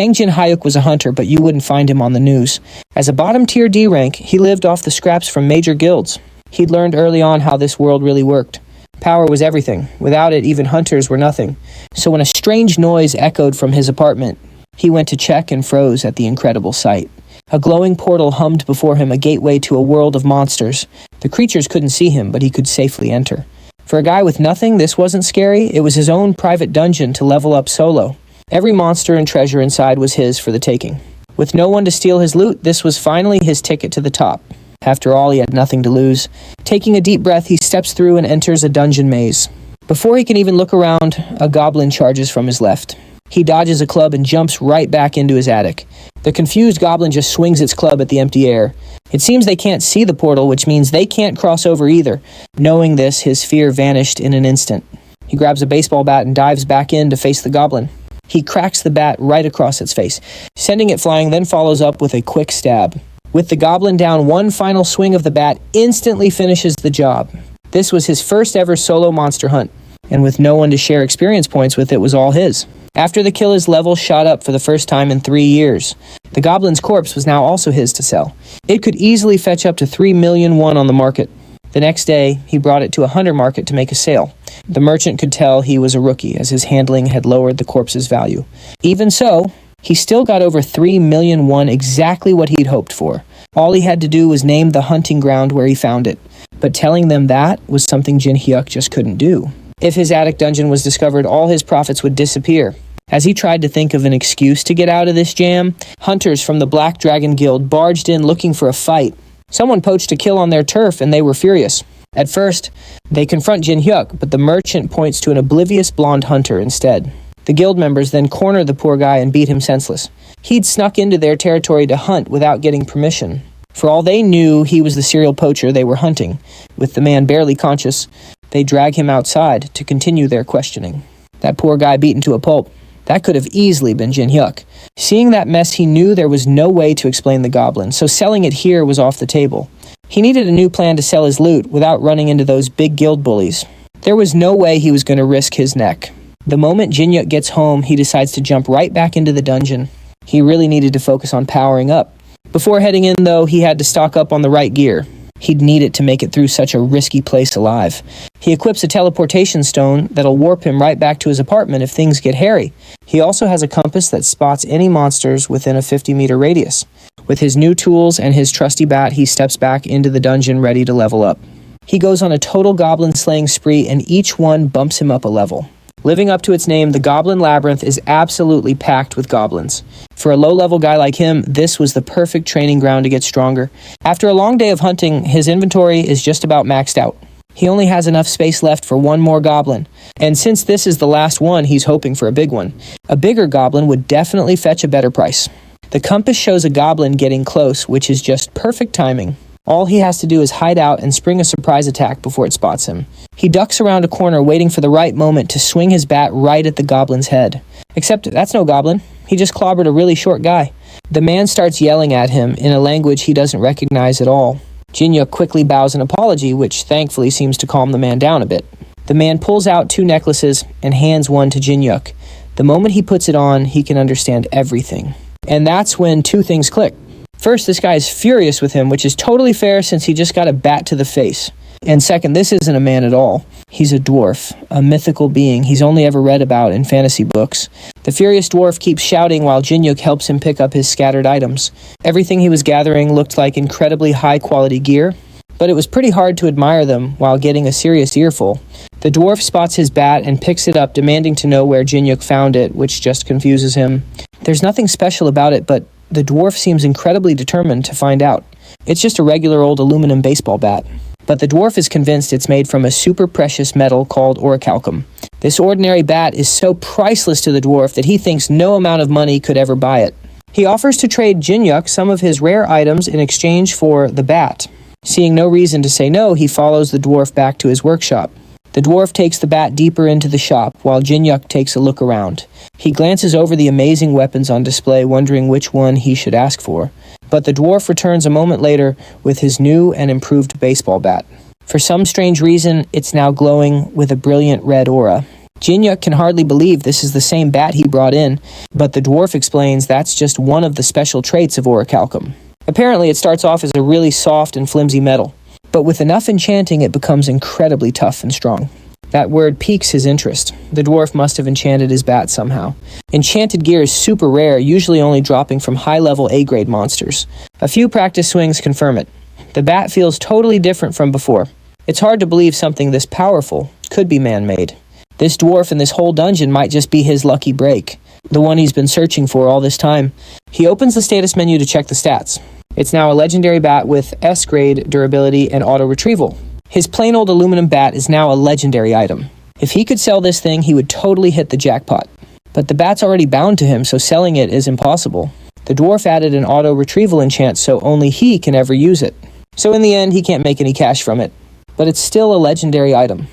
Kangjun Hyuk was a hunter, but you wouldn't find him on the news. As a bottom-tier D rank, he lived off the scraps from major guilds. He'd learned early on how this world really worked. Power was everything. Without it, even hunters were nothing. So when a strange noise echoed from his apartment, he went to check and froze at the incredible sight. A glowing portal hummed before him, a gateway to a world of monsters. The creatures couldn't see him, but he could safely enter. For a guy with nothing, this wasn't scary. It was his own private dungeon to level up solo. Every monster and treasure inside was his for the taking. With no one to steal his loot, this was finally his ticket to the top. After all, he had nothing to lose. Taking a deep breath, he steps through and enters a dungeon maze. Before he can even look around, a goblin charges from his left. He dodges a club and jumps right back into his attic. The confused goblin just swings its club at the empty air. It seems they can't see the portal, which means they can't cross over either. Knowing this, his fear vanished in an instant. He grabs a baseball bat and dives back in to face the goblin. He cracks the bat right across its face, sending it flying, then follows up with a quick stab. With the goblin down, one final swing of the bat instantly finishes the job. This was his first ever solo monster hunt, and with no one to share experience points with, it was all his. After the kill, his level shot up for the first time in 3 years. The goblin's corpse was now also his to sell. It could easily fetch up to 3 million won on the market. The next day, he brought it to a hunter market to make a sale. The merchant could tell he was a rookie, as his handling had lowered the corpse's value. Even so, he still got over 3 million won, exactly what he'd hoped for. All he had to do was name the hunting ground where he found it. But telling them that was something Jin Hyuk just couldn't do. If his attic dungeon was discovered, all his profits would disappear. As he tried to think of an excuse to get out of this jam, hunters from the Black Dragon Guild barged in looking for a fight. Someone poached a kill on their turf, and they were furious. At first, they confront Jin Hyuk, but the merchant points to an oblivious blonde hunter instead. The guild members then corner the poor guy and beat him senseless. He'd snuck into their territory to hunt without getting permission. For all they knew, he was the serial poacher they were hunting. With the man barely conscious, they drag him outside to continue their questioning. That poor guy beaten to a pulp. That could have easily been Jin Hyuk. Seeing that mess, he knew there was no way to explain the goblin, so selling it here was off the table. He needed a new plan to sell his loot without running into those big guild bullies. There was no way he was going to risk his neck. The moment Jin Hyuk gets home, he decides to jump right back into the dungeon. He really needed to focus on powering up. Before heading in, though, he had to stock up on the right gear. He'd need it to make it through such a risky place alive. He equips a teleportation stone that'll warp him right back to his apartment if things get hairy. He also has a compass that spots any monsters within a 50-meter radius. With his new tools and his trusty bat, he steps back into the dungeon ready to level up. He goes on a total goblin slaying spree, and each one bumps him up a level. Living up to its name, the Goblin Labyrinth is absolutely packed with goblins. For a low-level guy like him, this was the perfect training ground to get stronger. After a long day of hunting, his inventory is just about maxed out. He only has enough space left for one more goblin. And since this is the last one, he's hoping for a big one. A bigger goblin would definitely fetch a better price. The compass shows a goblin getting close, which is just perfect timing. All he has to do is hide out and spring a surprise attack before it spots him. He ducks around a corner waiting for the right moment to swing his bat right at the goblin's head. Except that's no goblin. He just clobbered a really short guy. The man starts yelling at him in a language he doesn't recognize at all. Jin Hyuk quickly bows an apology, which thankfully seems to calm the man down a bit. The man pulls out 2 necklaces and hands one to Jin Hyuk. The moment he puts it on, he can understand everything. And that's when 2 things click. First, this guy is furious with him, which is totally fair since he just got a bat to the face. And second, this isn't a man at all. He's a dwarf, a mythical being he's only ever read about in fantasy books. The furious dwarf keeps shouting while Jin Hyuk helps him pick up his scattered items. Everything he was gathering looked like incredibly high-quality gear, but it was pretty hard to admire them while getting a serious earful. The dwarf spots his bat and picks it up, demanding to know where Jin Hyuk found it, which just confuses him. There's nothing special about it, but the dwarf seems incredibly determined to find out. It's just a regular old aluminum baseball bat. But the dwarf is convinced it's made from a super precious metal called orichalcum. This ordinary bat is so priceless to the dwarf that he thinks no amount of money could ever buy it. He offers to trade Jin Hyuk some of his rare items in exchange for the bat. Seeing no reason to say no, he follows the dwarf back to his workshop. The dwarf takes the bat deeper into the shop, while Jin Hyuk takes a look around. He glances over the amazing weapons on display, wondering which one he should ask for. But the dwarf returns a moment later with his new and improved baseball bat. For some strange reason, it's now glowing with a brilliant red aura. Jinhyuk can hardly believe this is the same bat he brought in, but the dwarf explains that's just one of the special traits of orichalcum. Apparently, it starts off as a really soft and flimsy metal, but with enough enchanting it becomes incredibly tough and strong. That word piques his interest. The dwarf must have enchanted his bat somehow. Enchanted gear is super rare, usually only dropping from high-level A-grade monsters. A few practice swings confirm it. The bat feels totally different from before. It's hard to believe something this powerful could be man-made. This dwarf in this whole dungeon might just be his lucky break, the one he's been searching for all this time. He opens the status menu to check the stats. It's now a legendary bat with S-grade durability and auto-retrieval. His plain old aluminum bat is now a legendary item. If he could sell this thing, he would totally hit the jackpot. But the bat's already bound to him, so selling it is impossible. The dwarf added an auto-retrieval enchant, so only he can ever use it. So in the end, he can't make any cash from it. But it's still a legendary item.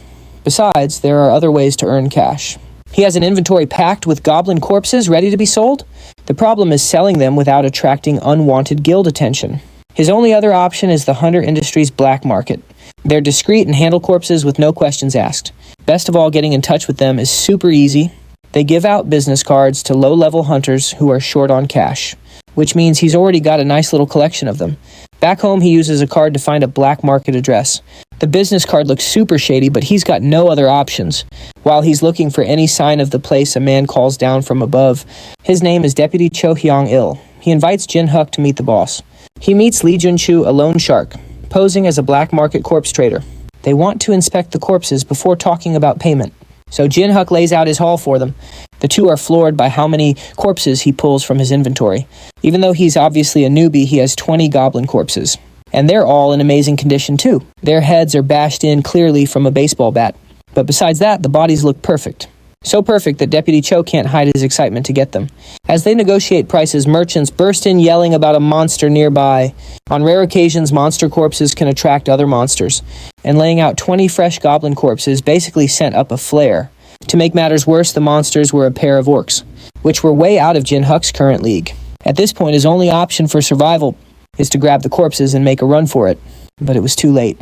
Besides, there are other ways to earn cash. He has an inventory packed with goblin corpses ready to be sold. The problem is selling them without attracting unwanted guild attention. His only other option is the Hunter Industries black market. They're discreet and handle corpses with no questions asked. Best of all, getting in touch with them is super easy. They give out business cards to low-level hunters who are short on cash, which means he's already got a nice little collection of them. Back home, he uses a card to find a black market address. The business card looks super shady, but he's got no other options. While he's looking for any sign of the place, a man calls down from above. His name is Deputy Cho Hyung-il. He invites Jinhyuk to meet the boss. He meets Lee Jun-chu, a loan shark, posing as a black market corpse trader. They want to inspect the corpses before talking about payment. So Jinhyuk lays out his haul for them. The two are floored by how many corpses he pulls from his inventory. Even though he's obviously a newbie, he has 20 goblin corpses. And they're all in amazing condition too. Their heads are bashed in clearly from a baseball bat. But besides that, the bodies look perfect. So perfect that Deputy Cho can't hide his excitement to get them. As they negotiate prices, merchants burst in yelling about a monster nearby. On rare occasions, monster corpses can attract other monsters, and laying out 20 fresh goblin corpses basically sent up a flare. To make matters worse, the monsters were a pair of orcs, which were way out of Jinhyuk's current league. At this point, his only option for survival is to grab the corpses and make a run for it. But it was too late.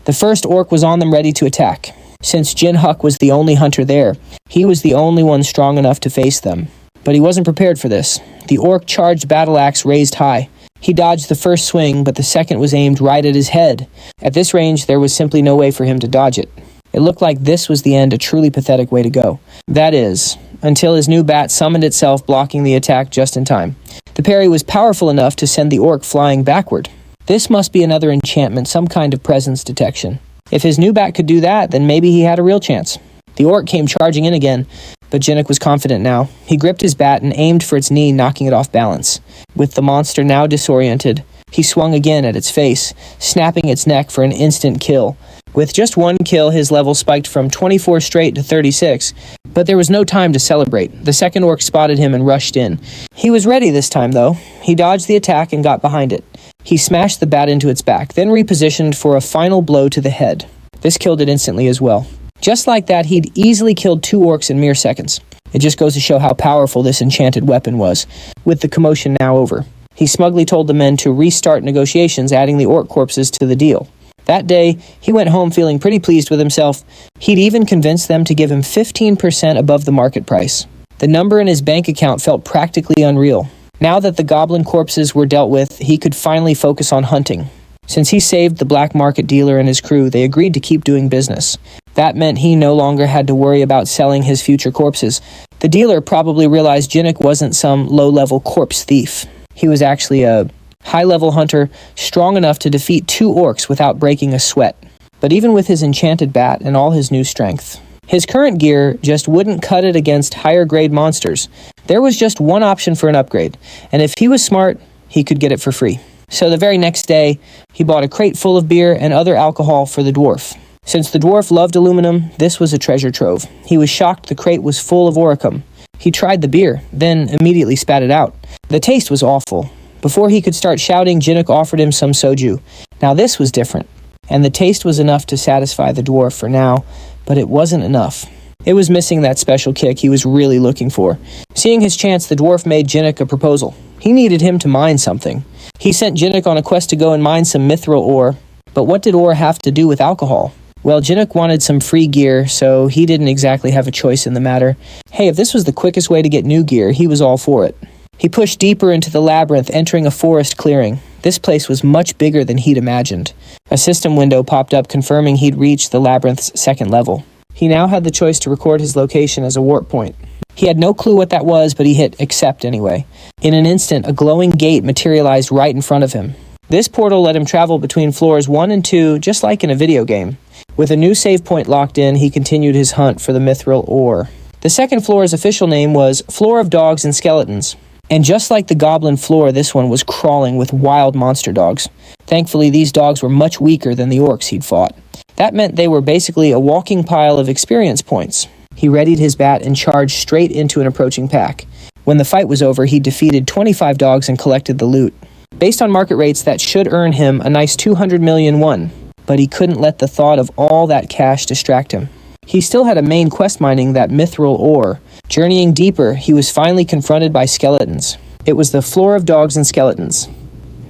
The first orc was on them ready to attack. Since Jinhyuk was the only hunter there, he was the only one strong enough to face them. But he wasn't prepared for this. The orc charged battle axe raised high. He dodged the first swing, but the second was aimed right at his head. At this range, there was simply no way for him to dodge it. It looked like this was the end, a truly pathetic way to go. That is, until his new bat summoned itself, blocking the attack just in time. The parry was powerful enough to send the orc flying backward. This must be another enchantment, some kind of presence detection. If his new bat could do that, then maybe he had a real chance. The orc came charging in again, but Jinhyuk was confident now. He gripped his bat and aimed for its knee, knocking it off balance. With the monster now disoriented, he swung again at its face, snapping its neck for an instant kill. With just one kill, his level spiked from 24 straight to 36, but there was no time to celebrate. The second orc spotted him and rushed in. He was ready this time, though. He dodged the attack and got behind it. He smashed the bat into its back, then repositioned for a final blow to the head. This killed it instantly as well. Just like that, he'd easily killed 2 orcs in mere seconds. It just goes to show how powerful this enchanted weapon was. With the commotion now over, he smugly told the men to restart negotiations, adding the orc corpses to the deal. That day, he went home feeling pretty pleased with himself. He'd even convinced them to give him 15% above the market price. The number in his bank account felt practically unreal. Now that the goblin corpses were dealt with, he could finally focus on hunting. Since he saved the black market dealer and his crew, they agreed to keep doing business. That meant he no longer had to worry about selling his future corpses. The dealer probably realized Jinhyuk wasn't some low-level corpse thief. He was actually a high-level hunter, strong enough to defeat 2 orcs without breaking a sweat. But even with his enchanted bat and all his new strength, his current gear just wouldn't cut it against higher-grade monsters. There was just one option for an upgrade, and if he was smart, he could get it for free. So the very next day, he bought a crate full of beer and other alcohol for the dwarf. Since the dwarf loved aluminum, this was a treasure trove. He was shocked the crate was full of oricum. He tried the beer, then immediately spat it out. The taste was awful. Before he could start shouting, Jinhyuk offered him some soju. Now this was different, and the taste was enough to satisfy the dwarf for now, but it wasn't enough. It was missing that special kick he was really looking for. Seeing his chance, the dwarf made Jinhyuk a proposal. He needed him to mine something. He sent Jinhyuk on a quest to go and mine some mithril ore. But what did ore have to do with alcohol? Well, Jinhook wanted some free gear, so he didn't exactly have a choice in the matter. Hey, if this was the quickest way to get new gear, he was all for it. He pushed deeper into the labyrinth, entering a forest clearing. This place was much bigger than he'd imagined. A system window popped up confirming he'd reached the labyrinth's second level. He now had the choice to record his location as a warp point. He had no clue what that was, but he hit accept anyway. In an instant, a glowing gate materialized right in front of him. This portal let him travel between floors 1 and 2, just like in a video game. With a new save point locked in, he continued his hunt for the mithril ore. The second floor's official name was Floor of Dogs and Skeletons. And just like the goblin floor, this one was crawling with wild monster dogs. Thankfully, these dogs were much weaker than the orcs he'd fought. That meant they were basically a walking pile of experience points. He readied his bat and charged straight into an approaching pack. When the fight was over, he defeated 25 dogs and collected the loot. Based on market rates, that should earn him a nice 200 million won. But he couldn't let the thought of all that cash distract him. He still had a main quest mining that mithril ore. Journeying deeper, he was finally confronted by skeletons. It was the Floor of Dogs and Skeletons.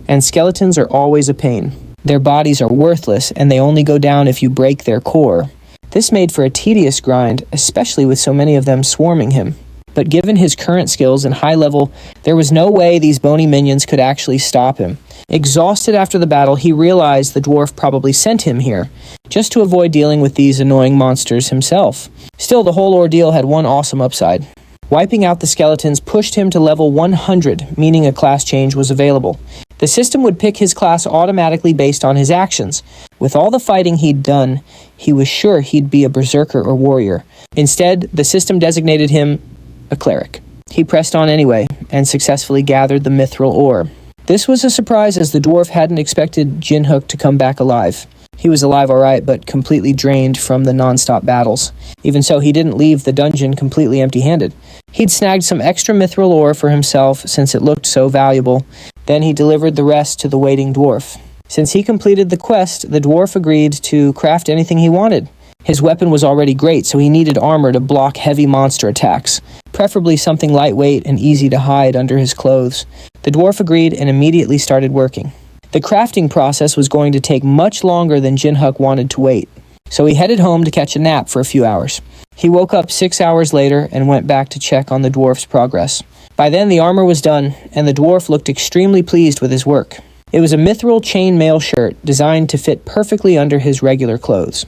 And skeletons are always a pain. Their bodies are worthless, and they only go down if you break their core. This made for a tedious grind, especially with so many of them swarming him. But given his current skills and high level, there was no way these bony minions could actually stop him. Exhausted after the battle, he realized the dwarf probably sent him here, just to avoid dealing with these annoying monsters himself. Still, the whole ordeal had one awesome upside. Wiping out the skeletons pushed him to level 100, meaning a class change was available. The system would pick his class automatically based on his actions. With all the fighting he'd done, he was sure he'd be a berserker or warrior. Instead, the system designated him a cleric. He pressed on anyway, and successfully gathered the mithril ore. This was a surprise as the dwarf hadn't expected Jinhook to come back alive. He was alive alright, but completely drained from the non-stop battles. Even so, he didn't leave the dungeon completely empty-handed. He'd snagged some extra mithril ore for himself since it looked so valuable. Then he delivered the rest to the waiting dwarf. Since he completed the quest, the dwarf agreed to craft anything he wanted. His weapon was already great, so he needed armor to block heavy monster attacks, preferably something lightweight and easy to hide under his clothes. The dwarf agreed and immediately started working. The crafting process was going to take much longer than Jinhook wanted to wait, so he headed home to catch a nap for a few hours. He woke up 6 hours later and went back to check on the dwarf's progress. By then, the armor was done, and the dwarf looked extremely pleased with his work. It was a mithril chainmail shirt designed to fit perfectly under his regular clothes.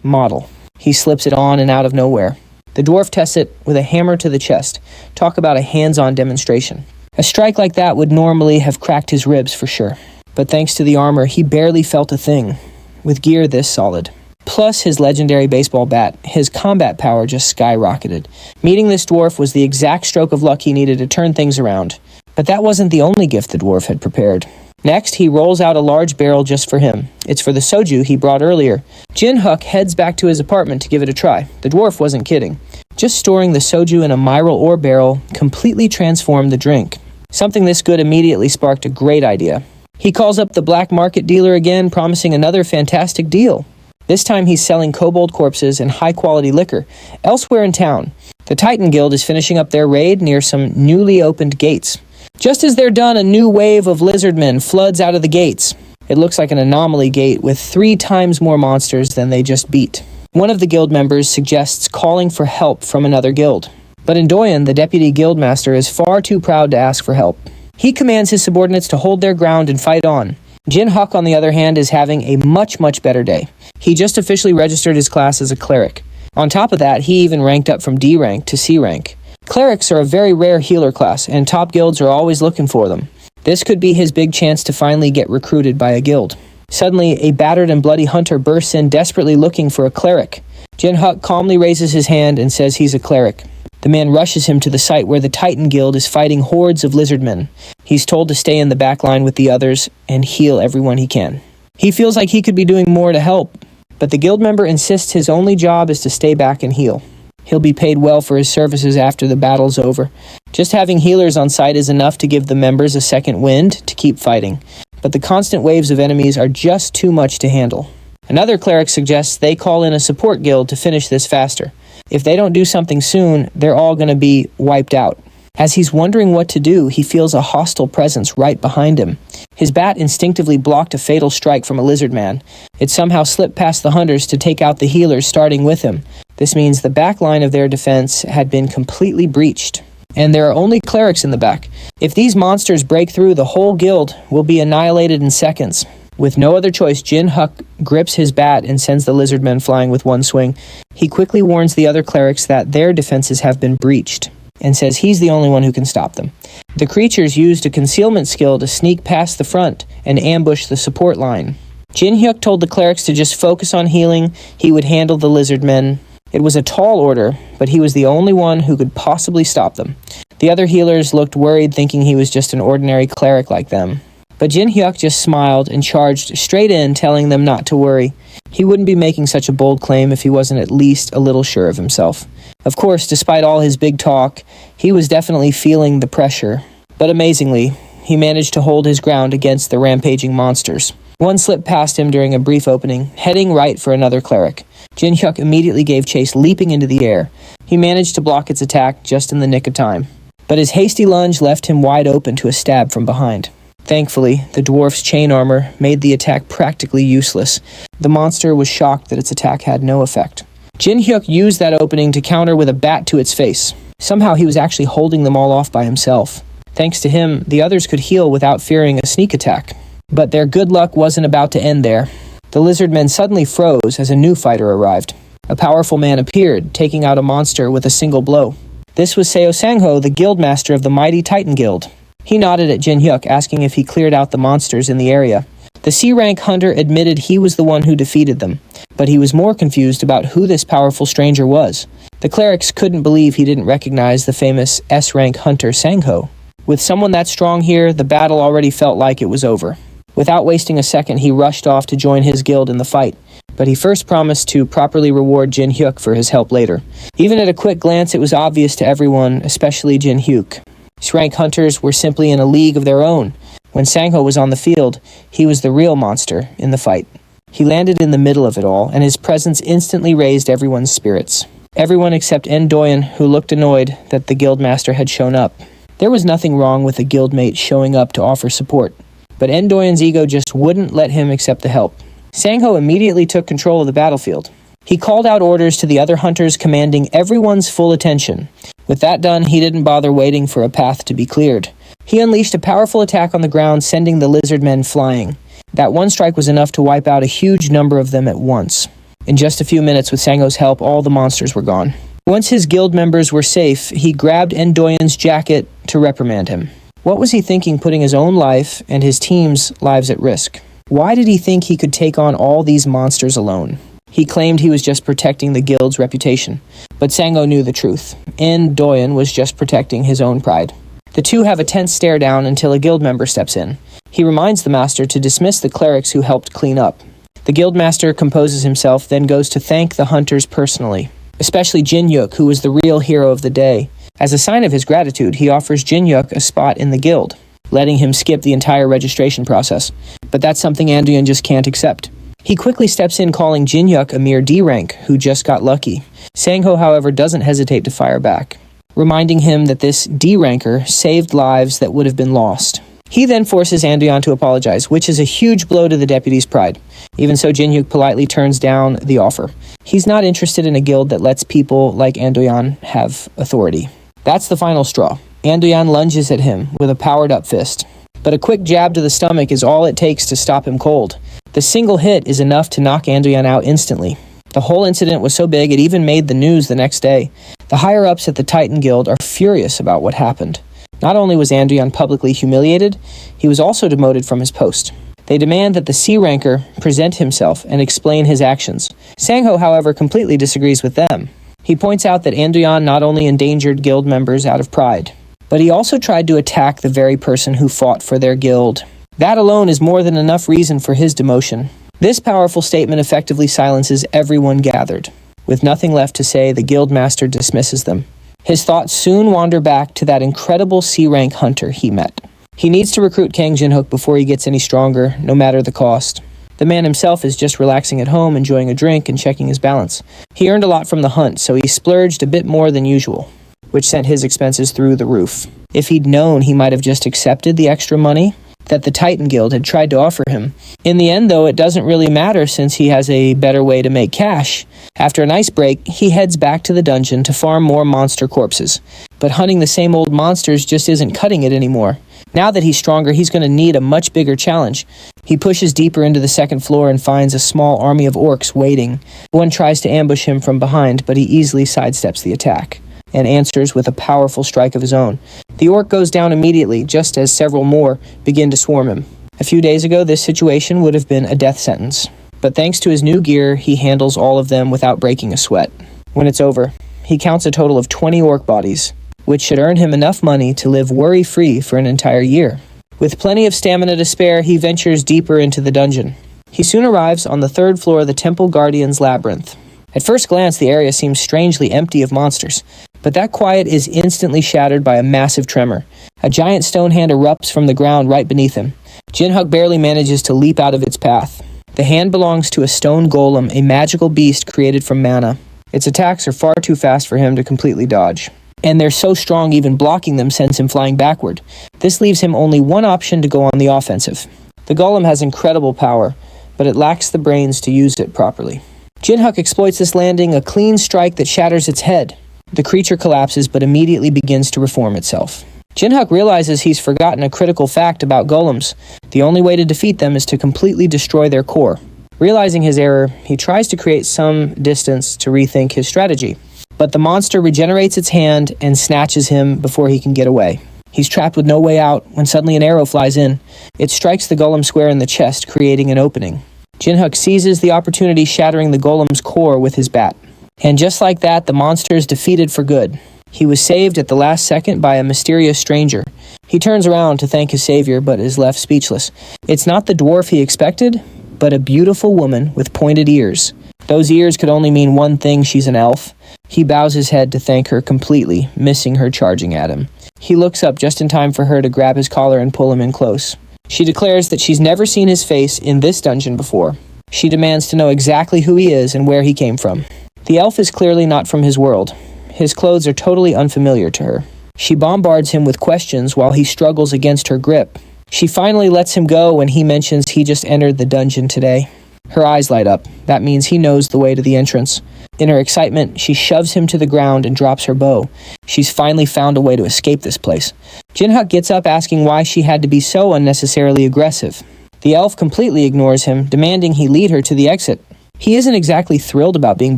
Model. He slips it on and out of nowhere. The dwarf tests it with a hammer to the chest. Talk about a hands-on demonstration. A strike like that would normally have cracked his ribs for sure. But thanks to the armor, he barely felt a thing. With gear this solid. Plus his legendary baseball bat, his combat power just skyrocketed. Meeting this dwarf was the exact stroke of luck he needed to turn things around. But that wasn't the only gift the dwarf had prepared. Next, he rolls out a large barrel just for him. It's for the soju he brought earlier. Jinhook heads back to his apartment to give it a try. The dwarf wasn't kidding. Just storing the soju in a miral ore barrel completely transformed the drink. Something this good immediately sparked a great idea. He calls up the black market dealer again, promising another fantastic deal. This time he's selling kobold corpses and high-quality liquor elsewhere in town. The Titan Guild is finishing up their raid near some newly opened gates. Just as they're done, a new wave of lizardmen floods out of the gates. It looks like an anomaly gate with 3 times more monsters than they just beat. One of the guild members suggests calling for help from another guild. But Ndoyen, the deputy guildmaster, is far too proud to ask for help. He commands his subordinates to hold their ground and fight on. Jinhook, on the other hand, is having a much better day. He just officially registered his class as a cleric. On top of that, he even ranked up from D rank to C rank. Clerics are a very rare healer class, and top guilds are always looking for them. This could be his big chance to finally get recruited by a guild. Suddenly, a battered and bloody hunter bursts in desperately looking for a cleric. Jinhook calmly raises his hand and says he's a cleric. The man rushes him to the site where the Titan Guild is fighting hordes of lizardmen. He's told to stay in the backline with the others and heal everyone he can. He feels like he could be doing more to help, but the guild member insists his only job is to stay back and heal. He'll be paid well for his services after the battle's over. Just having healers on site is enough to give the members a second wind to keep fighting, but the constant waves of enemies are just too much to handle. Another cleric suggests they call in a support guild to finish this faster. If they don't do something soon, they're all going to be wiped out. As he's wondering what to do, he feels a hostile presence right behind him. His bat instinctively blocked a fatal strike from a lizard man. It somehow slipped past the hunters to take out the healers starting with him. This means the back line of their defense had been completely breached. And there are only clerics in the back. If these monsters break through, the whole guild will be annihilated in seconds. With no other choice, Jin Hyuk grips his bat and sends the lizard men flying with one swing. He quickly warns the other clerics that their defenses have been breached, and says he's the only one who can stop them. The creatures used a concealment skill to sneak past the front and ambush the support line. Jin Hyuk told the clerics to just focus on healing. He would handle the lizard men. It was a tall order, but he was the only one who could possibly stop them. The other healers looked worried, thinking he was just an ordinary cleric like them. But Jin Hyuk just smiled and charged straight in, telling them not to worry. He wouldn't be making such a bold claim if he wasn't at least a little sure of himself. Of course, despite all his big talk, he was definitely feeling the pressure. But amazingly, he managed to hold his ground against the rampaging monsters. One slipped past him during a brief opening, heading right for another cleric. Jin Hyuk immediately gave chase, leaping into the air. He managed to block its attack just in the nick of time. But his hasty lunge left him wide open to a stab from behind. Thankfully, the dwarf's chain armor made the attack practically useless. The monster was shocked that its attack had no effect. Jin Hyuk used that opening to counter with a bat to its face. Somehow he was actually holding them all off by himself. Thanks to him, the others could heal without fearing a sneak attack. But their good luck wasn't about to end there. The lizard men suddenly froze as a new fighter arrived. A powerful man appeared, taking out a monster with a single blow. This was Seo Sangho, the guildmaster of the mighty Titan Guild. He nodded at Jin Hyuk, asking if he cleared out the monsters in the area. The C-rank hunter admitted he was the one who defeated them, but he was more confused about who this powerful stranger was. The clerics couldn't believe he didn't recognize the famous S-rank hunter Sangho. With someone that strong here, the battle already felt like it was over. Without wasting a second, he rushed off to join his guild in the fight, but he first promised to properly reward Jin Hyuk for his help later. Even at a quick glance, it was obvious to everyone, especially Jin Hyuk. S-rank hunters were simply in a league of their own. When Sangho was on the field, he was the real monster in the fight. He landed in the middle of it all, and his presence instantly raised everyone's spirits. Everyone except Doyen, who looked annoyed that the guildmaster had shown up. There was nothing wrong with a guildmate showing up to offer support, but Doyen's ego just wouldn't let him accept the help. Sangho immediately took control of the battlefield. He called out orders to the other hunters, commanding everyone's full attention. With that done, he didn't bother waiting for a path to be cleared. He unleashed a powerful attack on the ground, sending the lizard men flying. That one strike was enough to wipe out a huge number of them at once. In just a few minutes, with Sangho's help, all the monsters were gone. Once his guild members were safe, he grabbed Doyen's jacket to reprimand him. What was he thinking, putting his own life and his team's lives at risk? Why did he think he could take on all these monsters alone? He claimed he was just protecting the guild's reputation, but Sangho knew the truth. Doyen was just protecting his own pride. The two have a tense stare down until a guild member steps in. He reminds the master to dismiss the clerics who helped clean up. The guild master composes himself, then goes to thank the hunters personally, especially Jin Hyuk, who was the real hero of the day. As a sign of his gratitude, he offers Jin Hyuk a spot in the guild, letting him skip the entire registration process. But that's something Doyen just can't accept. He quickly steps in, calling Jin Hyuk a mere D-rank who just got lucky. Sangho, however, doesn't hesitate to fire back, reminding him that this D-ranker saved lives that would have been lost. He then forces Doyen to apologize, which is a huge blow to the deputy's pride. Even so, Jin Hyuk politely turns down the offer. He's not interested in a guild that lets people like Doyen have authority. That's the final straw. Doyen lunges at him with a powered-up fist. But a quick jab to the stomach is all it takes to stop him cold. The single hit is enough to knock Doyen out instantly. The whole incident was so big it even made the news the next day. The higher-ups at the Titan Guild are furious about what happened. Not only was Doyen publicly humiliated, he was also demoted from his post. They demand that the C-ranker present himself and explain his actions. Sangho, however, completely disagrees with them. He points out that Doyen not only endangered guild members out of pride, but he also tried to attack the very person who fought for their guild. That alone is more than enough reason for his demotion. This powerful statement effectively silences everyone gathered. With nothing left to say, the guildmaster dismisses them. His thoughts soon wander back to that incredible C-rank hunter he met. He needs to recruit Kangjun Tai before he gets any stronger, no matter the cost. The man himself is just relaxing at home, enjoying a drink and checking his balance. He earned a lot from the hunt, so he splurged a bit more than usual. which sent his expenses through the roof. If he'd known, he might have just accepted the extra money that the Titan Guild had tried to offer him. In the end, though, it doesn't really matter since he has a better way to make cash. After a nice break, he heads back to the dungeon to farm more monster corpses. But hunting the same old monsters just isn't cutting it anymore. Now that he's stronger, he's going to need a much bigger challenge. He pushes deeper into the second floor and finds a small army of orcs waiting. One tries to ambush him from behind, but he easily sidesteps the attack and answers with a powerful strike of his own. The orc goes down immediately, just as several more begin to swarm him. A few days ago, this situation would have been a death sentence. But thanks to his new gear, he handles all of them without breaking a sweat. When it's over, he counts a total of 20 orc bodies, which should earn him enough money to live worry-free for an entire year. With plenty of stamina to spare, he ventures deeper into the dungeon. He soon arrives on the third floor of the Temple Guardian's labyrinth. At first glance, the area seems strangely empty of monsters, but that quiet is instantly shattered by a massive tremor. A giant stone hand erupts from the ground right beneath him. Jinhyuk barely manages to leap out of its path. The hand belongs to a stone golem, a magical beast created from mana. Its attacks are far too fast for him to completely dodge, and they're so strong even blocking them sends him flying backward. This leaves him only one option to go on the offensive. The golem has incredible power, but it lacks the brains to use it properly. Jinhyuk exploits this, landing a clean strike that shatters its head. The creature collapses but immediately begins to reform itself. Jinhyuk realizes he's forgotten a critical fact about golems. The only way to defeat them is to completely destroy their core. Realizing his error, he tries to create some distance to rethink his strategy. But the monster regenerates its hand and snatches him before he can get away. He's trapped with no way out when suddenly an arrow flies in. It strikes the golem square in the chest, creating an opening. Jinhyuk seizes the opportunity, shattering the golem's core with his bat. And just like that, the monster is defeated for good. He was saved at the last second by a mysterious stranger. He turns around to thank his savior, but is left speechless. It's not the dwarf he expected, but a beautiful woman with pointed ears. Those ears could only mean one thing: she's an elf. He bows his head to thank her completely, missing her charging at him. He looks up just in time for her to grab his collar and pull him in close. She declares that she's never seen his face in this dungeon before. She demands to know exactly who he is and where he came from. The elf is clearly not from his world. His clothes are totally unfamiliar to her. She bombards him with questions while he struggles against her grip. She finally lets him go when he mentions he just entered the dungeon today. Her eyes light up. That means he knows the way to the entrance. In her excitement, she shoves him to the ground and drops her bow. She's finally found a way to escape this place. Jinhyuk gets up, asking why she had to be so unnecessarily aggressive. The elf completely ignores him, demanding he lead her to the exit. He isn't exactly thrilled about being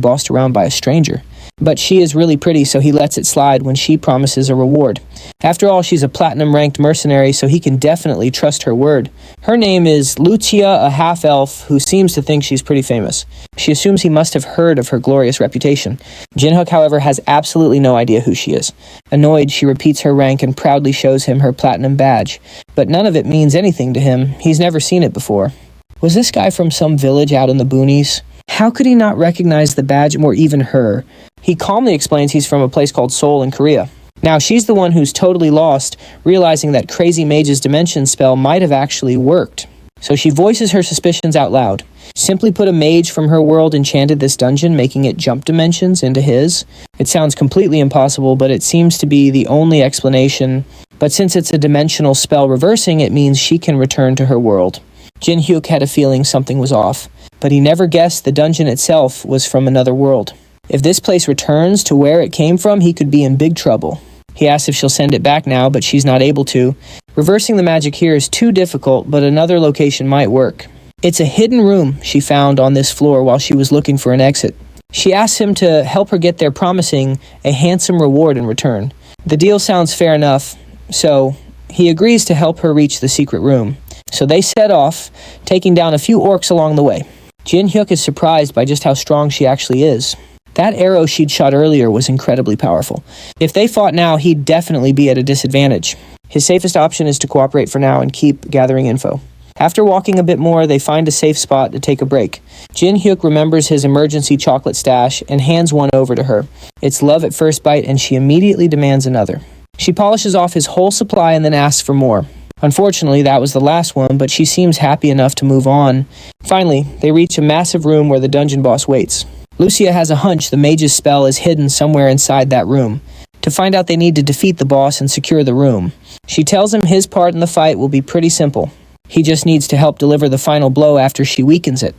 bossed around by a stranger, but she is really pretty, so he lets it slide when she promises a reward. After all, she's a platinum-ranked mercenary, so he can definitely trust her word. Her name is Lucia, a half-elf who seems to think she's pretty famous. She assumes he must have heard of her glorious reputation. Jinhyuk, however, has absolutely no idea who she is. Annoyed, she repeats her rank and proudly shows him her platinum badge. But none of it means anything to him. He's never seen it before. Was this guy from some village out in the boonies? How could he not recognize the badge or even her? He calmly explains he's from a place called Seoul in Korea. Now she's the one who's totally lost, realizing that Crazy Mage's dimension spell might have actually worked. So she voices her suspicions out loud. Simply put, a mage from her world enchanted this dungeon, making it jump dimensions into his. It sounds completely impossible, but it seems to be the only explanation. But since it's a dimensional spell reversing, it means she can return to her world. Jinhyuk had a feeling something was off, but he never guessed the dungeon itself was from another world. If this place returns to where it came from, he could be in big trouble. He asks if she'll send it back now, but she's not able to. Reversing the magic here is too difficult, but another location might work. It's a hidden room she found on this floor while she was looking for an exit. She asks him to help her get there, promising a handsome reward in return. The deal sounds fair enough, so he agrees to help her reach the secret room. So they set off, taking down a few orcs along the way. Jinhyuk is surprised by just how strong she actually is. That arrow she'd shot earlier was incredibly powerful. If they fought now, he'd definitely be at a disadvantage. His safest option is to cooperate for now and keep gathering info. After walking a bit more, they find a safe spot to take a break. Jinhyuk remembers his emergency chocolate stash and hands one over to her. It's love at first bite, and she immediately demands another. She polishes off his whole supply and then asks for more. Unfortunately, that was the last one, but she seems happy enough to move on. Finally, they reach a massive room where the dungeon boss waits. Lucia has a hunch the mage's spell is hidden somewhere inside that room. to find out they need to defeat the boss and secure the room. She tells him his part in the fight will be pretty simple. He just needs to help deliver the final blow after she weakens it.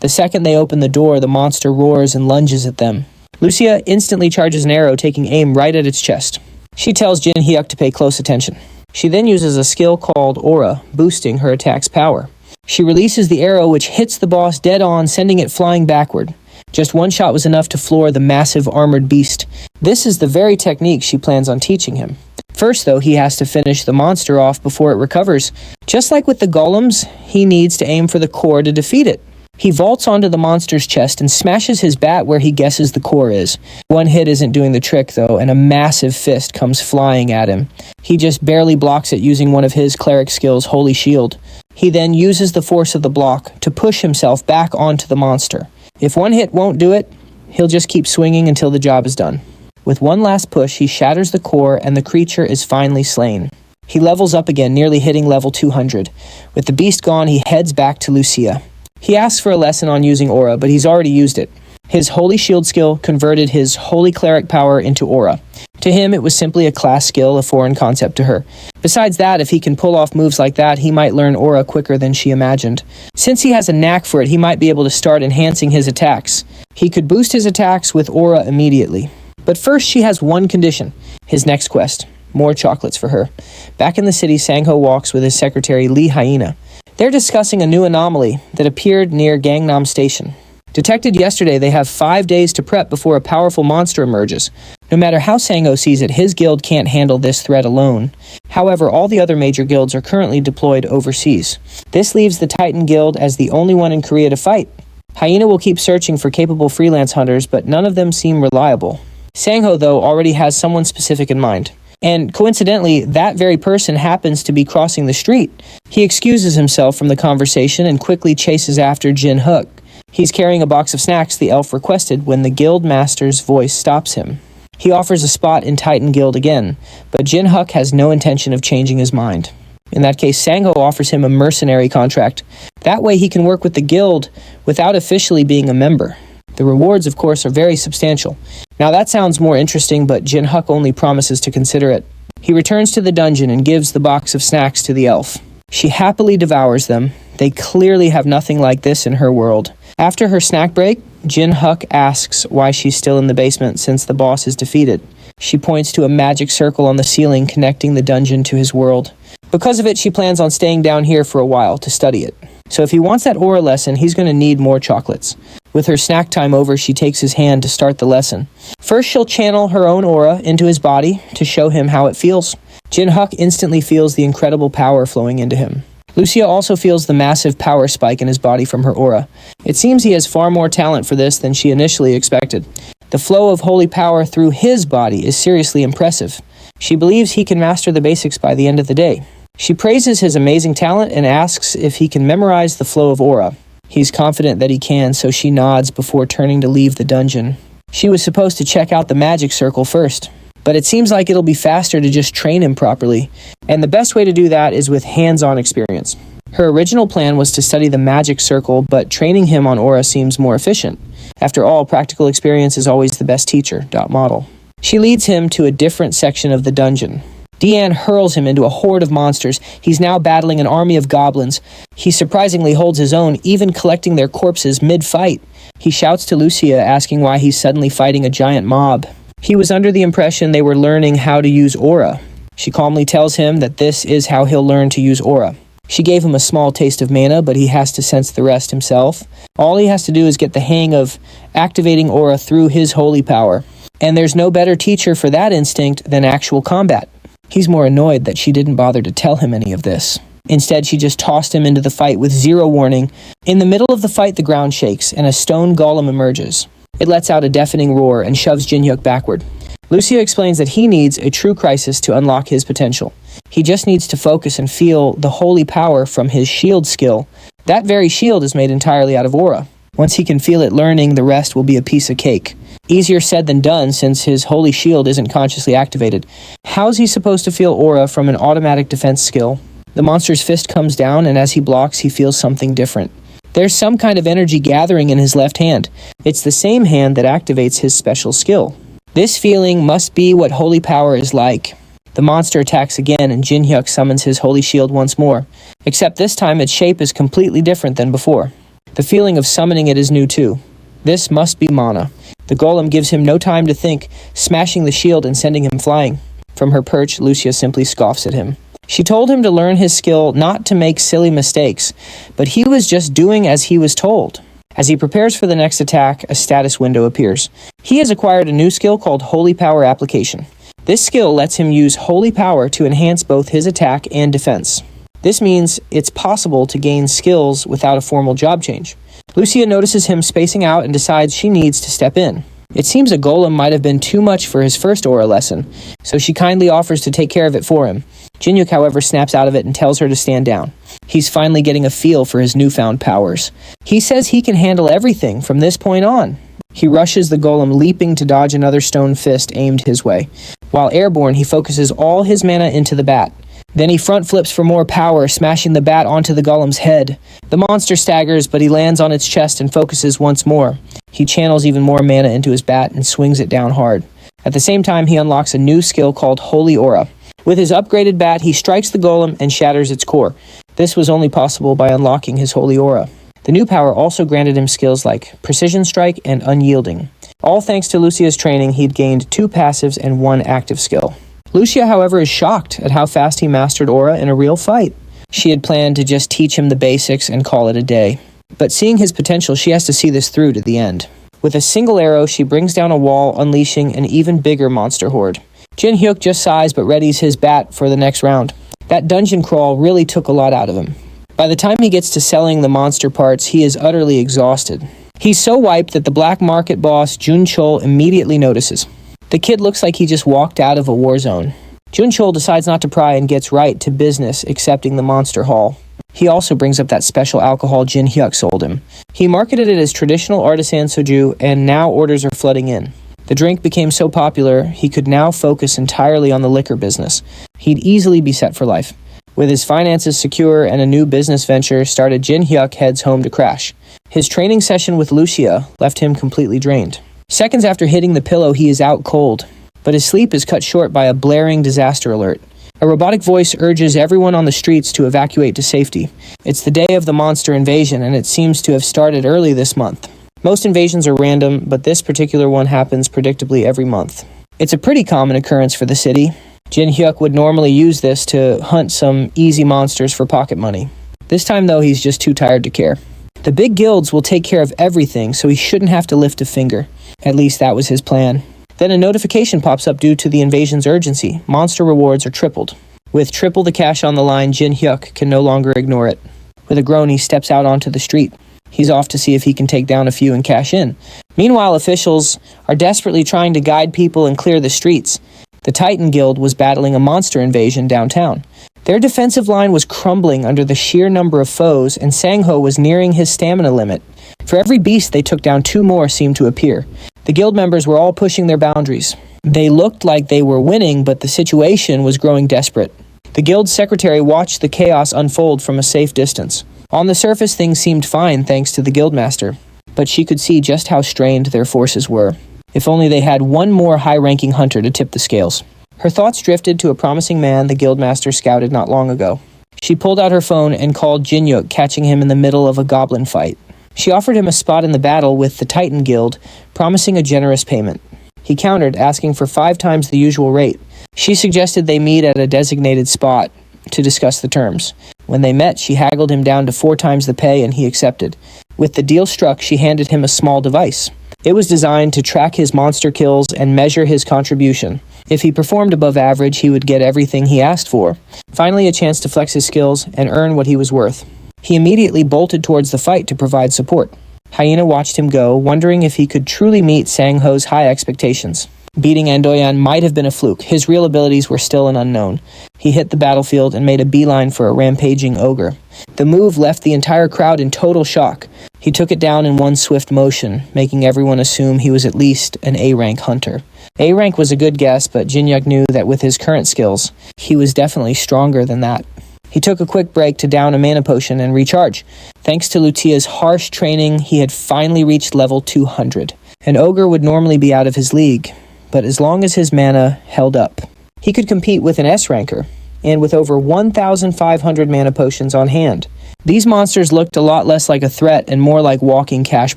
The second they open the door, the monster roars and lunges at them. Lucia instantly charges an arrow, taking aim right at its chest. She tells Jin Hyuk to pay close attention. She then uses a skill called Aura, boosting her attack's power. She releases the arrow, which hits the boss dead on, sending it flying backward. Just one shot was enough to floor the massive armored beast. This is the very technique she plans on teaching him. First, though, he has to finish the monster off before it recovers. Just like with the golems, he needs to aim for the core to defeat it. He vaults onto the monster's chest and smashes his bat where he guesses the core is. One hit isn't doing the trick, though, and a massive fist comes flying at him. He just barely blocks it using one of his cleric skills, Holy Shield. He then uses the force of the block to push himself back onto the monster. If one hit won't do it, he'll just keep swinging until the job is done. With one last push, he shatters the core and the creature is finally slain. He levels up again, nearly hitting level 200. With the beast gone, he heads back to Lucia. He asks for a lesson on using Aura, but he's already used it. His Holy Shield skill converted his Holy Cleric power into Aura. To him, it was simply a class skill, a foreign concept to her. Besides that, if he can pull off moves like that, he might learn Aura quicker than she imagined. Since he has a knack for it, he might be able to start enhancing his attacks. He could boost his attacks with Aura immediately. But first, she has one condition. His next quest. More chocolates for her. Back in the city, Sangho walks with his secretary, Lee Hyena. They're discussing a new anomaly that appeared near Gangnam Station. Detected yesterday, they have 5 days to prep before a powerful monster emerges. No matter how Sangho sees it, his guild can't handle this threat alone. However, all the other major guilds are currently deployed overseas. This leaves the Titan Guild as the only one in Korea to fight. Hyena will keep searching for capable freelance hunters, but none of them seem reliable. Sangho, though, already has someone specific in mind. And coincidentally, that very person happens to be crossing the street. He excuses himself from the conversation and quickly chases after Jin Hyuk. He's carrying a box of snacks the elf requested when the guild master's voice stops him. He offers a spot in Titan Guild again, but Jin Hyuk has no intention of changing his mind. In that case, Sangho offers him a mercenary contract. That way he can work with the guild without officially being a member. The rewards, of course, are very substantial. Now that sounds more interesting, but Jin Hyuk only promises to consider it. He returns to the dungeon and gives the box of snacks to the elf. She happily devours them. They clearly have nothing like this in her world. After her snack break, Jin Hyuk asks why she's still in the basement since the boss is defeated. She points to a magic circle on the ceiling connecting the dungeon to his world. Because of it, she plans on staying down here for a while to study it. So if he wants that aura lesson, he's going to need more chocolates. With her snack time over, she takes his hand to start the lesson. First, she'll channel her own aura into his body to show him how it feels. Jin Hyuk instantly feels the incredible power flowing into him. Lucia also feels the massive power spike in his body from her aura. It seems he has far more talent for this than she initially expected. The flow of holy power through his body is seriously impressive. She believes he can master the basics by the end of the day. She praises his amazing talent and asks if he can memorize the flow of aura. He's confident that he can, so she nods before turning to leave the dungeon. She was supposed to check out the magic circle first, but it seems like it'll be faster to just train him properly, and the best way to do that is with hands-on experience. Her original plan was to study the magic circle, but training him on aura seems more efficient. After all, practical experience is always the best teacher. Model. She leads him to a different section of the dungeon. Deanne hurls him into a horde of monsters. He's now battling an army of goblins. He surprisingly holds his own, even collecting their corpses mid-fight. He shouts to Lucia, asking why he's suddenly fighting a giant mob. He was under the impression they were learning how to use aura. She calmly tells him that this is how he'll learn to use aura. She gave him a small taste of mana, but he has to sense the rest himself. All he has to do is get the hang of activating aura through his holy power. And there's no better teacher for that instinct than actual combat. He's more annoyed that she didn't bother to tell him any of this. Instead, she just tossed him into the fight with zero warning. In the middle of the fight, the ground shakes, and a stone golem emerges. It lets out a deafening roar and shoves Jin Hyuk backward. Lucia explains that he needs a true crisis to unlock his potential. He just needs to focus and feel the holy power from his shield skill. That very shield is made entirely out of aura. Once he can feel it learning, the rest will be a piece of cake. Easier said than done since his holy shield isn't consciously activated. How's he supposed to feel aura from an automatic defense skill? The monster's fist comes down, and as he blocks, he feels something different. There's some kind of energy gathering in his left hand. It's the same hand that activates his special skill. This feeling must be what holy power is like. The monster attacks again and Jin Hyuk summons his holy shield once more, except this time its shape is completely different than before. The feeling of summoning it is new too. This must be mana. The golem gives him no time to think, smashing the shield and sending him flying. From her perch, Lucia simply scoffs at him. She told him to learn his skill not to make silly mistakes, but he was just doing as he was told. As he prepares for the next attack, a status window appears. He has acquired a new skill called Holy Power Application. This skill lets him use holy power to enhance both his attack and defense. This means it's possible to gain skills without a formal job change. Lucia notices him spacing out and decides she needs to step in. It seems a golem might have been too much for his first aura lesson, so she kindly offers to take care of it for him. Jin Hyuk, however, snaps out of it and tells her to stand down. He's finally getting a feel for his newfound powers. He says he can handle everything from this point on. He rushes the golem, leaping to dodge another stone fist aimed his way. While airborne, he focuses all his mana into the bat. Then he front flips for more power, smashing the bat onto the golem's head. The monster staggers, but he lands on its chest and focuses once more. He channels even more mana into his bat and swings it down hard. At the same time, he unlocks a new skill called Holy Aura. With his upgraded bat, he strikes the golem and shatters its core. This was only possible by unlocking his Holy Aura. The new power also granted him skills like Precision Strike and Unyielding. All thanks to Lucia's training, he'd gained 2 passives and 1 active skill. Lucia, however, is shocked at how fast he mastered Aura in a real fight. She had planned to just teach him the basics and call it a day. But seeing his potential, she has to see this through to the end. With a single arrow, she brings down a wall, unleashing an even bigger monster horde. Jin Hyuk just sighs but readies his bat for the next round. That dungeon crawl really took a lot out of him. By the time he gets to selling the monster parts, he is utterly exhausted. He's so wiped that the black market boss, Jun Chol, immediately notices. The kid looks like he just walked out of a war zone. Jun Chol decides not to pry and gets right to business accepting the monster haul. He also brings up that special alcohol Jin Hyuk sold him. He marketed it as traditional artisan soju, and now orders are flooding in. The drink became so popular, he could now focus entirely on the liquor business. He'd easily be set for life. With his finances secure and a new business venture started, Jin Hyuk heads home to crash. His training session with Lucia left him completely drained. Seconds after hitting the pillow, he is out cold. But his sleep is cut short by a blaring disaster alert. A robotic voice urges everyone on the streets to evacuate to safety. It's the day of the monster invasion, and it seems to have started early this month. Most invasions are random, but this particular one happens predictably every month. It's a pretty common occurrence for the city. Jin Hyuk would normally use this to hunt some easy monsters for pocket money. This time, though, he's just too tired to care. The big guilds will take care of everything, so he shouldn't have to lift a finger. At least that was his plan. Then a notification pops up due to the invasion's urgency. Monster rewards are tripled. With triple the cash on the line, Jin Hyuk can no longer ignore it. With a groan, he steps out onto the street. He's off to see if he can take down a few and cash in. Meanwhile, officials are desperately trying to guide people and clear the streets. The Titan Guild was battling a monster invasion downtown. Their defensive line was crumbling under the sheer number of foes, and Sangho was nearing his stamina limit. For every beast they took down, 2 more seemed to appear. The guild members were all pushing their boundaries. They looked like they were winning, but the situation was growing desperate. The guild's secretary watched the chaos unfold from a safe distance. On the surface, things seemed fine thanks to the guildmaster, but she could see just how strained their forces were. If only they had one more high-ranking hunter to tip the scales. Her thoughts drifted to a promising man the guildmaster scouted not long ago. She pulled out her phone and called Jin Hyuk, catching him in the middle of a goblin fight. She offered him a spot in the battle with the Titan Guild, promising a generous payment. He countered, asking for 5 times the usual rate. She suggested they meet at a designated spot to discuss the terms. When they met, she haggled him down to 4 times the pay, and he accepted. With the deal struck, she handed him a small device. It was designed to track his monster kills and measure his contribution. If he performed above average, he would get everything he asked for. Finally, a chance to flex his skills and earn what he was worth. He immediately bolted towards the fight to provide support. Hyena watched him go, wondering if he could truly meet Sangho's high expectations. Beating Andoyan might have been a fluke. His real abilities were still an unknown. He hit the battlefield and made a beeline for a rampaging ogre. The move left the entire crowd in total shock. He took it down in one swift motion, making everyone assume he was at least an A-rank hunter. A-rank was a good guess, but Jin Hyuk knew that with his current skills, he was definitely stronger than that. He took a quick break to down a mana potion and recharge. Thanks to Lutia's harsh training, he had finally reached level 200. An ogre would normally be out of his league. but as long as his mana held up, he could compete with an S-ranker, and with over 1,500 mana potions on hand. These monsters looked a lot less like a threat and more like walking cash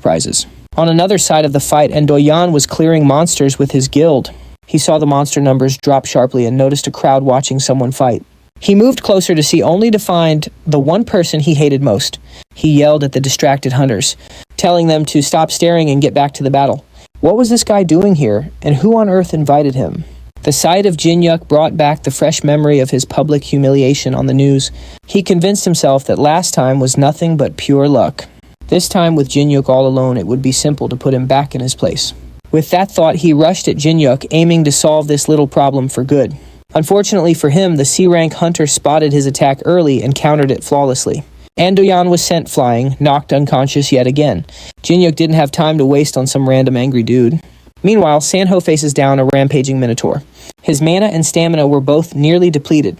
prizes. On another side of the fight, Endoyan was clearing monsters with his guild. He saw the monster numbers drop sharply and noticed a crowd watching someone fight. He moved closer to see, only to find the one person he hated most. He yelled at the distracted hunters, telling them to stop staring and get back to the battle. What was this guy doing here, and who on earth invited him? The sight of Jinyuk brought back the fresh memory of his public humiliation on the news. He convinced himself that last time was nothing but pure luck. This time, with Jinyuk all alone, it would be simple to put him back in his place. With that thought, he rushed at Jinyuk, aiming to solve this little problem for good. Unfortunately for him, the C-rank hunter spotted his attack early and countered it flawlessly. Andoyan was sent flying, knocked unconscious yet again. Jinyuk didn't have time to waste on some random angry dude. Meanwhile, Sangho faces down a rampaging Minotaur. His mana and stamina were both nearly depleted.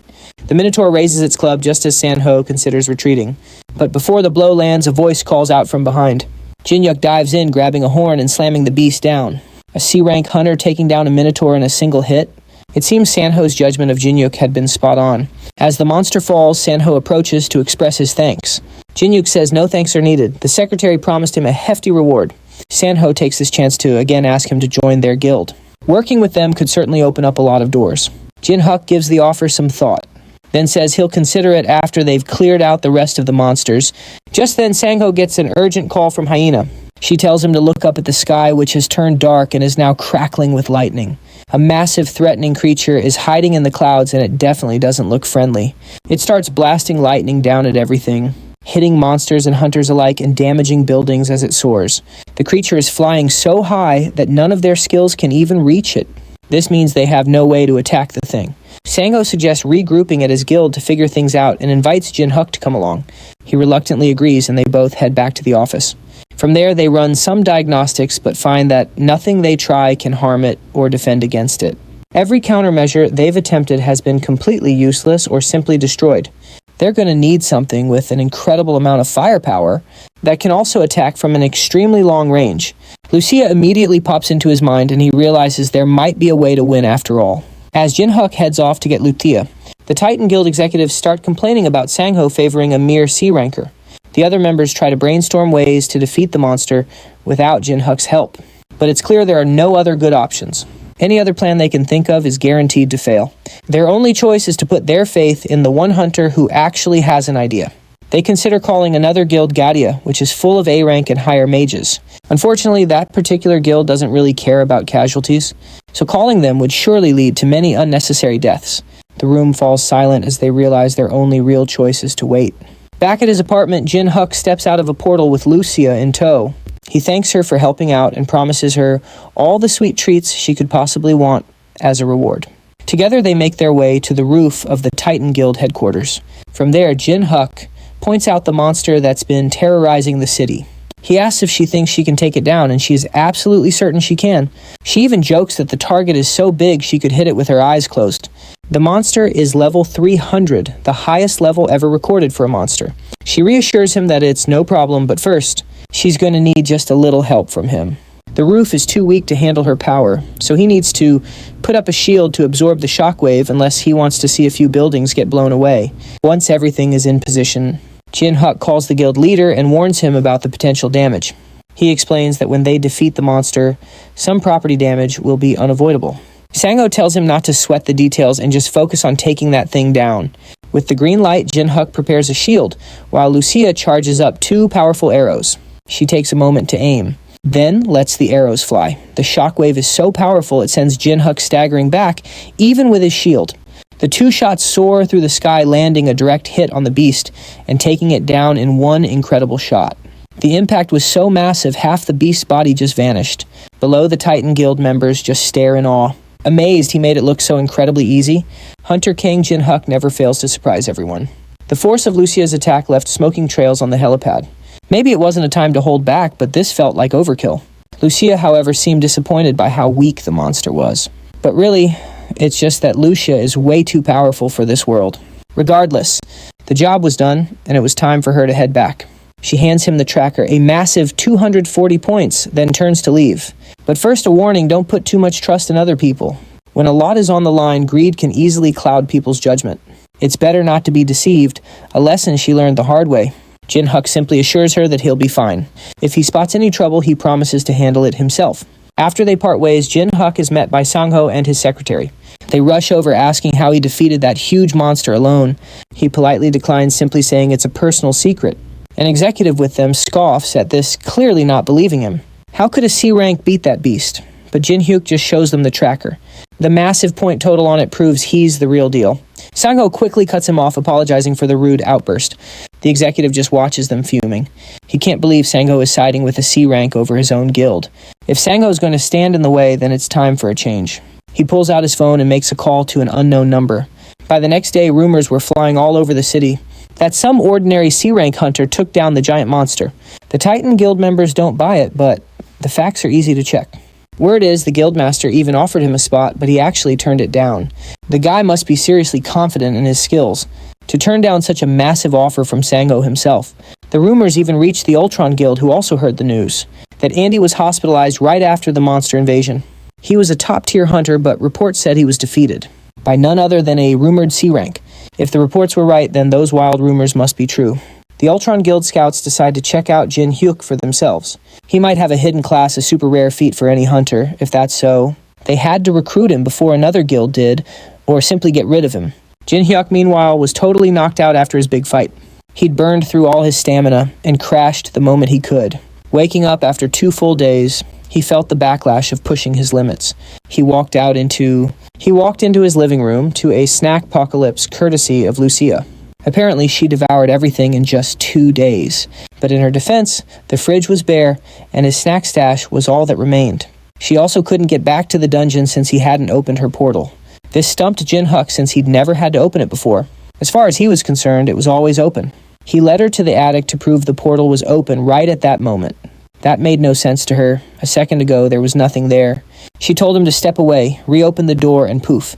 The Minotaur raises its club just as Sangho considers retreating. But before the blow lands, a voice calls out from behind. Jinyuk dives in, grabbing a horn and slamming the beast down. A C-rank hunter taking down a Minotaur in a single hit? It seems Sangho's judgment of Jinyuk had been spot on. As the monster falls, Sangho approaches to express his thanks. Jinyuk says no thanks are needed. The secretary promised him a hefty reward. Sangho takes this chance to again ask him to join their guild. Working with them could certainly open up a lot of doors. Jinhyuk gives the offer some thought, then says he'll consider it after they've cleared out the rest of the monsters. Just then, Sangho gets an urgent call from Hyena. She tells him to look up at the sky, which has turned dark and is now crackling with lightning. A massive, threatening creature is hiding in the clouds, and it definitely doesn't look friendly. It starts blasting lightning down at everything, hitting monsters and hunters alike and damaging buildings as it soars. The creature is flying so high that none of their skills can even reach it. This means they have no way to attack the thing. Sangho suggests regrouping at his guild to figure things out and invites Jinhyuk to come along. He reluctantly agrees, and they both head back to the office. From there, they run some diagnostics, but find that nothing they try can harm it or defend against it. Every countermeasure they've attempted has been completely useless or simply destroyed. They're going to need something with an incredible amount of firepower that can also attack from an extremely long range. Lucia immediately pops into his mind, and he realizes there might be a way to win after all. As Jinhyuk heads off to get Lutia, the Titan Guild executives start complaining about Sangho favoring a mere C-ranker. The other members try to brainstorm ways to defeat the monster without Jinhyuk's help. But it's clear there are no other good options. Any other plan they can think of is guaranteed to fail. Their only choice is to put their faith in the one hunter who actually has an idea. They consider calling another guild Gadia, which is full of A-rank and higher mages. Unfortunately, that particular guild doesn't really care about casualties, so calling them would surely lead to many unnecessary deaths. The room falls silent as they realize their only real choice is to wait. Back at his apartment, Jinhyuk steps out of a portal with Lucia in tow. He thanks her for helping out and promises her all the sweet treats she could possibly want as a reward. Together they make their way to the roof of the Titan Guild headquarters. From there, Jinhyuk points out the monster that's been terrorizing the city. He asks if she thinks she can take it down, and she is absolutely certain she can. She even jokes that the target is so big she could hit it with her eyes closed. The monster is level 300, the highest level ever recorded for a monster. She reassures him that it's no problem, but first, she's going to need just a little help from him. The roof is too weak to handle her power, so he needs to put up a shield to absorb the shockwave unless he wants to see a few buildings get blown away. Once everything is in position, Jinhyuk calls the guild leader and warns him about the potential damage. He explains that when they defeat the monster, some property damage will be unavoidable. Sangho tells him not to sweat the details and just focus on taking that thing down. With the green light, Jinhyuk prepares a shield, while Lucia charges up 2 powerful arrows. She takes a moment to aim, then lets the arrows fly. The shockwave is so powerful it sends Jinhyuk staggering back, even with his shield. The 2 shots soar through the sky, landing a direct hit on the beast and taking it down in one incredible shot. The impact was so massive, half the beast's body just vanished. Below, the Titan Guild members just stare in awe. Amazed he made it look so incredibly easy, Hunter King Jinhyuk never fails to surprise everyone. The force of Lucia's attack left smoking trails on the helipad. Maybe it wasn't a time to hold back, but this felt like overkill. Lucia, however, seemed disappointed by how weak the monster was. But really, it's just that Lucia is way too powerful for this world. Regardless, the job was done, and it was time for her to head back. She hands him the tracker, a massive 240 points, then turns to leave. But first a warning, don't put too much trust in other people. When a lot is on the line, greed can easily cloud people's judgment. It's better not to be deceived, a lesson she learned the hard way. Jin-hyuk simply assures her that he'll be fine. If he spots any trouble, he promises to handle it himself. After they part ways, Jin-hyuk is met by Sangho and his secretary. They rush over asking how he defeated that huge monster alone. He politely declines, simply saying it's a personal secret. An executive with them scoffs at this, clearly not believing him. How could a C rank beat that beast? But Jin-hyuk just shows them the tracker. The massive point total on it proves he's the real deal. Sangho quickly cuts him off, apologizing for the rude outburst. The executive just watches them fuming. He can't believe Sangho is siding with a C rank over his own guild. If Sangho is going to stand in the way, then it's time for a change. He pulls out his phone and makes a call to an unknown number. By the next day, rumors were flying all over the city that some ordinary C-rank hunter took down the giant monster. The Titan Guild members don't buy it, but the facts are easy to check. Word is the guildmaster even offered him a spot, but he actually turned it down. The guy must be seriously confident in his skills to turn down such a massive offer from Sangho himself. The rumors even reached the Ultron Guild, who also heard the news that Andy was hospitalized right after the monster invasion. He was a top-tier hunter, but reports said he was defeated by none other than a rumored C-rank. If the reports were right, then those wild rumors must be true. The Ultron Guild scouts decide to check out Jin-hyuk for themselves. He might have a hidden class, a super rare feat for any hunter. If that's so, they had to recruit him before another guild did, or simply get rid of him. Jin-hyuk, meanwhile, was totally knocked out after his big fight. He'd burned through all his stamina and crashed the moment he could. Waking up after 2 full days, he felt the backlash of pushing his limits. He walked into his living room to a snack apocalypse courtesy of Lucia. Apparently, she devoured everything in just 2 days. But in her defense, the fridge was bare, and his snack stash was all that remained. She also couldn't get back to the dungeon since he hadn't opened her portal. This stumped Jin-hyuk since he'd never had to open it before. As far as he was concerned, it was always open. He led her to the attic to prove the portal was open right at that moment. That made no sense to her. A second ago, there was nothing there. She told him to step away, reopen the door, and poof,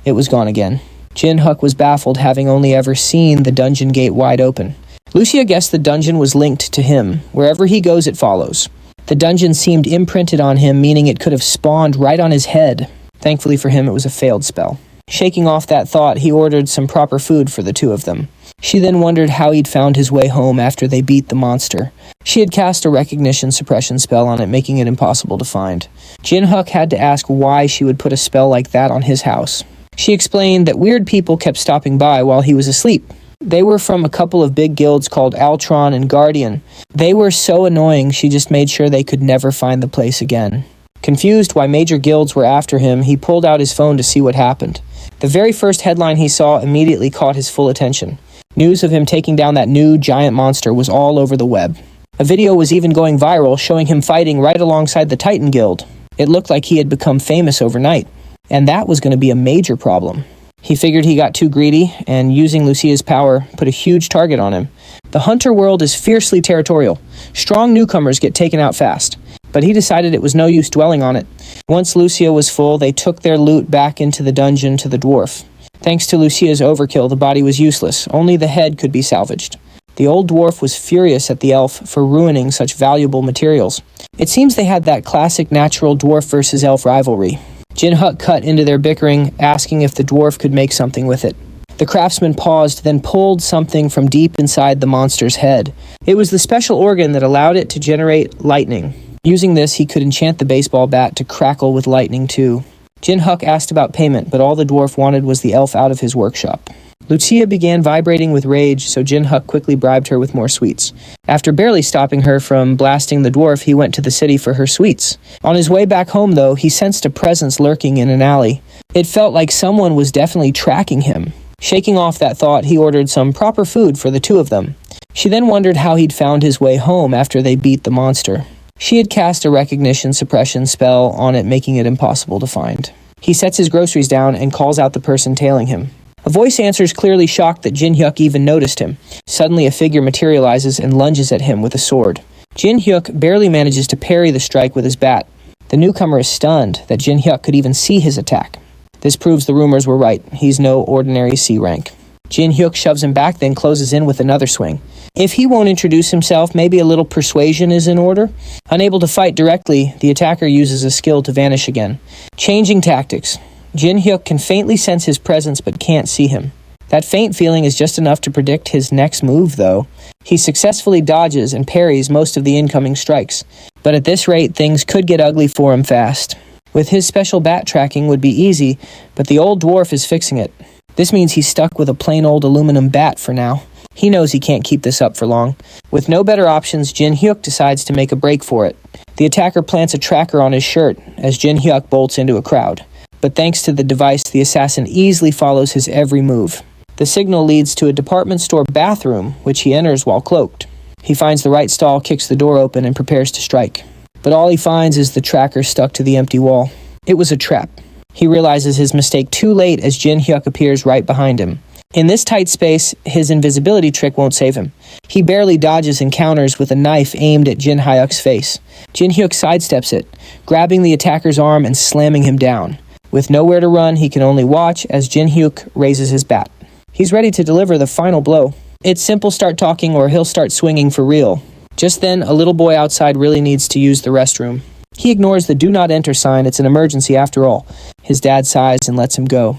it was gone again. Jin-hyuk was baffled, having only ever seen the dungeon gate wide open. Lucia guessed the dungeon was linked to him. Wherever he goes, it follows. The dungeon seemed imprinted on him, meaning it could have spawned right on his head. Thankfully for him, it was a failed spell. Shaking off that thought, he ordered some proper food for the two of them. She then wondered how he'd found his way home after they beat the monster. She had cast a recognition suppression spell on it, making it impossible to find. Jin-hyuk had to ask why she would put a spell like that on his house. She explained that weird people kept stopping by while he was asleep. They were from a couple of big guilds called Altron and Guardian. They were so annoying, she just made sure they could never find the place again. Confused why major guilds were after him, he pulled out his phone to see what happened. The very first headline he saw immediately caught his full attention. News of him taking down that new giant monster was all over the web. A video was even going viral, showing him fighting right alongside the Titan Guild. It looked like he had become famous overnight, and that was going to be a major problem. He figured he got too greedy, and using Lucia's power, put a huge target on him. The hunter world is fiercely territorial. Strong newcomers get taken out fast. But he decided it was no use dwelling on it. Once Lucia was full, they took their loot back into the dungeon to the dwarf. Thanks to Lucia's overkill, the body was useless. Only the head could be salvaged. The old dwarf was furious at the elf for ruining such valuable materials. It seems they had that classic natural dwarf versus elf rivalry. Jin-hyuk cut into their bickering, asking if the dwarf could make something with it. The craftsman paused, then pulled something from deep inside the monster's head. It was the special organ that allowed it to generate lightning. Using this, he could enchant the baseball bat to crackle with lightning too. Jin-hyuk asked about payment, but all the dwarf wanted was the elf out of his workshop. Lucia began vibrating with rage, so Jin-hyuk quickly bribed her with more sweets. After barely stopping her from blasting the dwarf, he went to the city for her sweets. On his way back home, though, he sensed a presence lurking in an alley. It felt like someone was definitely tracking him. Shaking off that thought, he ordered some proper food for the two of them. She then wondered how he'd found his way home after they beat the monster. She had cast a recognition suppression spell on it, making it impossible to find. He sets his groceries down and calls out the person tailing him. A voice answers, clearly shocked that Jin-hyuk even noticed him. Suddenly a figure materializes and lunges at him with a sword. Jin-hyuk barely manages to parry the strike with his bat. The newcomer is stunned that Jin-hyuk could even see his attack. This proves the rumors were right. He's no ordinary C rank. Jin Hyuk shoves him back, then closes in with another swing. If he won't introduce himself, maybe a little persuasion is in order. Unable to fight directly, the attacker uses a skill to vanish again. Changing tactics. Jin Hyuk can faintly sense his presence but can't see him. That faint feeling is just enough to predict his next move, though. He successfully dodges and parries most of the incoming strikes. But at this rate, things could get ugly for him fast. With his special bat tracking would be easy, but the old dwarf is fixing it. This means he's stuck with a plain old aluminum bat for now. He knows he can't keep this up for long. With no better options, Jin Hyuk decides to make a break for it. The attacker plants a tracker on his shirt as Jin Hyuk bolts into a crowd. But thanks to the device, the assassin easily follows his every move. The signal leads to a department store bathroom, which he enters while cloaked. He finds the right stall, kicks the door open, and prepares to strike. But all he finds is the tracker stuck to the empty wall. It was a trap. He realizes his mistake too late as Jin Hyuk appears right behind him. In this tight space, his invisibility trick won't save him. He barely dodges and counters with a knife aimed at Jin Hyuk's face. Jin Hyuk sidesteps it, grabbing the attacker's arm and slamming him down. With nowhere to run, he can only watch as Jin Hyuk raises his bat. He's ready to deliver the final blow. It's simple: start talking or he'll start swinging for real. Just then, a little boy outside really needs to use the restroom. He ignores the do not enter sign. It's an emergency after all. His dad sighs and lets him go,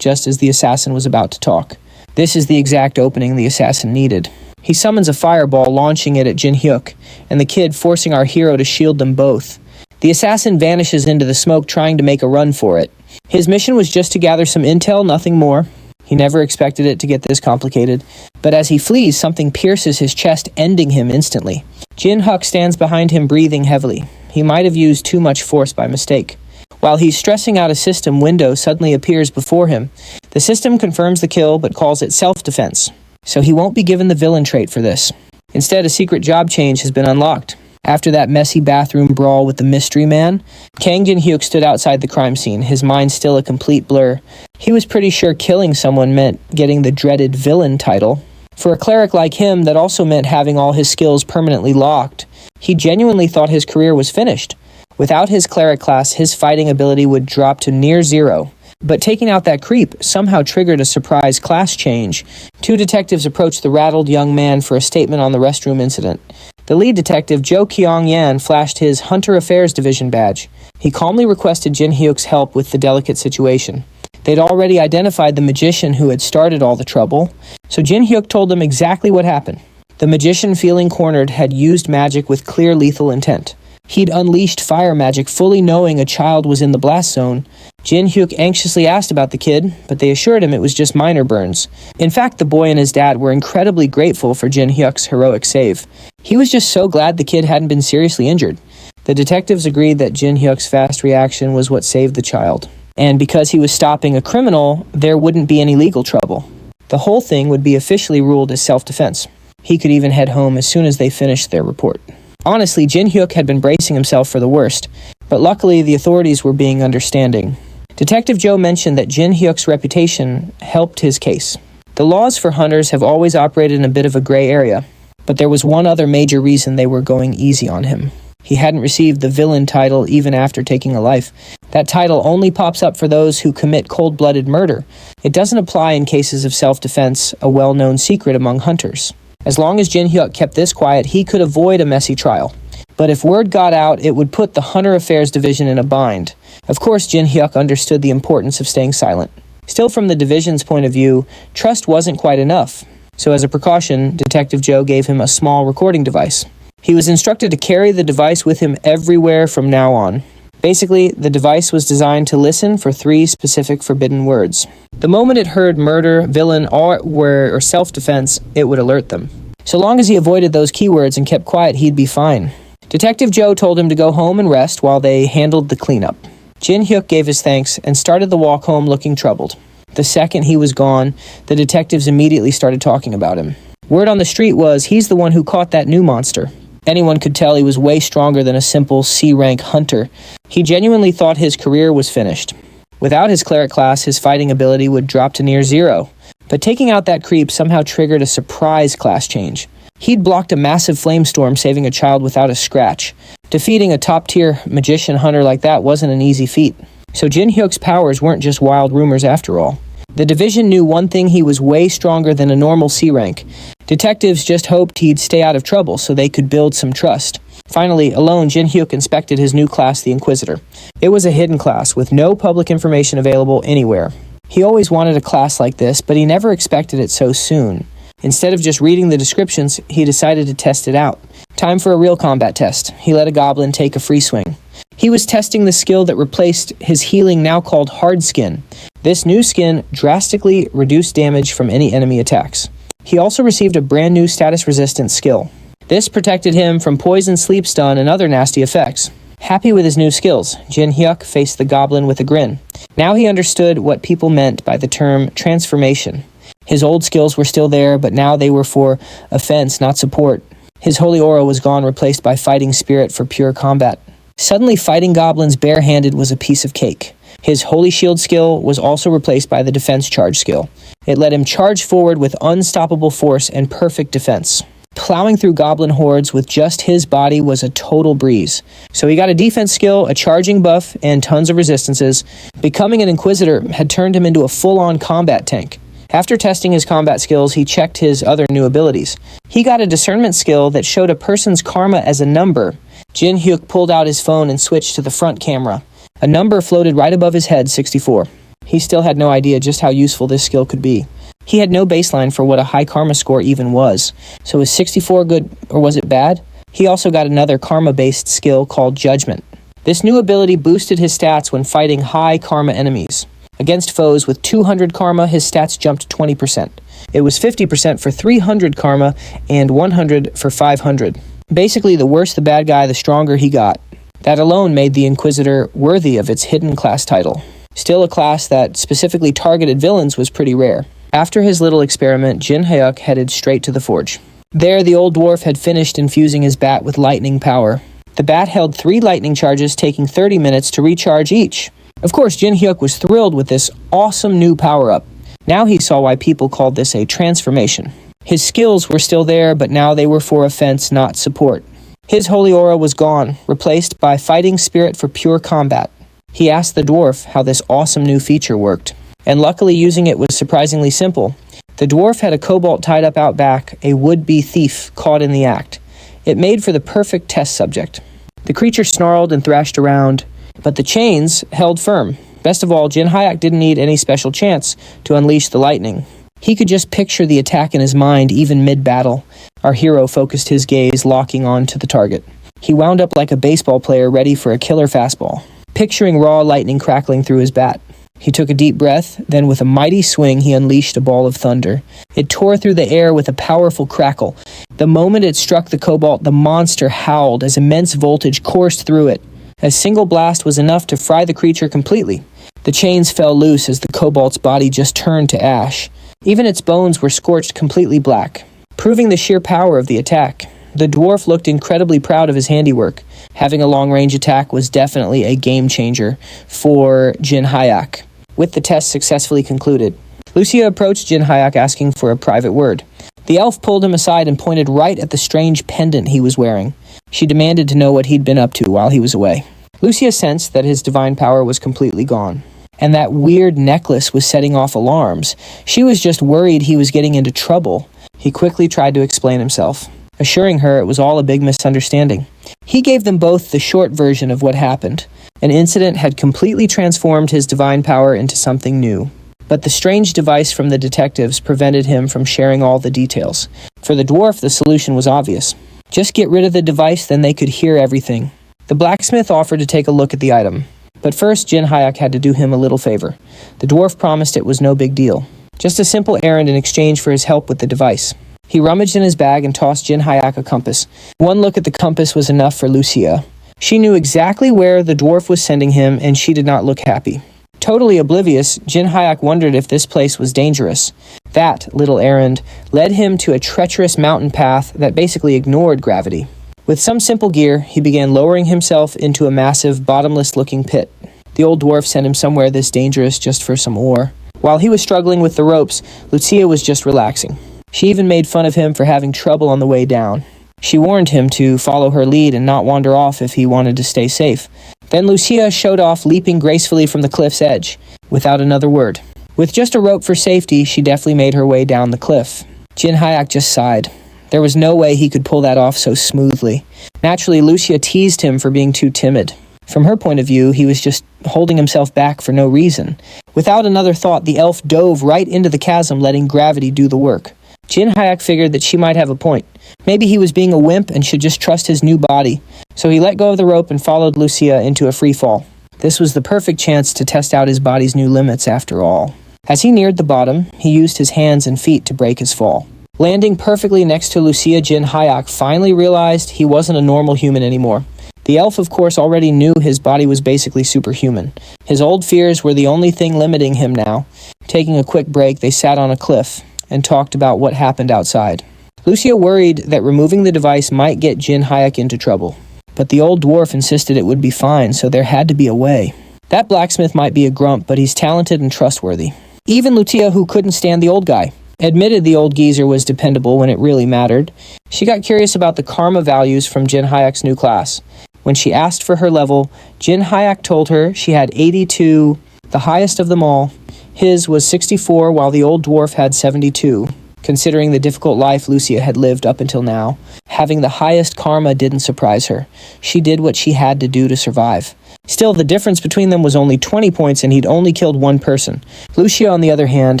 just as the assassin was about to talk. This is the exact opening the assassin needed. He summons a fireball, launching it at Jin Hyuk, and the kid, forcing our hero to shield them both. The assassin vanishes into the smoke, trying to make a run for it. His mission was just to gather some intel, nothing more. He never expected it to get this complicated, but as he flees, something pierces his chest, ending him instantly. Jin Hyuk stands behind him, breathing heavily. He might have used too much force by mistake. While he's stressing out, a system window suddenly appears before him. The system confirms the kill, but calls it self-defense, so he won't be given the villain trait for this. Instead, a secret job change has been unlocked. After that messy bathroom brawl with the mystery man, Kang Jin Hyuk stood outside the crime scene, his mind still a complete blur. He was pretty sure killing someone meant getting the dreaded villain title. For a cleric like him, that also meant having all his skills permanently locked. He genuinely thought his career was finished. Without his cleric class, his fighting ability would drop to near zero. But taking out that creep somehow triggered a surprise class change. Two detectives approached the rattled young man for a statement on the restroom incident. The lead detective, Jo Kyung-yan, flashed his Hunter Affairs Division badge. He calmly requested Jin Hyuk's help with the delicate situation. They'd already identified the magician who had started all the trouble, so Jin Hyuk told them exactly what happened. The magician, feeling cornered, had used magic with clear lethal intent. He'd unleashed fire magic, fully knowing a child was in the blast zone. Jin Hyuk anxiously asked about the kid, but they assured him it was just minor burns. In fact, the boy and his dad were incredibly grateful for Jin Hyuk's heroic save. He was just so glad the kid hadn't been seriously injured. The detectives agreed that Jin Hyuk's fast reaction was what saved the child. And because he was stopping a criminal, there wouldn't be any legal trouble. The whole thing would be officially ruled as self-defense. He could even head home as soon as they finished their report. Honestly, Jin Hyuk had been bracing himself for the worst, but luckily the authorities were being understanding. Detective Joe mentioned that Jin Hyuk's reputation helped his case. The laws for hunters have always operated in a bit of a gray area, but there was one other major reason they were going easy on him. He hadn't received the villain title even after taking a life. That title only pops up for those who commit cold-blooded murder. It doesn't apply in cases of self-defense, a well-known secret among hunters. As long as Jin Hyuk kept this quiet, he could avoid a messy trial. But if word got out, it would put the Hunter Affairs Division in a bind. Of course, Jin Hyuk understood the importance of staying silent. Still, from the division's point of view, trust wasn't quite enough. So as a precaution, Detective Joe gave him a small recording device. He was instructed to carry the device with him everywhere from now on. Basically, the device was designed to listen for 3 specific forbidden words. The moment it heard murder, villain, or self-defense, it would alert them. So long as he avoided those keywords and kept quiet, he'd be fine. Detective Joe told him to go home and rest while they handled the cleanup. Jin Hyuk gave his thanks and started the walk home looking troubled. The second he was gone, the detectives immediately started talking about him. Word on the street was he's the one who caught that new monster. Anyone could tell he was way stronger than a simple C-rank hunter. He genuinely thought his career was finished. Without his cleric class, his fighting ability would drop to near zero. But taking out that creep somehow triggered a surprise class change. He'd blocked a massive flamestorm, saving a child without a scratch. Defeating a top-tier magician hunter like that wasn't an easy feat. So Jin Hyuk's powers weren't just wild rumors after all. The division knew one thing: he was way stronger than a normal C rank. Detectives just hoped he'd stay out of trouble so they could build some trust. Finally, alone, Jin Hyuk inspected his new class, the Inquisitor. It was a hidden class with no public information available anywhere. He always wanted a class like this, but he never expected it so soon. Instead of just reading the descriptions, he decided to test it out. Time for a real combat test. He let a goblin take a free swing. He was testing the skill that replaced his healing, now called Hard Skin. This new skin drastically reduced damage from any enemy attacks. He also received a brand new status resistance skill. This protected him from poison, sleep stun, and other nasty effects. Happy with his new skills, Jin Hyuk faced the goblin with a grin. Now he understood what people meant by the term transformation. His old skills were still there, but now they were for offense, not support. His holy aura was gone, replaced by fighting spirit for pure combat. Suddenly, fighting goblins barehanded was a piece of cake. His holy shield skill was also replaced by the defense charge skill. It let him charge forward with unstoppable force and perfect defense. Plowing through goblin hordes with just his body was a total breeze. So he got a defense skill, a charging buff, and tons of resistances. Becoming an Inquisitor had turned him into a full-on combat tank. After testing his combat skills, he checked his other new abilities. He got a discernment skill that showed a person's karma as a number. Jin Hyuk pulled out his phone and switched to the front camera. A number floated right above his head, 64. He still had no idea just how useful this skill could be. He had no baseline for what a high karma score even was. So was 64 good, or was it bad? He also got another karma-based skill called Judgment. This new ability boosted his stats when fighting high karma enemies. Against foes with 200 karma, his stats jumped 20%. It was 50% for 300 karma and 100 for 500. Basically, the worse the bad guy, the stronger he got. That alone made the Inquisitor worthy of its hidden class title. Still, a class that specifically targeted villains was pretty rare. After his little experiment, Jin Hyuk headed straight to the forge. There, the old dwarf had finished infusing his bat with lightning power. The bat held 3 lightning charges, taking 30 minutes to recharge each. Of course, Jin Hyuk was thrilled with this awesome new power-up. Now he saw why people called this a transformation. His skills were still there, but now they were for offense, not support. His holy aura was gone, replaced by fighting spirit for pure combat. He asked the dwarf how this awesome new feature worked. And luckily, using it was surprisingly simple. The dwarf had a kobold tied up out back, a would-be thief caught in the act. It made for the perfect test subject. The creature snarled and thrashed around, but the chains held firm. Best of all, Jin Hyuk didn't need any special chance to unleash the lightning. He could just picture the attack in his mind, even mid-battle. Our hero focused his gaze, locking on to the target. He wound up like a baseball player ready for a killer fastball, picturing raw lightning crackling through his bat. He took a deep breath, then with a mighty swing, he unleashed a ball of thunder. It tore through the air with a powerful crackle. The moment it struck the kobold, the monster howled as immense voltage coursed through it. A single blast was enough to fry the creature completely. The chains fell loose as the kobold's body just turned to ash. Even its bones were scorched completely black, proving the sheer power of the attack. The dwarf looked incredibly proud of his handiwork. Having a long-range attack was definitely a game-changer for Jin Hyuk. With the test successfully concluded, Lucia approached Jin Hyuk asking for a private word. The elf pulled him aside and pointed right at the strange pendant he was wearing. She demanded to know what he'd been up to while he was away. Lucia sensed that his divine power was completely gone, and that weird necklace was setting off alarms. She was just worried he was getting into trouble. He quickly tried to explain himself, assuring her it was all a big misunderstanding. He gave them both the short version of what happened. An incident had completely transformed his divine power into something new. But the strange device from the detectives prevented him from sharing all the details. For the dwarf, the solution was obvious. Just get rid of the device, then they could hear everything. The blacksmith offered to take a look at the item. But first, Jin Hyuk had to do him a little favor. The dwarf promised it was no big deal. Just a simple errand in exchange for his help with the device. He rummaged in his bag and tossed Jin Hyuk a compass. One look at the compass was enough for Lucia. She knew exactly where the dwarf was sending him, and she did not look happy. Totally oblivious, Jin Hyuk wondered if this place was dangerous. That little errand led him to a treacherous mountain path that basically ignored gravity. With some simple gear, he began lowering himself into a massive, bottomless-looking pit. The old dwarf sent him somewhere this dangerous just for some ore. While he was struggling with the ropes, Lucia was just relaxing. She even made fun of him for having trouble on the way down. She warned him to follow her lead and not wander off if he wanted to stay safe. Then Lucia showed off leaping gracefully from the cliff's edge, without another word. With just a rope for safety, she deftly made her way down the cliff. Jin Hyak just sighed. There was no way he could pull that off so smoothly. Naturally, Lucia teased him for being too timid. From her point of view, he was just holding himself back for no reason. Without another thought, the elf dove right into the chasm, letting gravity do the work. Jin Hyak figured that she might have a point. Maybe he was being a wimp and should just trust his new body. So he let go of the rope and followed Lucia into a free fall. This was the perfect chance to test out his body's new limits after all. As he neared the bottom, he used his hands and feet to break his fall. Landing perfectly next to Lucia, Jin Hyak finally realized he wasn't a normal human anymore. The elf, of course, already knew his body was basically superhuman. His old fears were the only thing limiting him now. Taking a quick break, they sat on a cliff and talked about what happened outside. Lucia worried that removing the device might get Jin Hyak into trouble. But the old dwarf insisted it would be fine, so there had to be a way. That blacksmith might be a grump, but he's talented and trustworthy. Even Lutia, who couldn't stand the old guy, admitted the old geezer was dependable when it really mattered. She got curious about the karma values from Jin Hyak's new class. When she asked for her level, Jin Hyak told her she had 82, the highest of them all. His was 64, while the old dwarf had 72. Considering the difficult life Lucia had lived up until now, having the highest karma didn't surprise her. She did what she had to do to survive. Still, the difference between them was only 20 points and he'd only killed one person. Lucia, on the other hand,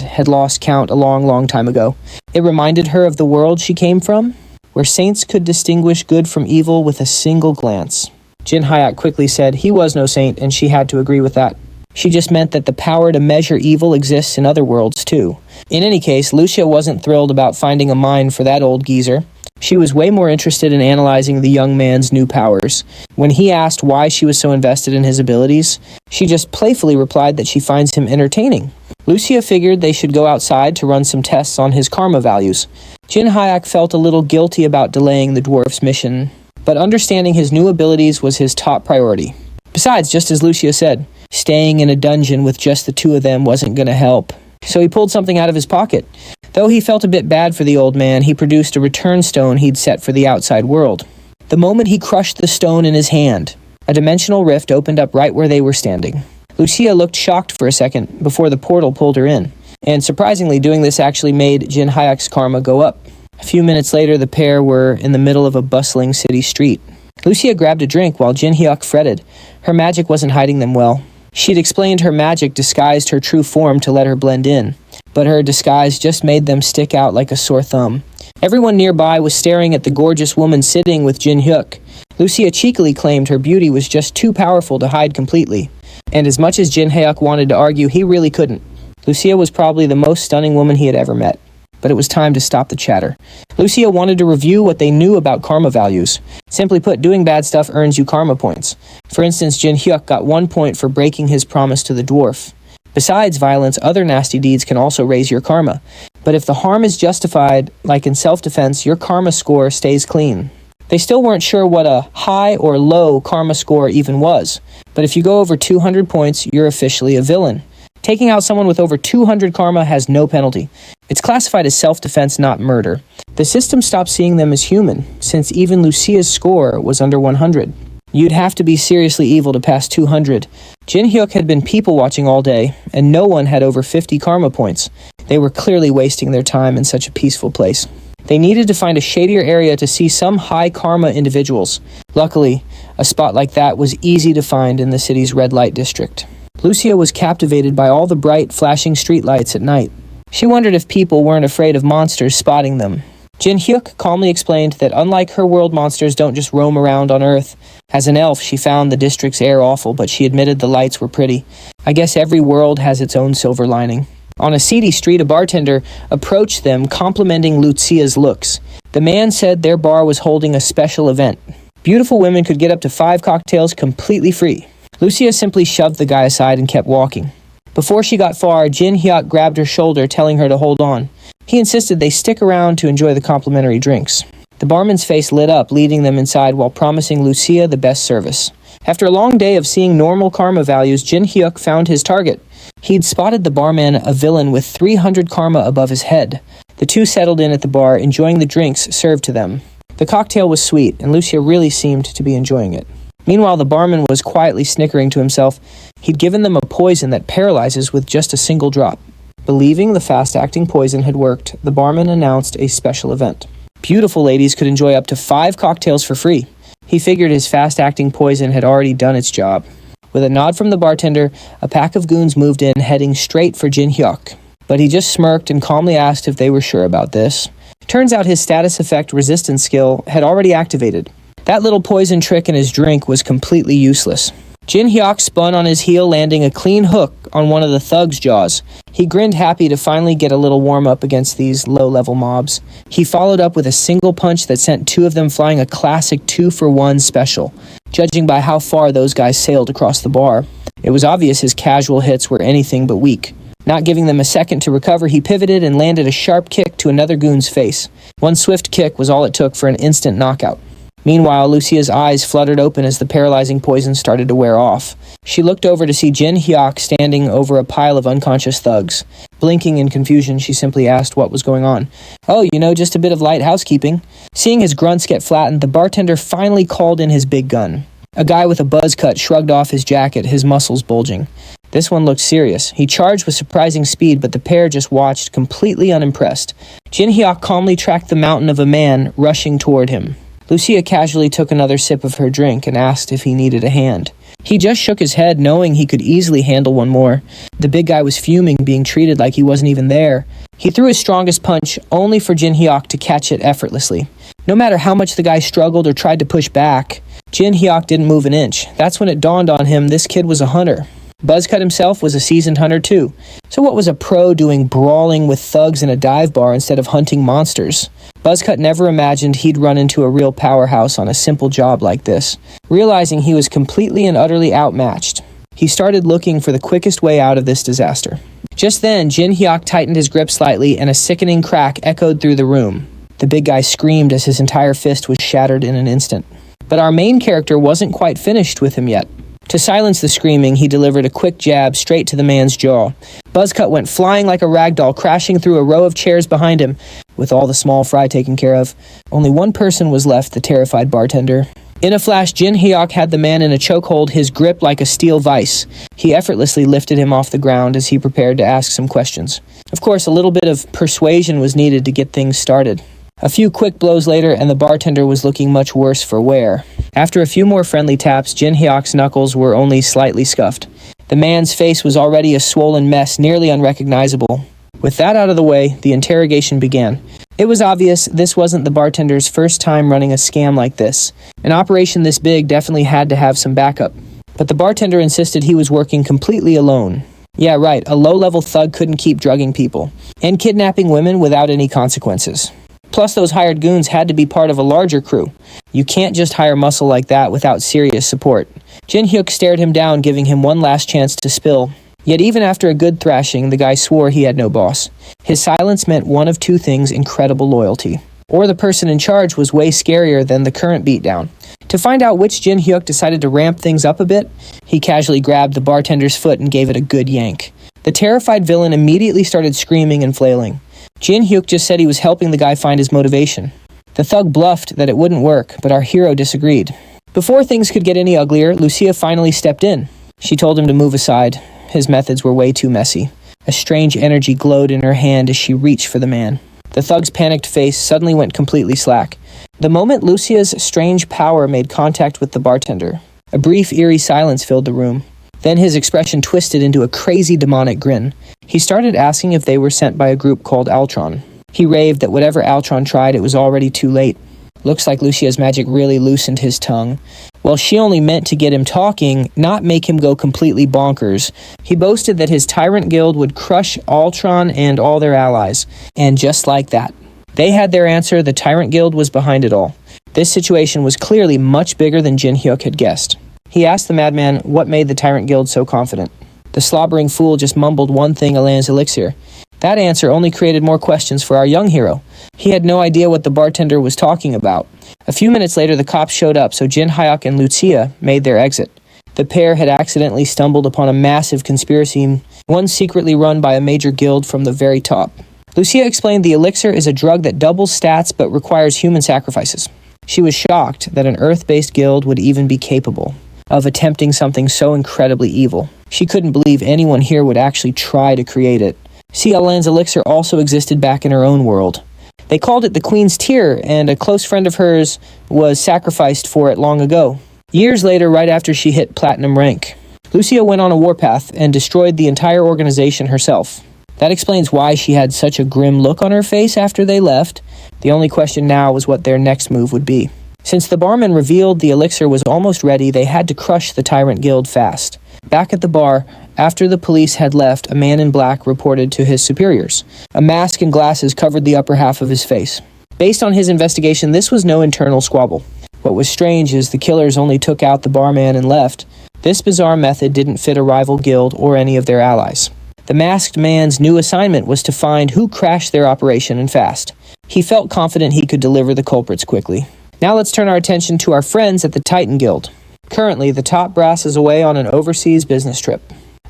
had lost count a long time ago. It reminded her of the world she came from, where saints could distinguish good from evil with a single glance. Jin Hyak quickly said he was no saint, and she had to agree with that. She just meant that the power to measure evil exists in other worlds, too. In any case, Lucia wasn't thrilled about finding a mine for that old geezer. She was way more interested in analyzing the young man's new powers. When he asked why she was so invested in his abilities, she just playfully replied that she finds him entertaining. Lucia figured they should go outside to run some tests on his karma values. Jin Hyak felt a little guilty about delaying the dwarf's mission, but understanding his new abilities was his top priority. Besides, just as Lucia said, staying in a dungeon with just the two of them wasn't going to help. So he pulled something out of his pocket. Though he felt a bit bad for the old man, he produced a return stone he'd set for the outside world. The moment he crushed the stone in his hand, a dimensional rift opened up right where they were standing. Lucia looked shocked for a second before the portal pulled her in. And surprisingly, doing this actually made Jin Hyak's karma go up. A few minutes later, the pair were in the middle of a bustling city street. Lucia grabbed a drink while Jin Hyuk fretted. Her magic wasn't hiding them well. She'd explained her magic disguised her true form to let her blend in, but her disguise just made them stick out like a sore thumb. Everyone nearby was staring at the gorgeous woman sitting with Jin Hyuk. Lucia cheekily claimed her beauty was just too powerful to hide completely. And as much as Jin Hyuk wanted to argue, he really couldn't. Lucia was probably the most stunning woman he had ever met. But it was time to stop the chatter. Lucia wanted to review what they knew about karma values. Simply put, doing bad stuff earns you karma points. For instance, Jin Hyuk got 1 point for breaking his promise to the dwarf. Besides violence, other nasty deeds can also raise your karma. But if the harm is justified, like in self-defense, your karma score stays clean. They still weren't sure what a high or low karma score even was. But if you go over 200 points, you're officially a villain. Taking out someone with over 200 karma has no penalty. It's classified as self-defense, not murder. The system stopped seeing them as human, since even Lucia's score was under 100. You'd have to be seriously evil to pass 200. Jin Hyuk had been people-watching all day, and no one had over 50 karma points. They were clearly wasting their time in such a peaceful place. They needed to find a shadier area to see some high karma individuals. Luckily, a spot like that was easy to find in the city's red light district. Lucia was captivated by all the bright, flashing streetlights at night. She wondered if people weren't afraid of monsters spotting them. Jin Hyuk calmly explained that unlike her world, monsters don't just roam around on Earth. As an elf, she found the district's air awful, but she admitted the lights were pretty. I guess every world has its own silver lining. On a seedy street, a bartender approached them, complimenting Lucia's looks. The man said their bar was holding a special event. Beautiful women could get up to 5 cocktails completely free. Lucia simply shoved the guy aside and kept walking. Before she got far, Jin Hyuk grabbed her shoulder, telling her to hold on. He insisted they stick around to enjoy the complimentary drinks. The barman's face lit up, leading them inside while promising Lucia the best service. After a long day of seeing normal karma values, Jin Hyuk found his target. He'd spotted the barman, a villain with 300 karma above his head. The two settled in at the bar, enjoying the drinks served to them. The cocktail was sweet, and Lucia really seemed to be enjoying it. Meanwhile, the barman was quietly snickering to himself. He'd given them a poison that paralyzes with just a single drop. Believing the fast-acting poison had worked, the barman announced a special event. Beautiful ladies could enjoy up to 5 cocktails for free. He figured his fast-acting poison had already done its job. With a nod from the bartender, a pack of goons moved in, heading straight for Jin Hyuk. But he just smirked and calmly asked if they were sure about this. Turns out his status effect resistance skill had already activated. That little poison trick in his drink was completely useless. Jin Hyuk spun on his heel, landing a clean hook on one of the thug's jaws. He grinned happy to finally get a little warm-up against these low-level mobs. He followed up with a single punch that sent 2 of them flying, a classic 2-for-1 special. Judging by how far those guys sailed across the bar, it was obvious his casual hits were anything but weak. Not giving them a second to recover, he pivoted and landed a sharp kick to another goon's face. One swift kick was all it took for an instant knockout. Meanwhile, Lucia's eyes fluttered open as the paralyzing poison started to wear off. She looked over to see Jin Hyuk standing over a pile of unconscious thugs. Blinking in confusion, she simply asked what was going on. "Oh, just a bit of light housekeeping." Seeing his grunts get flattened, the bartender finally called in his big gun. A guy with a buzz cut shrugged off his jacket, his muscles bulging. This one looked serious. He charged with surprising speed, but the pair just watched, completely unimpressed. Jin Hyuk calmly tracked the mountain of a man rushing toward him. Lucia casually took another sip of her drink and asked if he needed a hand. He just shook his head, knowing he could easily handle one more. The big guy was fuming, being treated like he wasn't even there. He threw his strongest punch, only for Jin Hyuk to catch it effortlessly. No matter how much the guy struggled or tried to push back, Jin Hyuk didn't move an inch. That's when it dawned on him this kid was a hunter. Buzzcut himself was a seasoned hunter too. So what was a pro doing brawling with thugs in a dive bar instead of hunting monsters? Buzzcut never imagined he'd run into a real powerhouse on a simple job like this. Realizing he was completely and utterly outmatched, he started looking for the quickest way out of this disaster. Just then, Jin Hyuk tightened his grip slightly and a sickening crack echoed through the room. The big guy screamed as his entire fist was shattered in an instant. But our main character wasn't quite finished with him yet. To silence the screaming, he delivered a quick jab straight to the man's jaw. Buzzcut went flying like a ragdoll, crashing through a row of chairs behind him. With all the small fry taken care of, only one person was left, the terrified bartender. In a flash, Jin Hyuk had the man in a chokehold, his grip like a steel vice. He effortlessly lifted him off the ground as he prepared to ask some questions. Of course, a little bit of persuasion was needed to get things started. A few quick blows later, and the bartender was looking much worse for wear. After a few more friendly taps, Jin Hyuk's knuckles were only slightly scuffed. The man's face was already a swollen mess, nearly unrecognizable. With that out of the way, the interrogation began. It was obvious this wasn't the bartender's first time running a scam like this. An operation this big definitely had to have some backup. But the bartender insisted he was working completely alone. Yeah, right, a low-level thug couldn't keep drugging people and kidnapping women without any consequences. Plus, those hired goons had to be part of a larger crew. You can't just hire muscle like that without serious support. Jin Hyuk stared him down, giving him one last chance to spill. Yet even after a good thrashing, the guy swore he had no boss. His silence meant one of two things: incredible loyalty. Or the person in charge was way scarier than the current beatdown. To find out which, Jin Hyuk decided to ramp things up a bit. He casually grabbed the bartender's foot and gave it a good yank. The terrified villain immediately started screaming and flailing. Jin Hyuk just said he was helping the guy find his motivation. The thug bluffed that it wouldn't work, but our hero disagreed. Before things could get any uglier, Lucia finally stepped in. She told him to move aside. His methods were way too messy. A strange energy glowed in her hand as she reached for the man. The thug's panicked face suddenly went completely slack. The moment Lucia's strange power made contact with the bartender, a brief, eerie silence filled the room. Then his expression twisted into a crazy demonic grin. He started asking if they were sent by a group called Altron. He raved that whatever Altron tried, it was already too late. Looks like Lucia's magic really loosened his tongue. Well, she only meant to get him talking, not make him go completely bonkers. He boasted that his tyrant guild would crush Altron and all their allies. And just like that, they had their answer. The tyrant guild was behind it all. This situation was clearly much bigger than Jin Hyuk had guessed. He asked the madman what made the tyrant guild so confident. The slobbering fool just mumbled one thing: Alin's elixir. That answer only created more questions for our young hero. He had no idea what the bartender was talking about. A few minutes later, the cops showed up, so Jin Hyuk and Lutia made their exit. The pair had accidentally stumbled upon a massive conspiracy, one secretly run by a major guild from the very top. Lucia explained the elixir is a drug that doubles stats but requires human sacrifices. She was shocked that an Earth-based guild would even be capable of attempting something so incredibly evil. She couldn't believe anyone here would actually try to create it. See, Alin's elixir also existed back in her own world. They called it the Queen's Tear, and a close friend of hers was sacrificed for it long ago. Years later, right after she hit platinum rank, Lucia went on a warpath and destroyed the entire organization herself. That explains why she had such a grim look on her face after they left. The only question now was what their next move would be. Since the barman revealed the elixir was almost ready, they had to crush the Tyrant Guild fast. Back at the bar, after the police had left, a man in black reported to his superiors. A mask and glasses covered the upper half of his face. Based on his investigation, this was no internal squabble. What was strange is the killers only took out the barman and left. This bizarre method didn't fit a rival guild or any of their allies. The masked man's new assignment was to find who crashed their operation and fast. He felt confident he could deliver the culprits quickly. Now let's turn our attention to our friends at the Titan Guild. Currently, the top brass is away on an overseas business trip.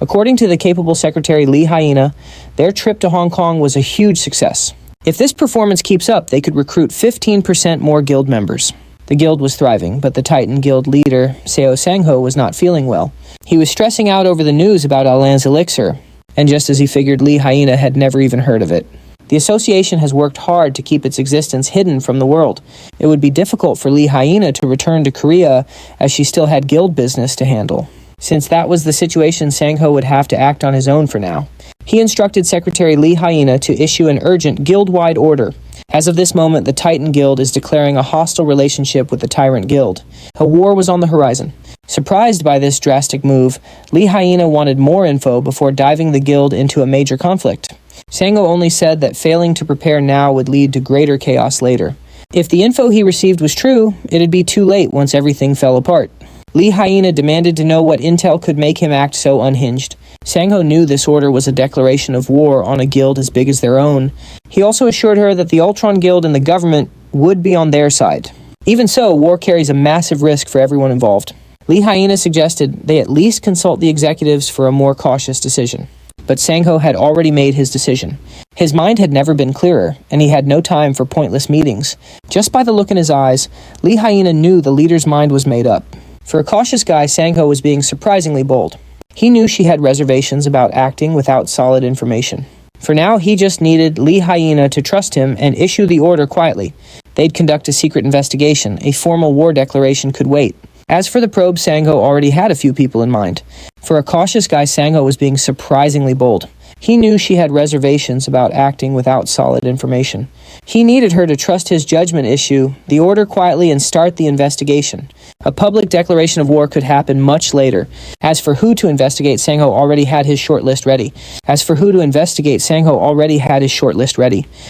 According to the capable secretary Lee Hyena, their trip to Hong Kong was a huge success. If this performance keeps up, they could recruit 15% more guild members. The guild was thriving, but the Titan Guild leader, Seo Sangho, was not feeling well. He was stressing out over the news about Alin's elixir, and just as he figured, Lee Hyena had never even heard of it. The association has worked hard to keep its existence hidden from the world. It would be difficult for Lee Hyena to return to Korea as she still had guild business to handle. Since that was the situation, Sangho would have to act on his own for now. He instructed Secretary Lee Hyena to issue an urgent guild-wide order. As of this moment, the Titan Guild is declaring a hostile relationship with the Tyrant Guild. A war was on the horizon. Surprised by this drastic move, Lee Hyena wanted more info before diving the guild into a major conflict. Sangho only said that failing to prepare now would lead to greater chaos later. If the info he received was true, it'd be too late once everything fell apart. Lee Hyena demanded to know what intel could make him act so unhinged. Sangho knew this order was a declaration of war on a guild as big as their own. He also assured her that the Ultron Guild and the government would be on their side. Even so, war carries a massive risk for everyone involved. Lee Hyena suggested they at least consult the executives for a more cautious decision. But Sangho had already made his decision. His mind had never been clearer, and he had no time for pointless meetings. Just by the look in his eyes, Lee Hyena knew the leader's mind was made up. For a cautious guy, Sangho was being surprisingly bold. He knew she had reservations about acting without solid information. For now, he just needed Lee Hyena to trust him and issue the order quietly. They'd conduct a secret investigation. A formal war declaration could wait. As for the probe, Sangho already had a few people in mind. For a cautious guy, Sangho was being surprisingly bold. He knew she had reservations about acting without solid information. He needed her to trust his judgment, issue the order quietly, and start the investigation. A public declaration of war could happen much later. As for who to investigate, Sangho already had his shortlist ready.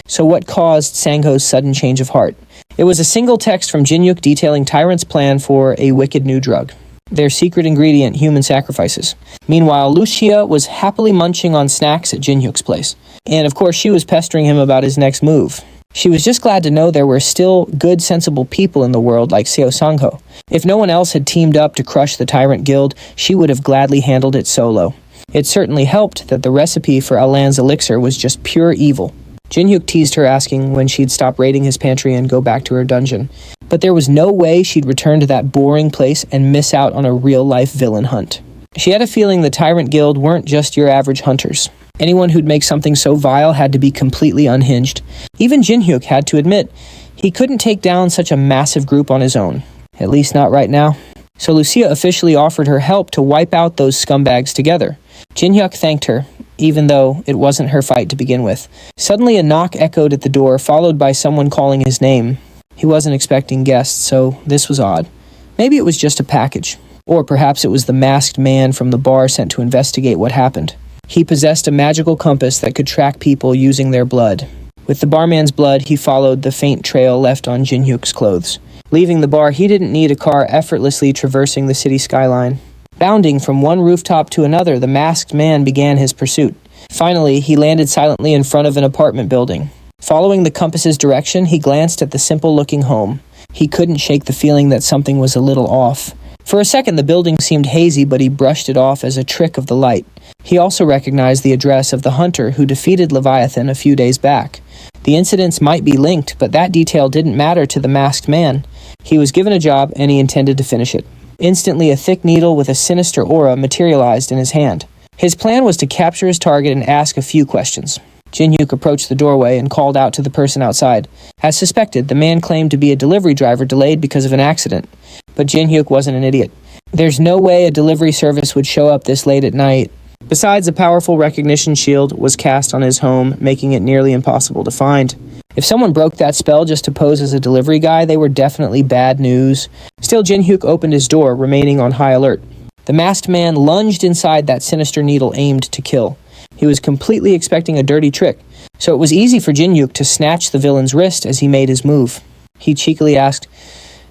So what caused Sangho's sudden change of heart? It was a single text from Jinhyuk detailing Tyrant's plan for a wicked new drug. Their secret ingredient, human sacrifices. Meanwhile, Lucia was happily munching on snacks at Jinhyuk's place. And of course, she was pestering him about his next move. She was just glad to know there were still good, sensible people in the world like Seo Sangho. If no one else had teamed up to crush the Tyrant Guild, she would have gladly handled it solo. It certainly helped that the recipe for Alin's elixir was just pure evil. Jinhyuk teased her, asking when she'd stop raiding his pantry and go back to her dungeon. But there was no way she'd return to that boring place and miss out on a real-life villain hunt. She had a feeling the Tyrant Guild weren't just your average hunters. Anyone who'd make something so vile had to be completely unhinged. Even Jinhyuk had to admit he couldn't take down such a massive group on his own. At least not right now. So Lucia officially offered her help to wipe out those scumbags together. Jinhyuk thanked her, even though it wasn't her fight to begin with. Suddenly a knock echoed at the door, followed by someone calling his name. He wasn't expecting guests, so this was odd. Maybe it was just a package. Or perhaps it was the masked man from the bar sent to investigate what happened. He possessed a magical compass that could track people using their blood. With the barman's blood, he followed the faint trail left on Jinhyuk's clothes. Leaving the bar, he didn't need a car effortlessly traversing the city skyline. Bounding from one rooftop to another, the masked man began his pursuit. Finally, he landed silently in front of an apartment building. Following the compass's direction, he glanced at the simple-looking home. He couldn't shake the feeling that something was a little off. For a second, the building seemed hazy, but he brushed it off as a trick of the light. He also recognized the address of the hunter who defeated Leviathan a few days back. The incidents might be linked, but that detail didn't matter to the masked man. He was given a job, and he intended to finish it. Instantly, a thick needle with a sinister aura materialized in his hand. His plan was to capture his target and ask a few questions. Jin-hyuk approached the doorway and called out to the person outside. As suspected, the man claimed to be a delivery driver delayed because of an accident. But Jin-hyuk wasn't an idiot. There's no way a delivery service would show up this late at night. Besides, a powerful recognition shield was cast on his home, making it nearly impossible to find. If someone broke that spell just to pose as a delivery guy, they were definitely bad news. Still, Jin-hyuk opened his door, remaining on high alert. The masked man lunged inside that sinister needle aimed to kill. He was completely expecting a dirty trick, so it was easy for Jin-hyuk to snatch the villain's wrist as he made his move. He cheekily asked,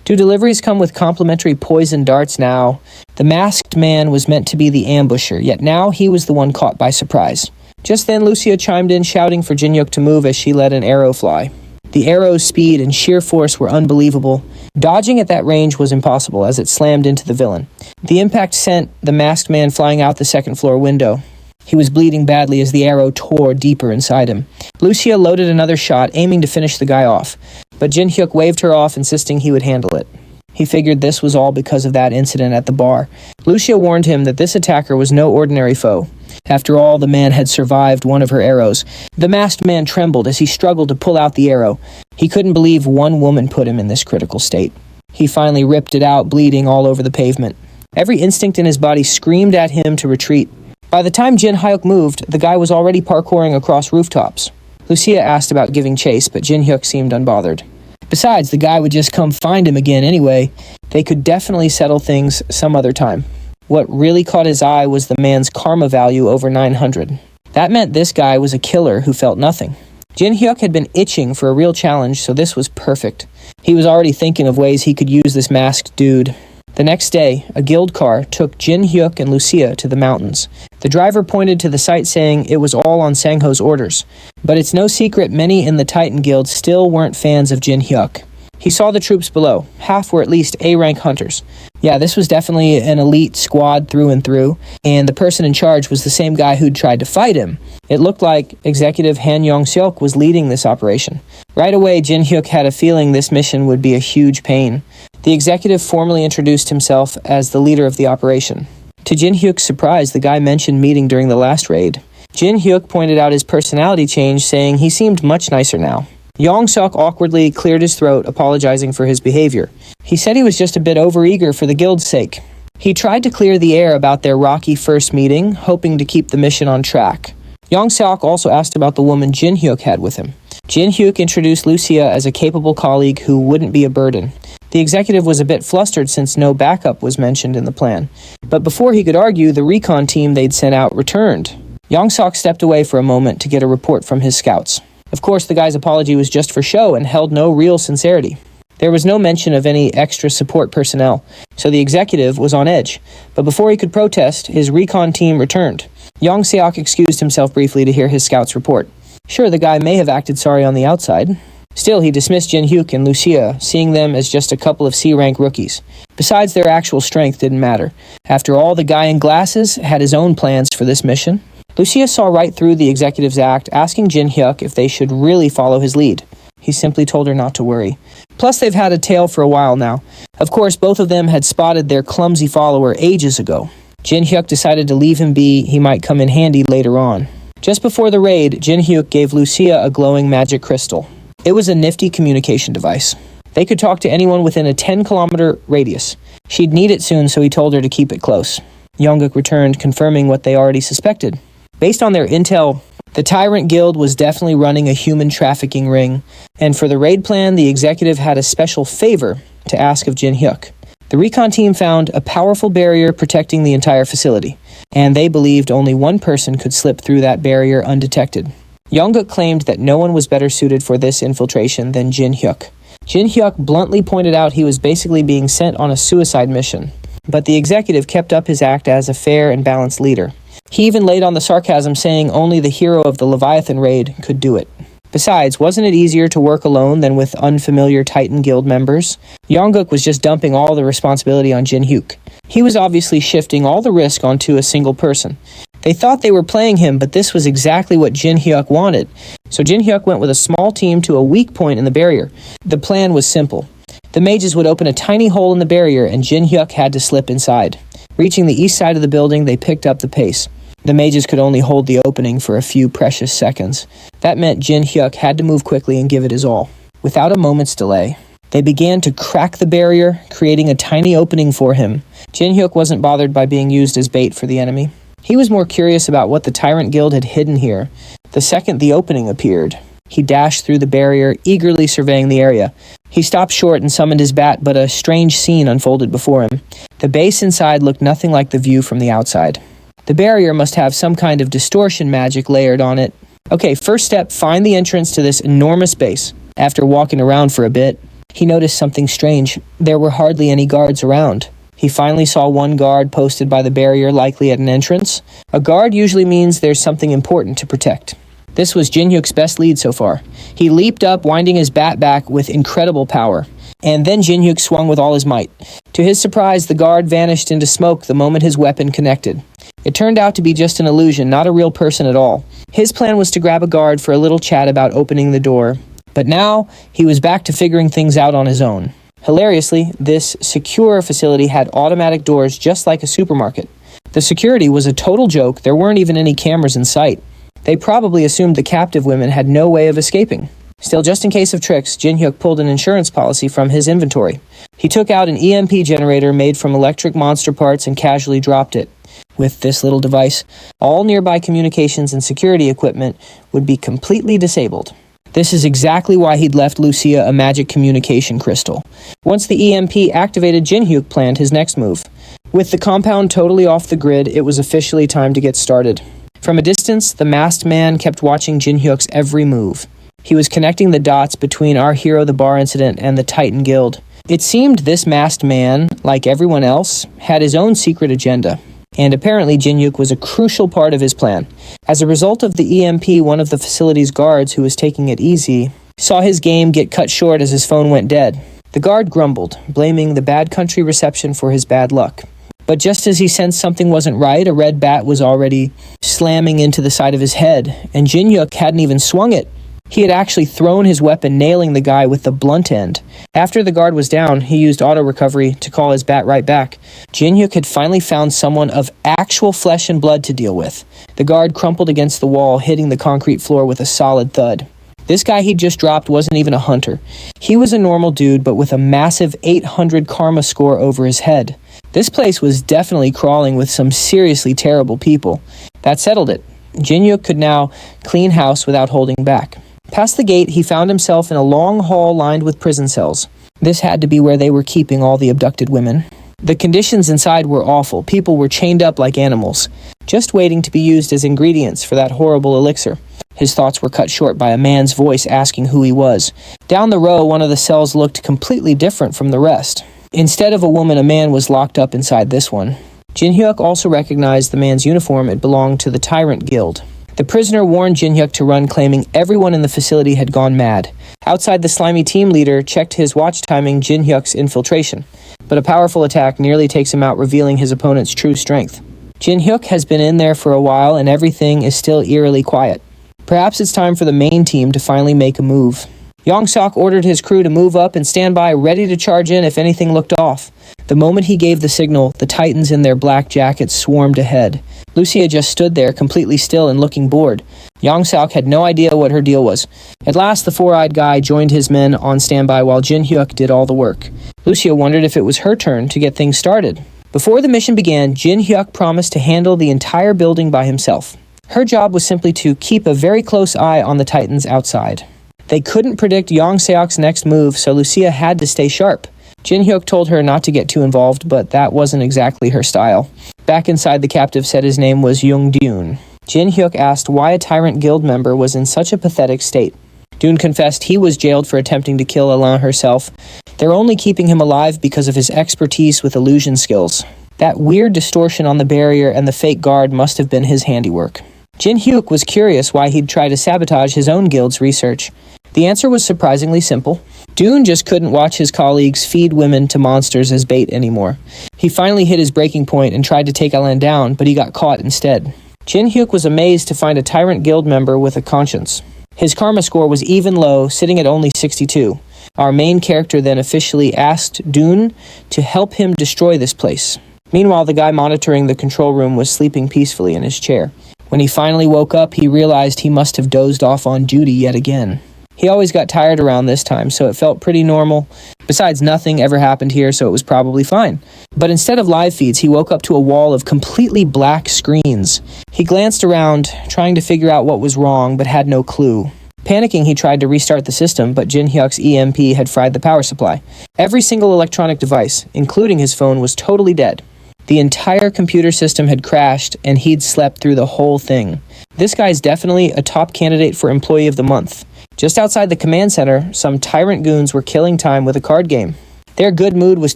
"Do deliveries come with complimentary poison darts now?" The masked man was meant to be the ambusher, yet now he was the one caught by surprise. Just then, Lucia chimed in, shouting for Jin-hyuk to move as she let an arrow fly. The arrow's speed and sheer force were unbelievable. Dodging at that range was impossible as it slammed into the villain. The impact sent the masked man flying out the second-floor window. He was bleeding badly as the arrow tore deeper inside him. Lucia loaded another shot, aiming to finish the guy off, but Jin-hyuk waved her off, insisting he would handle it. He figured this was all because of that incident at the bar. Lucia warned him that this attacker was no ordinary foe. After all, the man had survived one of her arrows. The masked man trembled as he struggled to pull out the arrow. He couldn't believe one woman put him in this critical state. He finally ripped it out, bleeding all over the pavement. Every instinct in his body screamed at him to retreat. By the time Jin-hyuk moved, the guy was already parkouring across rooftops. Lucia asked about giving chase, but Jin-hyuk seemed unbothered. Besides, the guy would just come find him again anyway. They could definitely settle things some other time. What really caught his eye was the man's karma value over 900. That meant this guy was a killer who felt nothing. Jin-hyuk had been itching for a real challenge, so this was perfect. He was already thinking of ways he could use this masked dude. The next day, a guild car took Jin-hyuk and Lucia to the mountains. The driver pointed to the site saying it was all on Sangho's orders. But it's no secret many in the Titan Guild still weren't fans of Jin-hyuk. He saw the troops below. Half were at least A-rank hunters. Yeah, this was definitely an elite squad through and through, and the person in charge was the same guy who'd tried to fight him. It looked like Executive Han Yong-seok was leading this operation. Right away, Jin-hyuk had a feeling this mission would be a huge pain. The executive formally introduced himself as the leader of the operation. To Jin-hyuk's surprise, the guy mentioned meeting during the last raid. Jin-hyuk pointed out his personality change, saying he seemed much nicer now. Yong-seok awkwardly cleared his throat, apologizing for his behavior. He said he was just a bit overeager for the guild's sake. He tried to clear the air about their rocky first meeting, hoping to keep the mission on track. Yong-seok also asked about the woman Jin-hyuk had with him. Jin-hyuk introduced Lucia as a capable colleague who wouldn't be a burden. The executive was a bit flustered since no backup was mentioned in the plan. But before he could argue, the recon team they'd sent out returned. Yong-seok stepped away for a moment to get a report from his scouts. Of course, the guy's apology was just for show and held no real sincerity. There was no mention of any extra support personnel, so the executive was on edge. But before he could protest, his recon team returned. Yong-seok excused himself briefly to hear his scouts report. Sure, the guy may have acted sorry on the outside. Still, he dismissed Jin-hyuk and Lucia, seeing them as just a couple of C-rank rookies. Besides, their actual strength didn't matter. After all, the guy in glasses had his own plans for this mission. Lucia saw right through the executive's act, asking Jin-hyuk if they should really follow his lead. He simply told her not to worry. Plus, they've had a tail for a while now. Of course, both of them had spotted their clumsy follower ages ago. Jin-hyuk decided to leave him be. He might come in handy later on. Just before the raid, Jin-hyuk gave Lucia a glowing magic crystal. It was a nifty communication device. They could talk to anyone within a 10-kilometer radius. She'd need it soon, so he told her to keep it close. Yong-seok returned, confirming what they already suspected. Based on their intel, the Tyrant Guild was definitely running a human trafficking ring, and for the raid plan, the executive had a special favor to ask of Jin-hyuk. The recon team found a powerful barrier protecting the entire facility, and they believed only one person could slip through that barrier undetected. Yong-seok claimed that no one was better suited for this infiltration than Jin-hyuk. Jin-hyuk bluntly pointed out he was basically being sent on a suicide mission, but the executive kept up his act as a fair and balanced leader. He even laid on the sarcasm, saying only the hero of the Leviathan raid could do it. Besides, wasn't it easier to work alone than with unfamiliar Titan Guild members? Yong-seok was just dumping all the responsibility on Jin-hyuk. He was obviously shifting all the risk onto a single person. They thought they were playing him, but this was exactly what Jin-hyuk wanted. So Jin-hyuk went with a small team to a weak point in the barrier. The plan was simple. The mages would open a tiny hole in the barrier, and Jin-hyuk had to slip inside. Reaching the east side of the building, they picked up the pace. The mages could only hold the opening for a few precious seconds. That meant Jin Hyuk had to move quickly and give it his all. Without a moment's delay, they began to crack the barrier, creating a tiny opening for him. Jin Hyuk wasn't bothered by being used as bait for the enemy. He was more curious about what the Tyrant Guild had hidden here. The second the opening appeared, he dashed through the barrier, eagerly surveying the area. He stopped short and summoned his bat, but a strange scene unfolded before him. The base inside looked nothing like the view from the outside. The barrier must have some kind of distortion magic layered on it. Okay, first step, find the entrance to this enormous base. After walking around for a bit, he noticed something strange. There were hardly any guards around. He finally saw one guard posted by the barrier, likely at an entrance. A guard usually means there's something important to protect. This was Jin Hyuk's best lead so far. He leaped up, winding his bat back with incredible power. And then Jin Hyuk swung with all his might. To his surprise, the guard vanished into smoke the moment his weapon connected. It turned out to be just an illusion, not a real person at all. His plan was to grab a guard for a little chat about opening the door. But now, he was back to figuring things out on his own. Hilariously, this secure facility had automatic doors just like a supermarket. The security was a total joke. There weren't even any cameras in sight. They probably assumed the captive women had no way of escaping. Still, just in case of tricks, Jin Hyuk pulled an insurance policy from his inventory. He took out an EMP generator made from electric monster parts and casually dropped it. With this little device, all nearby communications and security equipment would be completely disabled. This is exactly why he'd left Lucia a magic communication crystal. Once the EMP activated, Jin Hyuk planned his next move. With the compound totally off the grid, it was officially time to get started. From a distance, the masked man kept watching Jin Hyuk's every move. He was connecting the dots between our hero the bar incident and the Titan Guild. It seemed this masked man, like everyone else, had his own secret agenda. And apparently Jin Hyuk was a crucial part of his plan. As a result of the EMP, one of the facility's guards, who was taking it easy, saw his game get cut short as his phone went dead. The guard grumbled, blaming the bad country reception for his bad luck. But just as he sensed something wasn't right, a red bat was already slamming into the side of his head, and Jin Hyuk hadn't even swung it. He had actually thrown his weapon, nailing the guy with the blunt end. After the guard was down, he used auto-recovery to call his bat right back. Jin Hyuk had finally found someone of actual flesh and blood to deal with. The guard crumpled against the wall, hitting the concrete floor with a solid thud. This guy he'd just dropped wasn't even a hunter. He was a normal dude, but with a massive 800 karma score over his head. This place was definitely crawling with some seriously terrible people. That settled it. Jin Hyuk could now clean house without holding back. Past the gate, he found himself in a long hall lined with prison cells. This had to be where they were keeping all the abducted women. The conditions inside were awful. People were chained up like animals, just waiting to be used as ingredients for that horrible elixir. His thoughts were cut short by a man's voice asking who he was. Down the row, one of the cells looked completely different from the rest. Instead of a woman, a man was locked up inside this one. Jin Hyuk also recognized the man's uniform. It belonged to the Tyrant Guild. The prisoner warned Jin Hyuk to run, claiming everyone in the facility had gone mad. Outside, the slimy team leader checked his watch, timing Jin Hyuk's infiltration. But a powerful attack nearly takes him out, revealing his opponent's true strength. Jin Hyuk has been in there for a while, and everything is still eerily quiet. Perhaps it's time for the main team to finally make a move. Yong-sok ordered his crew to move up and stand by, ready to charge in if anything looked off. The moment he gave the signal, the Titans in their black jackets swarmed ahead. Lucia just stood there, completely still and looking bored. Yong-sok had no idea what her deal was. At last, the four-eyed guy joined his men on standby while Jin Hyuk did all the work. Lucia wondered if it was her turn to get things started. Before the mission began, Jin Hyuk promised to handle the entire building by himself. Her job was simply to keep a very close eye on the Titans outside. They couldn't predict Yong-seok's next move, so Lucia had to stay sharp. Jin Hyuk told her not to get too involved, but that wasn't exactly her style. Back inside, the captive said his name was Young-deun. Jin Hyuk asked why a Tyrant Guild member was in such a pathetic state. Dune confessed he was jailed for attempting to kill Alin herself. They're only keeping him alive because of his expertise with illusion skills. That weird distortion on the barrier and the fake guard must have been his handiwork. Jin Hyuk was curious why he'd try to sabotage his own guild's research. The answer was surprisingly simple. Dune just couldn't watch his colleagues feed women to monsters as bait anymore. He finally hit his breaking point and tried to take Alin down, but he got caught instead. Jin Hyuk was amazed to find a Tyrant Guild member with a conscience. His karma score was even low, sitting at only 62. Our main character then officially asked Dune to help him destroy this place. Meanwhile, the guy monitoring the control room was sleeping peacefully in his chair. When he finally woke up, he realized he must have dozed off on duty yet again. He always got tired around this time, so it felt pretty normal. Besides, nothing ever happened here, so it was probably fine. But instead of live feeds, he woke up to a wall of completely black screens. He glanced around, trying to figure out what was wrong, but had no clue. Panicking, he tried to restart the system, but Jin Hyuk's EMP had fried the power supply. Every single electronic device, including his phone, was totally dead. The entire computer system had crashed, and he'd slept through the whole thing. This guy's definitely a top candidate for Employee of the Month. Just outside the command center, some tyrant goons were killing time with a card game. Their good mood was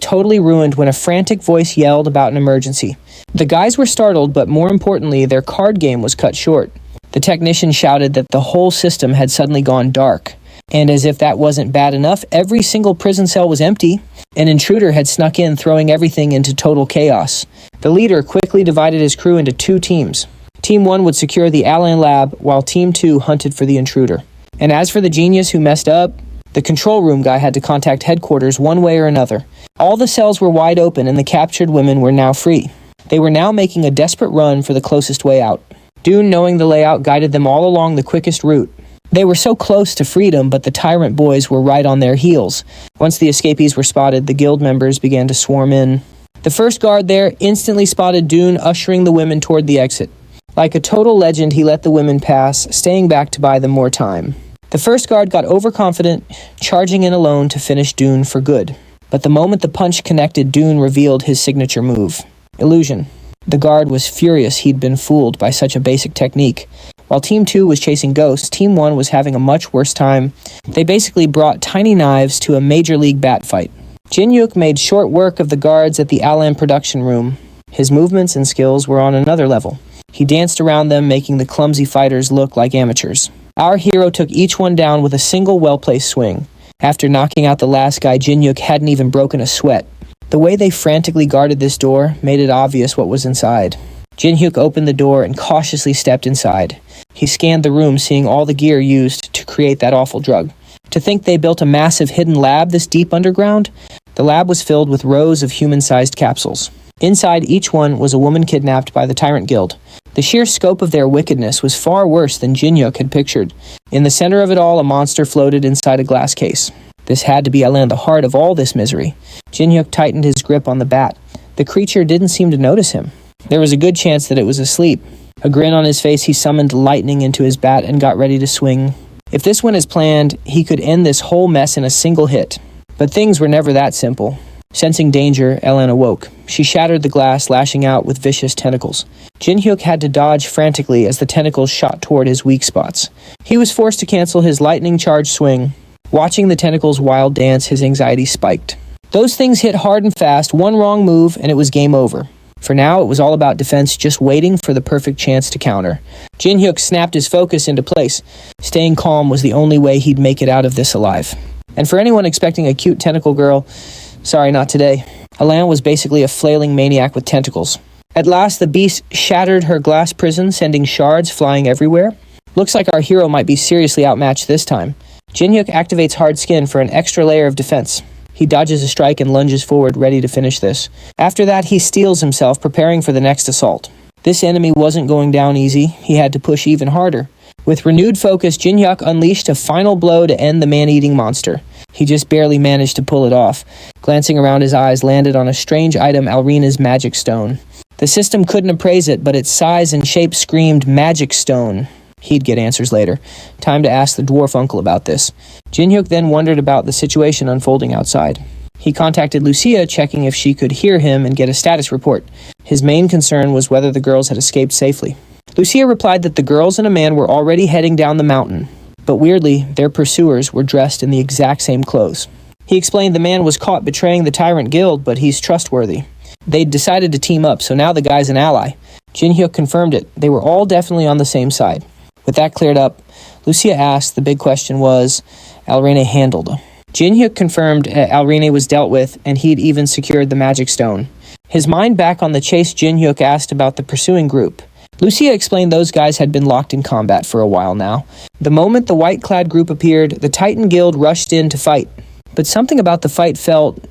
totally ruined when a frantic voice yelled about an emergency. The guys were startled, but more importantly, their card game was cut short. The technician shouted that the whole system had suddenly gone dark. And as if that wasn't bad enough, every single prison cell was empty. An intruder had snuck in, throwing everything into total chaos. The leader quickly divided his crew into two teams. Team 1 would secure the Alin lab, while Team 2 hunted for the intruder. And as for the genius who messed up, the control room guy had to contact headquarters one way or another. All the cells were wide open and the captured women were now free. They were now making a desperate run for the closest way out. Dune, knowing the layout, guided them all along the quickest route. They were so close to freedom, but the tyrant boys were right on their heels. Once the escapees were spotted, the guild members began to swarm in. The first guard there instantly spotted Dune ushering the women toward the exit. Like a total legend, he let the women pass, staying back to buy them more time. The first guard got overconfident, charging in alone to finish Dune for good. But the moment the punch connected, Dune revealed his signature move. Illusion. The guard was furious he'd been fooled by such a basic technique. While Team 2 was chasing ghosts, Team 1 was having a much worse time. They basically brought tiny knives to a Major League bat fight. Jin Hyuk made short work of the guards at the Alin production room. His movements and skills were on another level. He danced around them, making the clumsy fighters look like amateurs. Our hero took each one down with a single well-placed swing. After knocking out the last guy, Jin Hyuk hadn't even broken a sweat. The way they frantically guarded this door made it obvious what was inside. Jin Hyuk opened the door and cautiously stepped inside. He scanned the room, seeing all the gear used to create that awful drug. To think they built a massive hidden lab this deep underground? The lab was filled with rows of human-sized capsules. Inside each one was a woman kidnapped by the Tyrant Guild. The sheer scope of their wickedness was far worse than Jin Hyuk had pictured. In the center of it all, a monster floated inside a glass case. This had to be Alin, the heart of all this misery. Jin Hyuk tightened his grip on the bat. The creature didn't seem to notice him. There was a good chance that it was asleep. A grin on his face, he summoned lightning into his bat and got ready to swing. If this went as planned, he could end this whole mess in a single hit. But things were never that simple. Sensing danger, Alin awoke. She shattered the glass, lashing out with vicious tentacles. Jin Hyuk had to dodge frantically as the tentacles shot toward his weak spots. He was forced to cancel his lightning-charged swing. Watching the tentacles wild dance, his anxiety spiked. Those things hit hard and fast, one wrong move, and it was game over. For now, it was all about defense, just waiting for the perfect chance to counter. Jin Hyuk snapped his focus into place. Staying calm was the only way he'd make it out of this alive. And for anyone expecting a cute tentacle girl, sorry, not today. Alin was basically a flailing maniac with tentacles. At last, the beast shattered her glass prison, sending shards flying everywhere. Looks like our hero might be seriously outmatched this time. Jin Hyuk activates hard skin for an extra layer of defense. He dodges a strike and lunges forward, ready to finish this. After that, he steels himself, preparing for the next assault. This enemy wasn't going down easy. He had to push even harder. With renewed focus, Jin Hyuk unleashed a final blow to end the man-eating monster. He just barely managed to pull it off. Glancing around, his eyes landed on a strange item, Alrina's magic stone. The system couldn't appraise it, but its size and shape screamed magic stone. He'd get answers later. Time to ask the dwarf uncle about this. Jin Hyuk then wondered about the situation unfolding outside. He contacted Lucia, checking if she could hear him and get a status report. His main concern was whether the girls had escaped safely. Lucia replied that the girls and a man were already heading down the mountain, but weirdly, their pursuers were dressed in the exact same clothes. He explained the man was caught betraying the Tyrant Guild, but he's trustworthy. They'd decided to team up, so now the guy's an ally. Jin Hyuk confirmed it. They were all definitely on the same side. With that cleared up, Lucia asked, the big question was, Alrina handled. Jin Hyuk confirmed Alrina was dealt with, and he'd even secured the magic stone. His mind back on the chase, Jin Hyuk asked about the pursuing group. Lucia explained those guys had been locked in combat for a while now. The moment the white-clad group appeared, the Titan Guild rushed in to fight. But something about the fight felt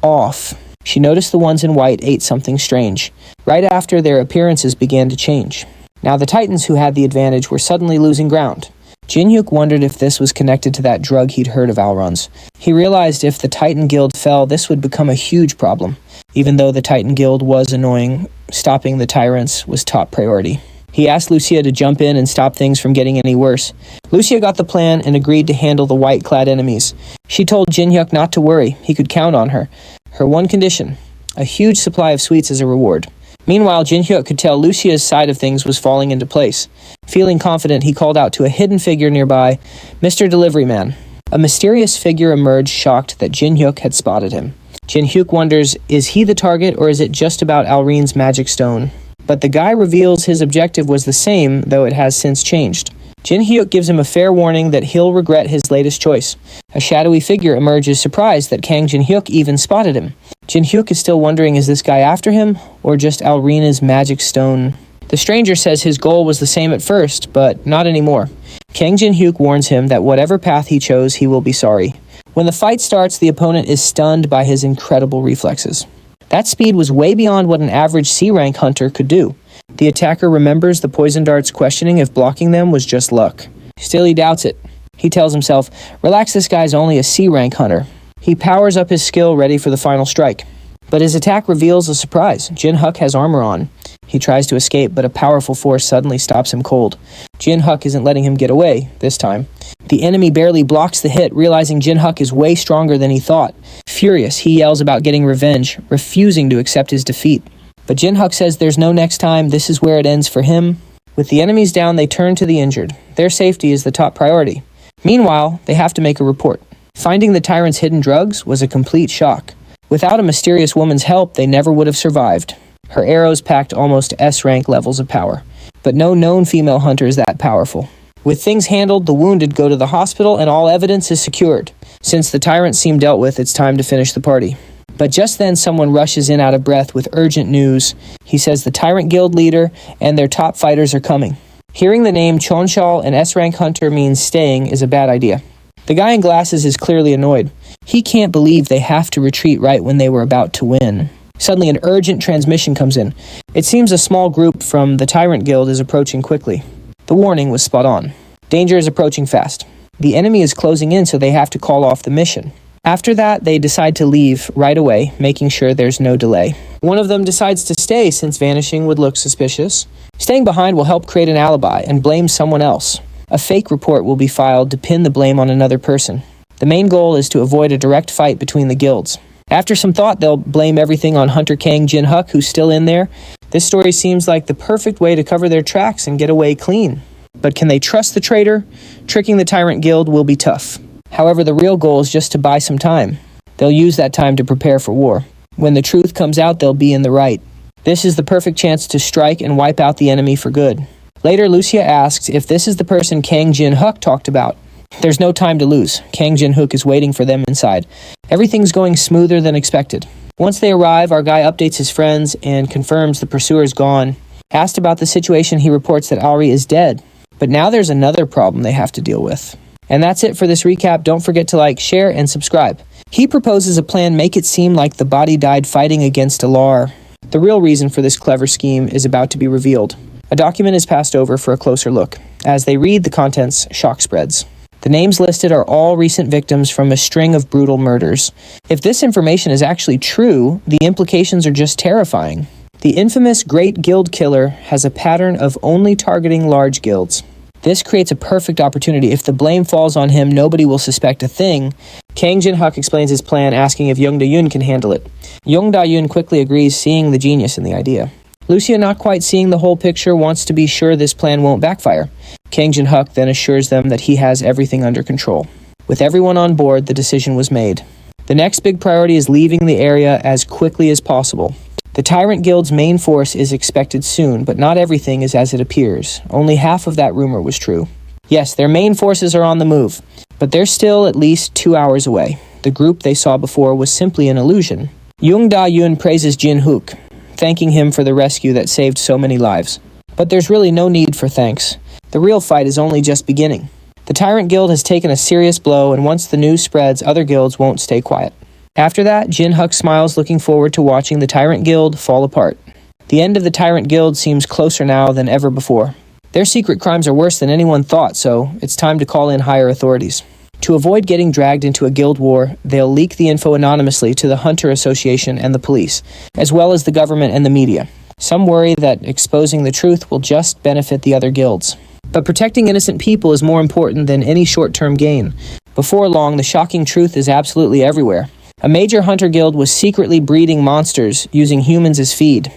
off. She noticed the ones in white ate something strange. Right after, their appearances began to change. Now the Titans who had the advantage were suddenly losing ground. Jin-hyuk wondered if this was connected to that drug he'd heard of Alron's. He realized if the Titan Guild fell, this would become a huge problem. Even though the Titan Guild was annoying, stopping the tyrants was top priority. He asked Lucia to jump in and stop things from getting any worse. Lucia got the plan and agreed to handle the white-clad enemies. She told Jin-hyuk not to worry, he could count on her. Her one condition, a huge supply of sweets as a reward. Meanwhile, Jin-hyuk could tell Lucia's side of things was falling into place. Feeling confident, he called out to a hidden figure nearby, "Mr. Delivery Man." A mysterious figure emerged, shocked that Jin-hyuk had spotted him. Jin-hyuk wonders, is he the target or is it just about Alrin's magic stone? But the guy reveals his objective was the same, though it has since changed. Jin-hyuk gives him a fair warning that he'll regret his latest choice. A shadowy figure emerges, surprised that Kang Jin-hyuk even spotted him. Jin-hyuk is still wondering, is this guy after him, or just Alrina's magic stone? The stranger says his goal was the same at first, but not anymore. Kang Jin-hyuk warns him that whatever path he chose, he will be sorry. When the fight starts, the opponent is stunned by his incredible reflexes. That speed was way beyond what an average C-rank hunter could do. The attacker remembers the poison darts, questioning if blocking them was just luck. Still, he doubts it. He tells himself, relax, this guy's only a C-rank hunter. He powers up his skill, ready for the final strike. But his attack reveals a surprise. Jin-hyuk has armor on. He tries to escape, but a powerful force suddenly stops him cold. Jin-hyuk isn't letting him get away, this time. The enemy barely blocks the hit, realizing Jin-hyuk is way stronger than he thought. Furious, he yells about getting revenge, refusing to accept his defeat. But Jin-hyuk says there's no next time, this is where it ends for him. With the enemies down, they turn to the injured. Their safety is the top priority. Meanwhile, they have to make a report. Finding the tyrant's hidden drugs was a complete shock. Without a mysterious woman's help, they never would have survived. Her arrows packed almost S-rank levels of power. But no known female hunter is that powerful. With things handled, the wounded go to the hospital and all evidence is secured. Since the tyrants seem dealt with, it's time to finish the party. But just then, someone rushes in out of breath with urgent news. He says the Tyrant Guild leader and their top fighters are coming. Hearing the name Chonshal, an S-rank hunter, means staying is a bad idea. The guy in glasses is clearly annoyed. He can't believe they have to retreat right when they were about to win. Suddenly, an urgent transmission comes in. It seems a small group from the Tyrant Guild is approaching quickly. The warning was spot on. Danger is approaching fast. The enemy is closing in, so they have to call off the mission. After that, they decide to leave right away, making sure there's no delay. One of them decides to stay since vanishing would look suspicious. Staying behind will help create an alibi and blame someone else. A fake report will be filed to pin the blame on another person. The main goal is to avoid a direct fight between the guilds. After some thought, they'll blame everything on Hunter Kang Jin-hyuk, who's still in there. This story seems like the perfect way to cover their tracks and get away clean. But can they trust the traitor? Tricking the Tyrant Guild will be tough. However, the real goal is just to buy some time. They'll use that time to prepare for war. When the truth comes out, they'll be in the right. This is the perfect chance to strike and wipe out the enemy for good. Later, Lucia asks if this is the person Kang Jin-hyuk talked about. There's no time to lose. Kang Jin-hyuk is waiting for them inside. Everything's going smoother than expected. Once they arrive, our guy updates his friends and confirms the pursuer's gone. Asked about the situation, he reports that Auri is dead. But now there's another problem they have to deal with. And that's it for this recap. Don't forget to like, share, and subscribe. He proposes a plan make it seem like the body died fighting against Alar. The real reason for this clever scheme is about to be revealed. A document is passed over for a closer look. As they read the contents, shock spreads. The names listed are all recent victims from a string of brutal murders. If this information is actually true, the implications are just terrifying. The infamous Great Guild Killer has a pattern of only targeting large guilds. This creates a perfect opportunity. If the blame falls on him, nobody will suspect a thing. Kang Jin-hyuk explains his plan, asking if Young Da-yoon can handle it. Young Da-yoon quickly agrees, seeing the genius in the idea. Lucia, not quite seeing the whole picture, wants to be sure this plan won't backfire. Kang Jin-hyuk then assures them that he has everything under control. With everyone on board, the decision was made. The next big priority is leaving the area as quickly as possible. The Tyrant Guild's main force is expected soon, but not everything is as it appears. Only half of that rumor was true. Yes, their main forces are on the move, but they're still at least 2 hours away. The group they saw before was simply an illusion. Young Da-yoon praises Jin-hyuk, thanking him for the rescue that saved so many lives. But there's really no need for thanks. The real fight is only just beginning. The Tyrant Guild has taken a serious blow, and once the news spreads, other guilds won't stay quiet. After that, Jin Huk smiles, looking forward to watching the Tyrant Guild fall apart. The end of the Tyrant Guild seems closer now than ever before. Their secret crimes are worse than anyone thought, so it's time to call in higher authorities. To avoid getting dragged into a guild war, they'll leak the info anonymously to the Hunter Association and the police, as well as the government and the media. Some worry that exposing the truth will just benefit the other guilds. But protecting innocent people is more important than any short-term gain. Before long, the shocking truth is absolutely everywhere. A major hunter guild was secretly breeding monsters using humans as feed.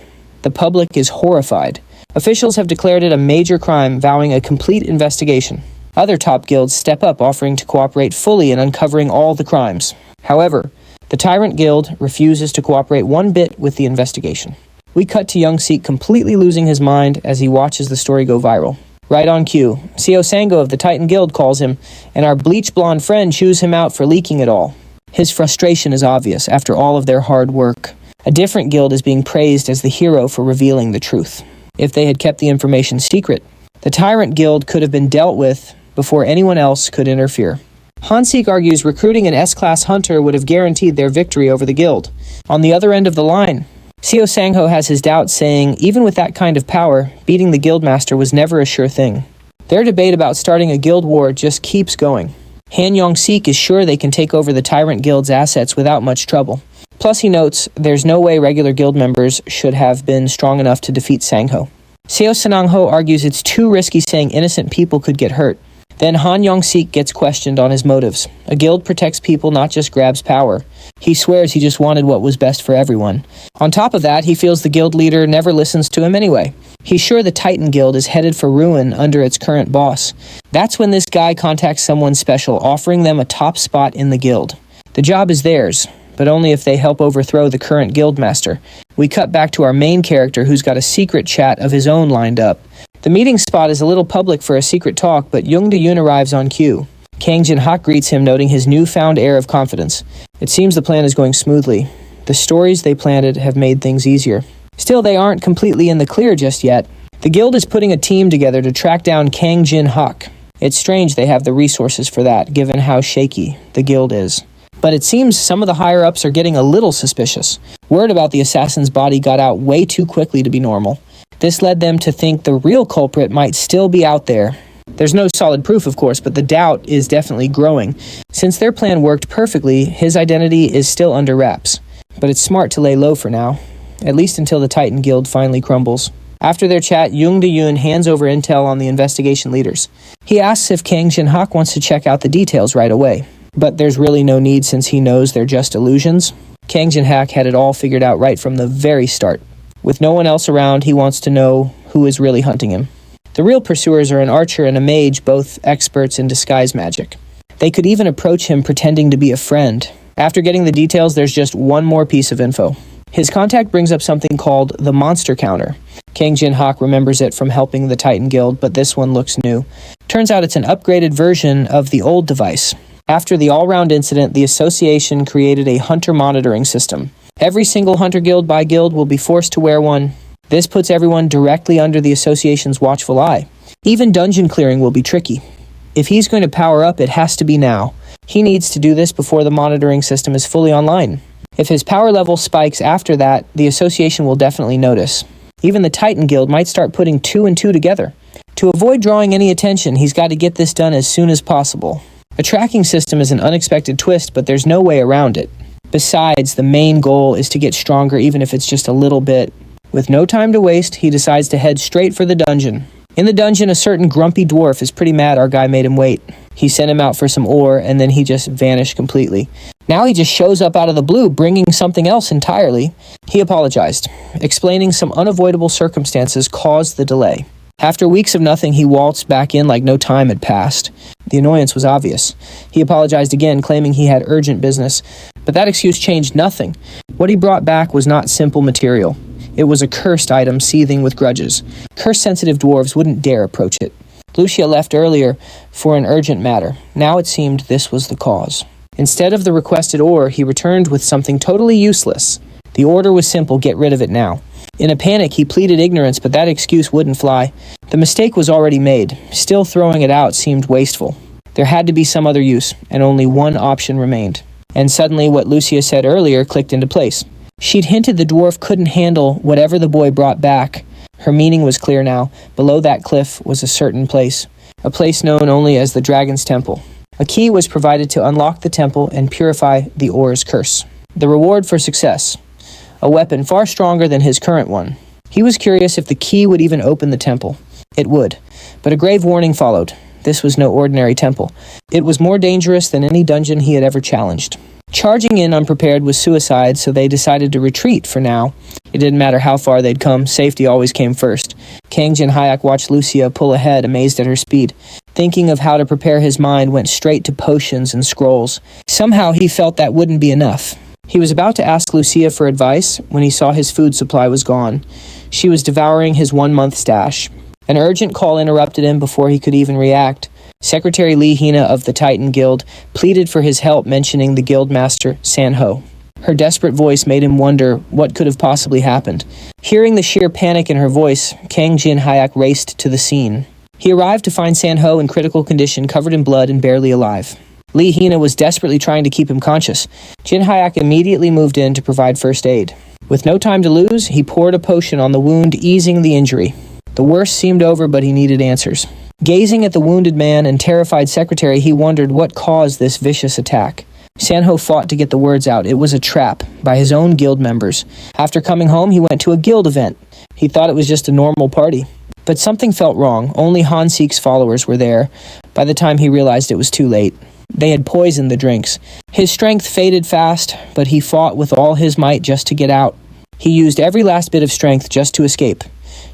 The public is horrified. Officials have declared it a major crime, vowing a complete investigation. Other top guilds step up, offering to cooperate fully in uncovering all the crimes. However, the Tyrant Guild refuses to cooperate one bit with the investigation. We cut to young Seek completely losing his mind as he watches the story go viral. Right on cue, Seo Sangho of the Titan Guild calls him, and our bleach blonde friend chews him out for leaking it all. His frustration is obvious after all of their hard work. A different guild is being praised as the hero for revealing the truth. If they had kept the information secret, the Tyrant Guild could have been dealt with before anyone else could interfere. Hansik argues recruiting an S-class hunter would have guaranteed their victory over the guild. On the other end of the line, Seo Sangho has his doubts, saying even with that kind of power, beating the guildmaster was never a sure thing. Their debate about starting a guild war just keeps going. Han Yong-sik is sure they can take over the Tyrant Guild's assets without much trouble. Plus, he notes there's no way regular guild members should have been strong enough to defeat Sangho. Seo Sangho argues it's too risky, saying innocent people could get hurt. Then Han Yong-sik gets questioned on his motives. A guild protects people, not just grabs power. He swears he just wanted what was best for everyone. On top of that, he feels the guild leader never listens to him anyway. He's sure the Titan Guild is headed for ruin under its current boss. That's when this guy contacts someone special, offering them a top spot in the guild. The job is theirs, but only if they help overthrow the current guildmaster. We cut back to our main character, who's got a secret chat of his own lined up. The meeting spot is a little public for a secret talk, but Jung De-yoon arrives on cue. Kang Jin-hak greets him, noting his newfound air of confidence. It seems the plan is going smoothly. The stories they planted have made things easier. Still, they aren't completely in the clear just yet. The guild is putting a team together to track down Kang Jin-hak. It's strange they have the resources for that, given how shaky the guild is. But it seems some of the higher-ups are getting a little suspicious. Word about the assassin's body got out way too quickly to be normal. This led them to think the real culprit might still be out there. There's no solid proof, of course, but the doubt is definitely growing. Since their plan worked perfectly, his identity is still under wraps. But it's smart to lay low for now, at least until the Titan Guild finally crumbles. After their chat, Jung De-yoon hands over intel on the investigation leaders. He asks if Kang Jin-hak wants to check out the details right away. But there's really no need since he knows they're just illusions. Kang Jin-hak had it all figured out right from the very start. With no one else around, he wants to know who is really hunting him. The real pursuers are an archer and a mage, both experts in disguise magic. They could even approach him pretending to be a friend. After getting the details, there's just one more piece of info. His contact brings up something called the monster counter. Kang Jin-hak remembers it from helping the Titan Guild, but this one looks new. Turns out it's an upgraded version of the old device. After the all-round incident, the association created a hunter monitoring system. Every single hunter guild by guild will be forced to wear one. This puts everyone directly under the association's watchful eye. Even dungeon clearing will be tricky. If he's going to power up, it has to be now. He needs to do this before the monitoring system is fully online. If his power level spikes after that, the association will definitely notice. Even the Titan Guild might start putting 2 and 2 together. To avoid drawing any attention, he's got to get this done as soon as possible. A tracking system is an unexpected twist, but there's no way around it. Besides, the main goal is to get stronger, even if it's just a little bit. With no time to waste, he decides to head straight for the dungeon. In the dungeon, a certain grumpy dwarf is pretty mad our guy made him wait. He sent him out for some ore, and then he just vanished completely. Now he just shows up out of the blue, bringing something else entirely. He apologized, explaining some unavoidable circumstances caused the delay. After weeks of nothing, he waltzed back in like no time had passed. The annoyance was obvious. He apologized again, claiming he had urgent business, but that excuse changed nothing. What he brought back was not simple material. It was a cursed item seething with grudges. Curse-sensitive dwarves wouldn't dare approach it. Lucia left earlier for an urgent matter. Now it seemed this was the cause. Instead of the requested ore, he returned with something totally useless. The order was simple: get rid of it now. In a panic, he pleaded ignorance, but that excuse wouldn't fly. The mistake was already made. Still throwing it out seemed wasteful. There had to be some other use, and only one option remained. And suddenly what Lucia said earlier clicked into place. She'd hinted the dwarf couldn't handle whatever the boy brought back. Her meaning was clear now. Below that cliff was a certain place. A place known only as the Dragon's Temple. A key was provided to unlock the temple and purify the Or's curse. The reward for success. A weapon far stronger than his current one. He was curious if the key would even open the temple. It would. But a grave warning followed. This was no ordinary temple. It was more dangerous than any dungeon he had ever challenged. Charging in unprepared was suicide, so they decided to retreat for now. It didn't matter how far they'd come, safety always came first. Kangjun Tai watched Lucia pull ahead, amazed at her speed. Thinking of how to prepare his mind went straight to potions and scrolls. Somehow he felt that wouldn't be enough. He was about to ask Lucia for advice when he saw his food supply was gone. She was devouring his 1-month stash. An urgent call interrupted him before he could even react. Secretary Lee Hina of the Titan Guild pleaded for his help, mentioning the guildmaster, Sangho. Her desperate voice made him wonder what could have possibly happened. Hearing the sheer panic in her voice, Kangjun Tai raced to the scene. He arrived to find Sangho in critical condition, covered in blood and barely alive. Lee Hina was desperately trying to keep him conscious. Jin Tai immediately moved in to provide first aid. With no time to lose, he poured a potion on the wound, easing the injury. The worst seemed over, but he needed answers. Gazing at the wounded man and terrified secretary, he wondered what caused this vicious attack. Sangho fought to get the words out. It was a trap by his own guild members. After coming home, he went to a guild event. He thought it was just a normal party. But something felt wrong. Only Hansik's followers were there. By the time he realized it was too late. They had poisoned the drinks. His strength faded fast, but he fought with all his might just to get out. He used every last bit of strength just to escape.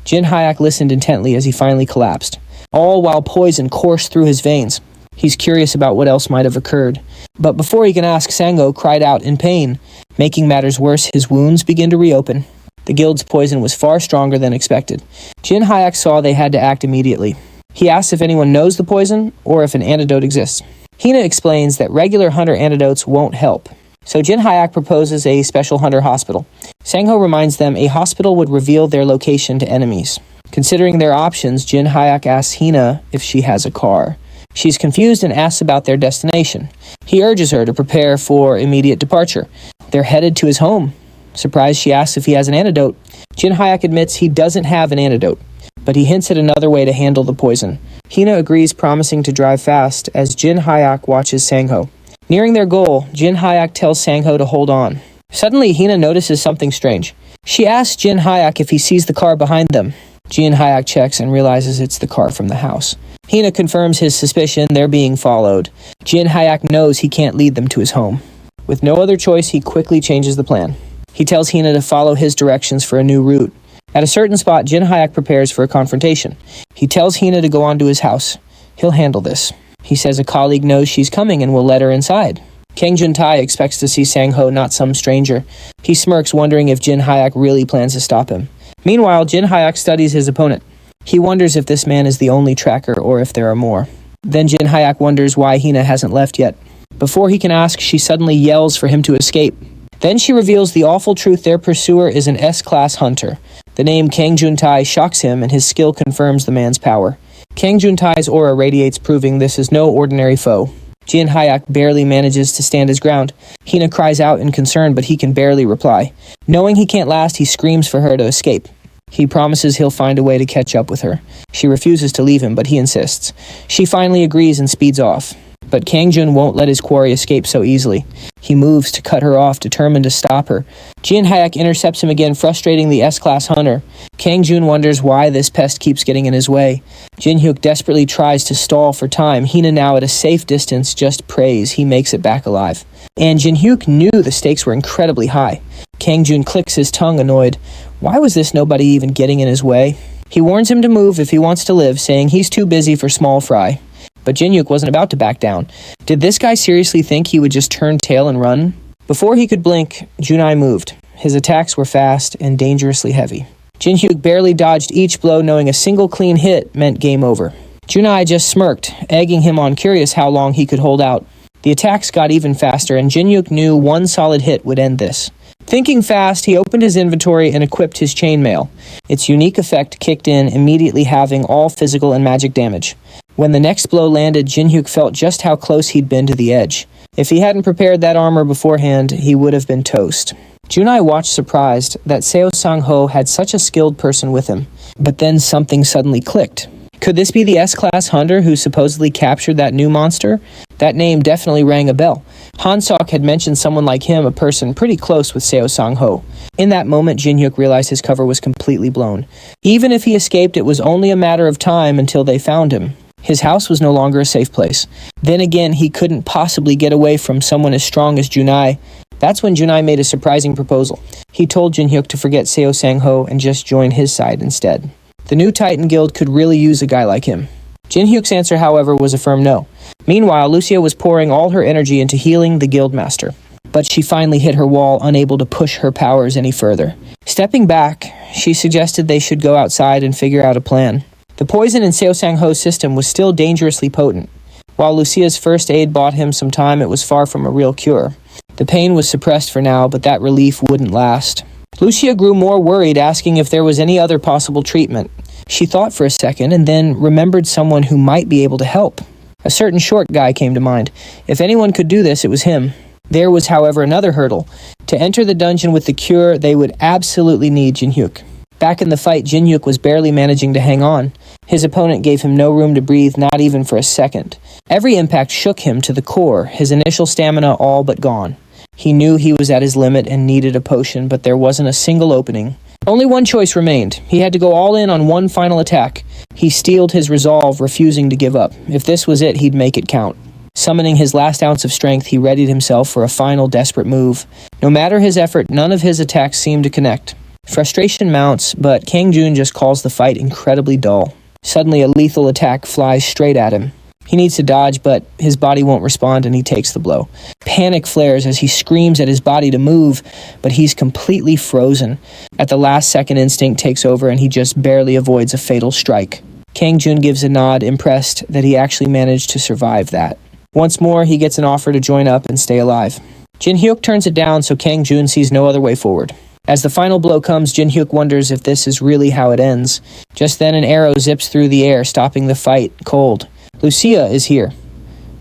Jin Tai listened intently as he finally collapsed, all while poison coursed through his veins. He's curious about what else might have occurred. But before he can ask, Sangho cried out in pain. Making matters worse, his wounds began to reopen. The guild's poison was far stronger than expected. Jin Tai saw they had to act immediately. He asks if anyone knows the poison or if an antidote exists. Hina explains that regular hunter antidotes won't help. So Jin Tai proposes a special hunter hospital. Sangho reminds them a hospital would reveal their location to enemies. Considering their options, Jin Tai asks Hina if she has a car. She's confused and asks about their destination. He urges her to prepare for immediate departure. They're headed to his home. Surprised, she asks if he has an antidote. Jin Tai admits he doesn't have an antidote, but he hints at another way to handle the poison. Hina agrees, promising to drive fast as Jin Tai watches Sangho. Nearing their goal, Jin Tai tells Sangho to hold on. Suddenly, Hina notices something strange. She asks Jin Tai if he sees the car behind them. Jin Tai checks and realizes it's the car from the house. Hina confirms his suspicion they're being followed. Jin Tai knows he can't lead them to his home. With no other choice, he quickly changes the plan. He tells Hina to follow his directions for a new route. At a certain spot, Jin Tai prepares for a confrontation. He tells Hina to go on to his house. He'll handle this. He says a colleague knows she's coming and will let her inside. Kangjun Tai expects to see Sangho, not some stranger. He smirks, wondering if Jin Tai really plans to stop him. Meanwhile, Jin Tai studies his opponent. He wonders if this man is the only tracker or if there are more. Then Jin Tai wonders why Hina hasn't left yet. Before he can ask, she suddenly yells for him to escape. Then she reveals the awful truth: their pursuer is an S-class hunter. The name Kangjun Tai shocks him, and his skill confirms the man's power. Kangjun Tai's aura radiates, proving this is no ordinary foe. Jin Tai barely manages to stand his ground. Hina cries out in concern, but he can barely reply. Knowing he can't last, he screams for her to escape. He promises he'll find a way to catch up with her. She refuses to leave him, but he insists. She finally agrees and speeds off. But Kangjun won't let his quarry escape so easily. He moves to cut her off, determined to stop her. Jin Tai intercepts him again, frustrating the S-class hunter. Kangjun wonders why this pest keeps getting in his way. Jin-hyuk desperately tries to stall for time. Hina, now at a safe distance, just prays he makes it back alive. And Jin-hyuk knew the stakes were incredibly high. Kangjun clicks his tongue, annoyed. Why was this nobody even getting in his way? He warns him to move if he wants to live, saying he's too busy for small fry. But Jin-hyuk wasn't about to back down. Did this guy seriously think he would just turn tail and run? Before he could blink, Junai moved. His attacks were fast and dangerously heavy. Jin-hyuk barely dodged each blow, knowing a single clean hit meant game over. Junai just smirked, egging him on, curious how long he could hold out. The attacks got even faster, and Jin-hyuk knew one solid hit would end this. Thinking fast, he opened his inventory and equipped his chainmail. Its unique effect kicked in, immediately halving all physical and magic damage. When the next blow landed, Jin-hyuk felt just how close he'd been to the edge. If he hadn't prepared that armor beforehand, he would have been toast. Junai watched surprised that Seo Sangho had such a skilled person with him. But then something suddenly clicked. Could this be the S-Class hunter who supposedly captured that new monster? That name definitely rang a bell. Hansok had mentioned someone like him, a person pretty close with Seo Sangho. In that moment, Jin-hyuk realized his cover was completely blown. Even if he escaped, it was only a matter of time until they found him. His house was no longer a safe place. Then again, he couldn't possibly get away from someone as strong as Junai. That's when Junai made a surprising proposal. He told Jin-hyuk to forget Seo Sangho and just join his side instead. The new Titan Guild could really use a guy like him. Jin-hyuk's answer, however, was a firm no. Meanwhile, Lucia was pouring all her energy into healing the Guildmaster. But she finally hit her wall, unable to push her powers any further. Stepping back, she suggested they should go outside and figure out a plan. The poison in Seo Sangho's system was still dangerously potent. While Lucia's first aid bought him some time, it was far from a real cure. The pain was suppressed for now, but that relief wouldn't last. Lucia grew more worried, asking if there was any other possible treatment. She thought for a second and then remembered someone who might be able to help. A certain short guy came to mind. If anyone could do this, it was him. There was, however, another hurdle. To enter the dungeon with the cure, they would absolutely need Jin-hyuk. Back in the fight, Jin-hyuk was barely managing to hang on. His opponent gave him no room to breathe, not even for a second. Every impact shook him to the core, his initial stamina all but gone. He knew he was at his limit and needed a potion, but there wasn't a single opening. Only one choice remained. He had to go all in on one final attack. He steeled his resolve, refusing to give up. If this was it, he'd make it count. Summoning his last ounce of strength, he readied himself for a final desperate move. No matter his effort, none of his attacks seemed to connect. Frustration mounts, but Kangjun just calls the fight incredibly dull. Suddenly, a lethal attack flies straight at him. He needs to dodge, but his body won't respond and he takes the blow. Panic flares as he screams at his body to move, but he's completely frozen. At the last second, instinct takes over and he just barely avoids a fatal strike. Kangjun gives a nod, impressed that he actually managed to survive that. Once more, he gets an offer to join up and stay alive. Jin-hyuk turns it down, so Kangjun sees no other way forward. As the final blow comes, Jin-hyuk wonders if this is really how it ends. Just then, an arrow zips through the air, stopping the fight cold. Lucia is here.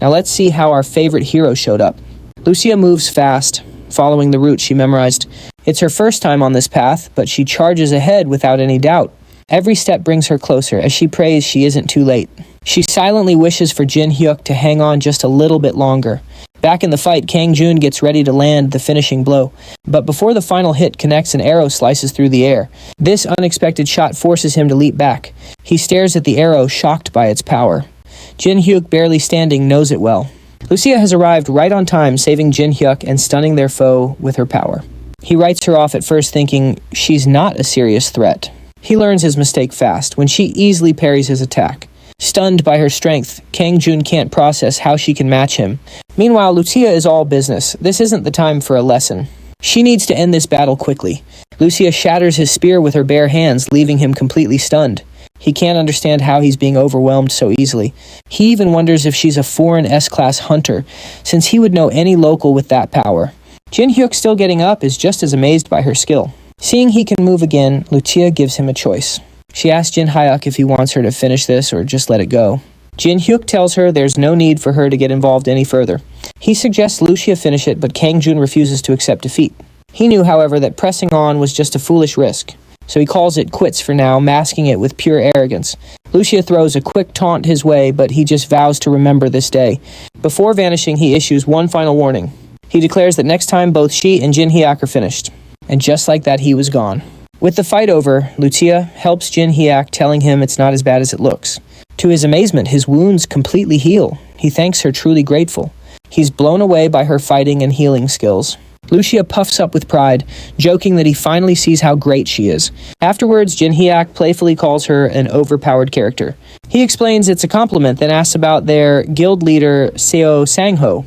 Now let's see how our favorite hero showed up. Lucia moves fast, following the route she memorized. It's her first time on this path, but she charges ahead without any doubt. Every step brings her closer, as she prays she isn't too late. She silently wishes for Jin-hyuk to hang on just a little bit longer. Back in the fight, Kangjun gets ready to land the finishing blow. But before the final hit connects, an arrow slices through the air. This unexpected shot forces him to leap back. He stares at the arrow, shocked by its power. Jin-hyuk, barely standing, knows it well. Lucia has arrived right on time, saving Jin-hyuk and stunning their foe with her power. He writes her off at first, thinking she's not a serious threat. He learns his mistake fast, when she easily parries his attack. Stunned by her strength, Kangjun can't process how she can match him. Meanwhile, Lucia is all business. This isn't the time for a lesson. She needs to end this battle quickly. Lucia shatters his spear with her bare hands, leaving him completely stunned. He can't understand how he's being overwhelmed so easily. He even wonders if she's a foreign S-Class hunter, since he would know any local with that power. Jin-hyuk, still getting up, is just as amazed by her skill. Seeing he can move again, Lucia gives him a choice. She asks Jin-hyuk if he wants her to finish this or just let it go. Jin-hyuk tells her there's no need for her to get involved any further. He suggests Lucia finish it, but Kangjun refuses to accept defeat. He knew, however, that pressing on was just a foolish risk, so he calls it quits for now, masking it with pure arrogance. Lucia throws a quick taunt his way, but he just vows to remember this day. Before vanishing, he issues one final warning. He declares that next time both she and Jin-hyuk are finished. And just like that, he was gone. With the fight over, Lutia helps Jin-hyuk, telling him it's not as bad as it looks. To his amazement, his wounds completely heal. He thanks her, truly grateful. He's blown away by her fighting and healing skills. Lucia puffs up with pride, joking that he finally sees how great she is. Afterwards, Jin-hyuk playfully calls her an overpowered character. He explains it's a compliment, then asks about their guild leader, Seo Sangho.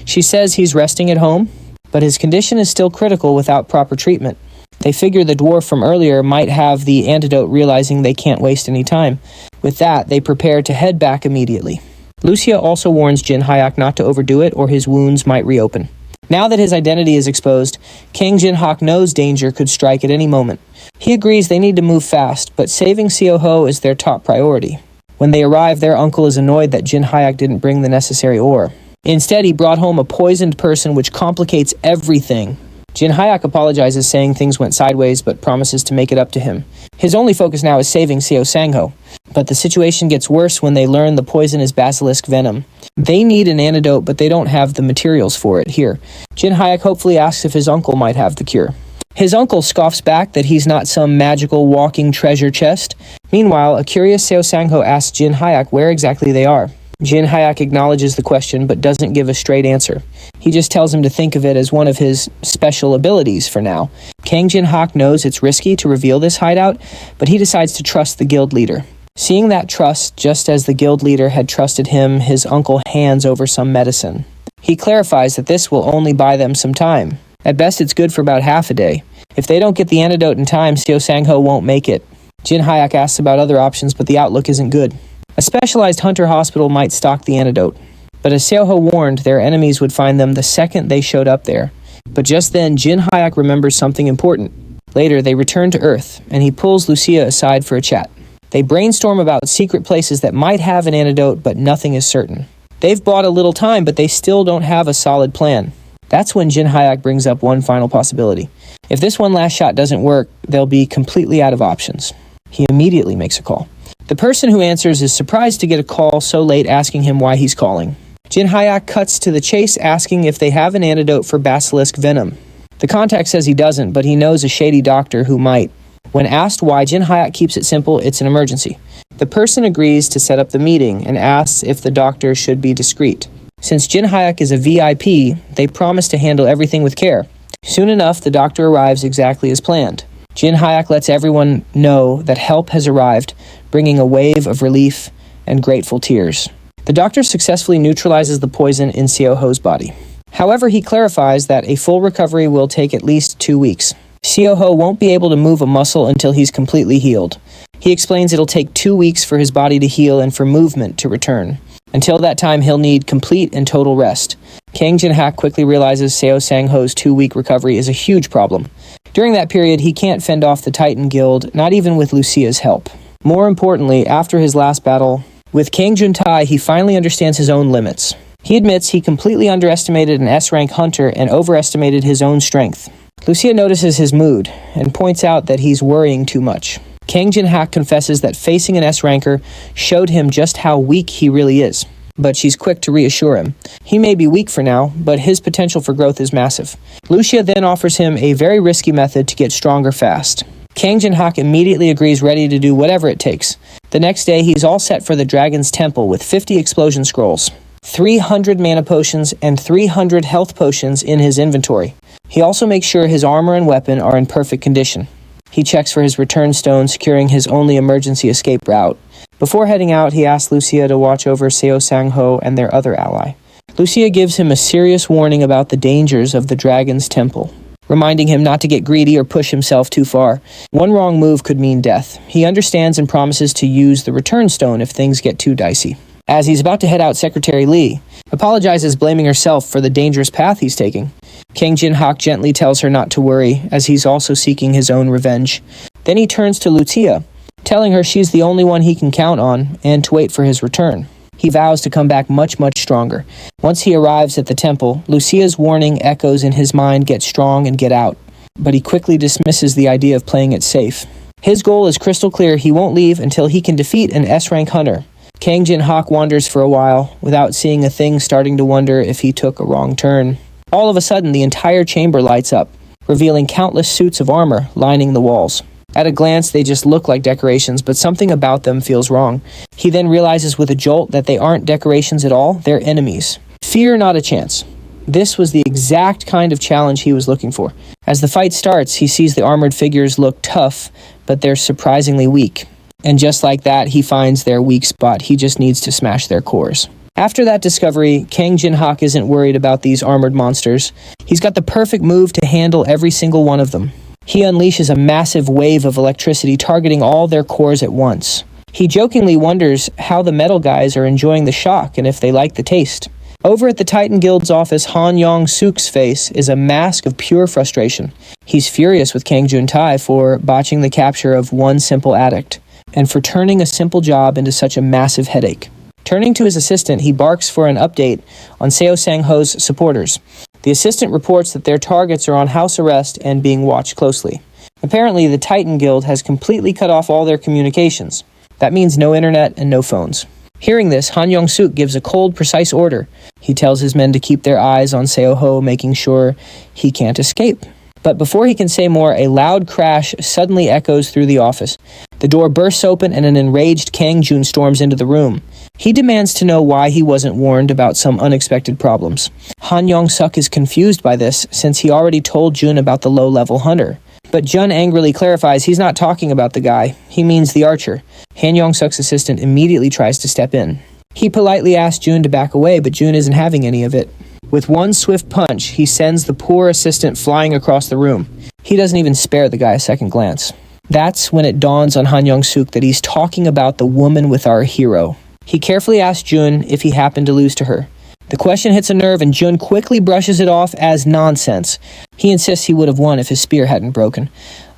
She says he's resting at home, but his condition is still critical without proper treatment. They figure the dwarf from earlier might have the antidote, realizing they can't waste any time. With that, they prepare to head back immediately. Lucia also warns Jin-hyuk not to overdo it or his wounds might reopen. Now that his identity is exposed, King Jin-hyuk knows danger could strike at any moment. He agrees they need to move fast, but saving Seo Ho is their top priority. When they arrive, their uncle is annoyed that Jin-hyuk didn't bring the necessary ore. Instead, he brought home a poisoned person which complicates everything. Jin Hayak apologizes, saying things went sideways, but promises to make it up to him. His only focus now is saving Seo Sangho. But the situation gets worse when they learn the poison is basilisk venom. They need an antidote, but they don't have the materials for it here. Jin Hayak hopefully asks if his uncle might have the cure. His uncle scoffs back that he's not some magical walking treasure chest. Meanwhile, a curious Seo Sangho asks Jin Hayak where exactly they are. Jin Hayak acknowledges the question but doesn't give a straight answer. He just tells him to think of it as one of his special abilities for now. Kang Jin Hak knows it's risky to reveal this hideout, but he decides to trust the guild leader. Seeing that trust, just as the guild leader had trusted him, his uncle hands over some medicine. He clarifies that this will only buy them some time. At best, it's good for about half a day. If they don't get the antidote in time, Seo Sangho won't make it. Jin Hayak asks about other options, but the outlook isn't good. A specialized hunter hospital might stock the antidote. But as Seo Ho warned, their enemies would find them the second they showed up there. But just then, Jin Hayak remembers something important. Later, they return to Earth, and he pulls Lucia aside for a chat. They brainstorm about secret places that might have an antidote, but nothing is certain. They've bought a little time, but they still don't have a solid plan. That's when Jin Hayak brings up one final possibility. If this one last shot doesn't work, they'll be completely out of options. He immediately makes a call. The person who answers is surprised to get a call so late, asking him why he's calling. Jin Hayak cuts to the chase, asking if they have an antidote for basilisk venom. The contact says he doesn't, but he knows a shady doctor who might. When asked why, Jin Hayak keeps it simple: it's an emergency. The person agrees to set up the meeting and asks if the doctor should be discreet. Since Jin Hayak is a VIP, they promise to handle everything with care. Soon enough, the doctor arrives exactly as planned. Jin Hayak lets everyone know that help has arrived, bringing a wave of relief and grateful tears. The doctor successfully neutralizes the poison in Seo Ho's body. However, he clarifies that a full recovery will take at least 2 weeks. Seo Ho won't be able to move a muscle until he's completely healed. He explains it'll take 2 weeks for his body to heal and for movement to return. Until that time, he'll need complete and total rest. Kang Jin Hak quickly realizes Seo Sangho's 2-week recovery is a huge problem. During that period, he can't fend off the Titan Guild, not even with Lucia's help. More importantly, after his last battle with Kangjun Tai, he finally understands his own limits. He admits he completely underestimated an S-rank hunter and overestimated his own strength. Lucia notices his mood and points out that he's worrying too much. Kang Jin Hak confesses that facing an S-ranker showed him just how weak he really is, but she's quick to reassure him. He may be weak for now, but his potential for growth is massive. Lucia then offers him a very risky method to get stronger fast. Kang Jin Hak immediately agrees, ready to do whatever it takes. The next day, he's all set for the Dragon's Temple with 50 explosion scrolls, 300 mana potions, and 300 health potions in his inventory. He also makes sure his armor and weapon are in perfect condition. He checks for his return stone, securing his only emergency escape route. Before heading out, he asks Lucia to watch over Seo Sangho and their other ally. Lucia gives him a serious warning about the dangers of the Dragon's Temple, reminding him not to get greedy or push himself too far. One wrong move could mean death. He understands and promises to use the return stone if things get too dicey. As he's about to head out, Secretary Lee apologizes, blaming herself for the dangerous path he's taking. Kang Jin Hak gently tells her not to worry, as he's also seeking his own revenge. Then he turns to Lutia, telling her she's the only one he can count on and to wait for his return. He vows to come back much, much stronger. Once he arrives at the temple, Lucia's warning echoes in his mind: get strong and get out. But he quickly dismisses the idea of playing it safe. His goal is crystal clear: he won't leave until he can defeat an S-rank hunter. Kang Jin Hak wanders for a while, without seeing a thing, starting to wonder if he took a wrong turn. All of a sudden, the entire chamber lights up, revealing countless suits of armor lining the walls. At a glance, they just look like decorations, but something about them feels wrong. He then realizes with a jolt that they aren't decorations at all, they're enemies. Fear not a chance. This was the exact kind of challenge he was looking for. As the fight starts, he sees the armored figures look tough, but they're surprisingly weak. And just like that, he finds their weak spot. He just needs to smash their cores. After that discovery, Kang Jin Hak isn't worried about these armored monsters. He's got the perfect move to handle every single one of them. He unleashes a massive wave of electricity, targeting all their cores at once. He jokingly wonders how the metal guys are enjoying the shock and if they like the taste. Over at the Titan Guild's office, Han Yong-suk's face is a mask of pure frustration. He's furious with Kangjun Tai for botching the capture of one simple addict, and for turning a simple job into such a massive headache. Turning to his assistant, he barks for an update on Seo Sangho's supporters. The assistant reports that their targets are on house arrest and being watched closely. Apparently, the Titan Guild has completely cut off all their communications. That means no internet and no phones. Hearing this, Han Yong-suk gives a cold, precise order. He tells his men to keep their eyes on Seo Ho, making sure he can't escape. But before he can say more, a loud crash suddenly echoes through the office. The door bursts open and an enraged Kangjun storms into the room. He demands to know why he wasn't warned about some unexpected problems. Han Yong-suk is confused by this, since he already told Jun about the low-level hunter. But Jun angrily clarifies he's not talking about the guy, he means the archer. Han Yong-suk's assistant immediately tries to step in. He politely asks Jun to back away, but Jun isn't having any of it. With one swift punch, he sends the poor assistant flying across the room. He doesn't even spare the guy a second glance. That's when it dawns on Han Yong-suk that he's talking about the woman with our hero. He carefully asks Jun if he happened to lose to her. The question hits a nerve and Jun quickly brushes it off as nonsense. He insists he would have won if his spear hadn't broken.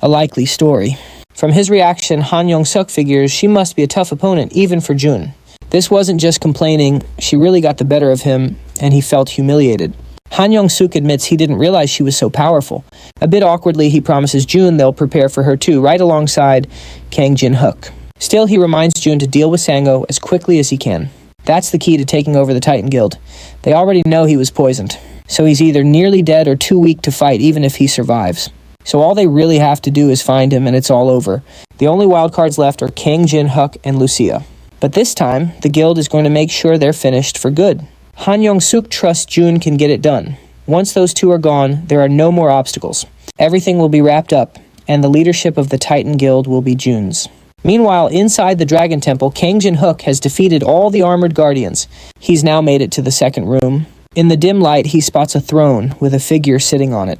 A likely story. From his reaction, Han Yong-suk figures she must be a tough opponent even for Jun. This wasn't just complaining, she really got the better of him, and he felt humiliated. Han Yong-suk admits he didn't realize she was so powerful. A bit awkwardly, he promises Jun they'll prepare for her too, right alongside Kang Jin-hook. Still, he reminds Jun to deal with Sangho as quickly as he can. That's the key to taking over the Titan Guild. They already know he was poisoned, so he's either nearly dead or too weak to fight even if he survives. So all they really have to do is find him and it's all over. The only wildcards left are Kang Jin-hook and Lucia. But this time, the guild is going to make sure they're finished for good. Han Yong-suk trusts Jun can get it done. Once those two are gone, there are no more obstacles. Everything will be wrapped up, and the leadership of the Titan Guild will be Jun's. Meanwhile, inside the Dragon Temple, Kang Jin-hook has defeated all the armored guardians. He's now made it to the second room. In the dim light, he spots a throne with a figure sitting on it.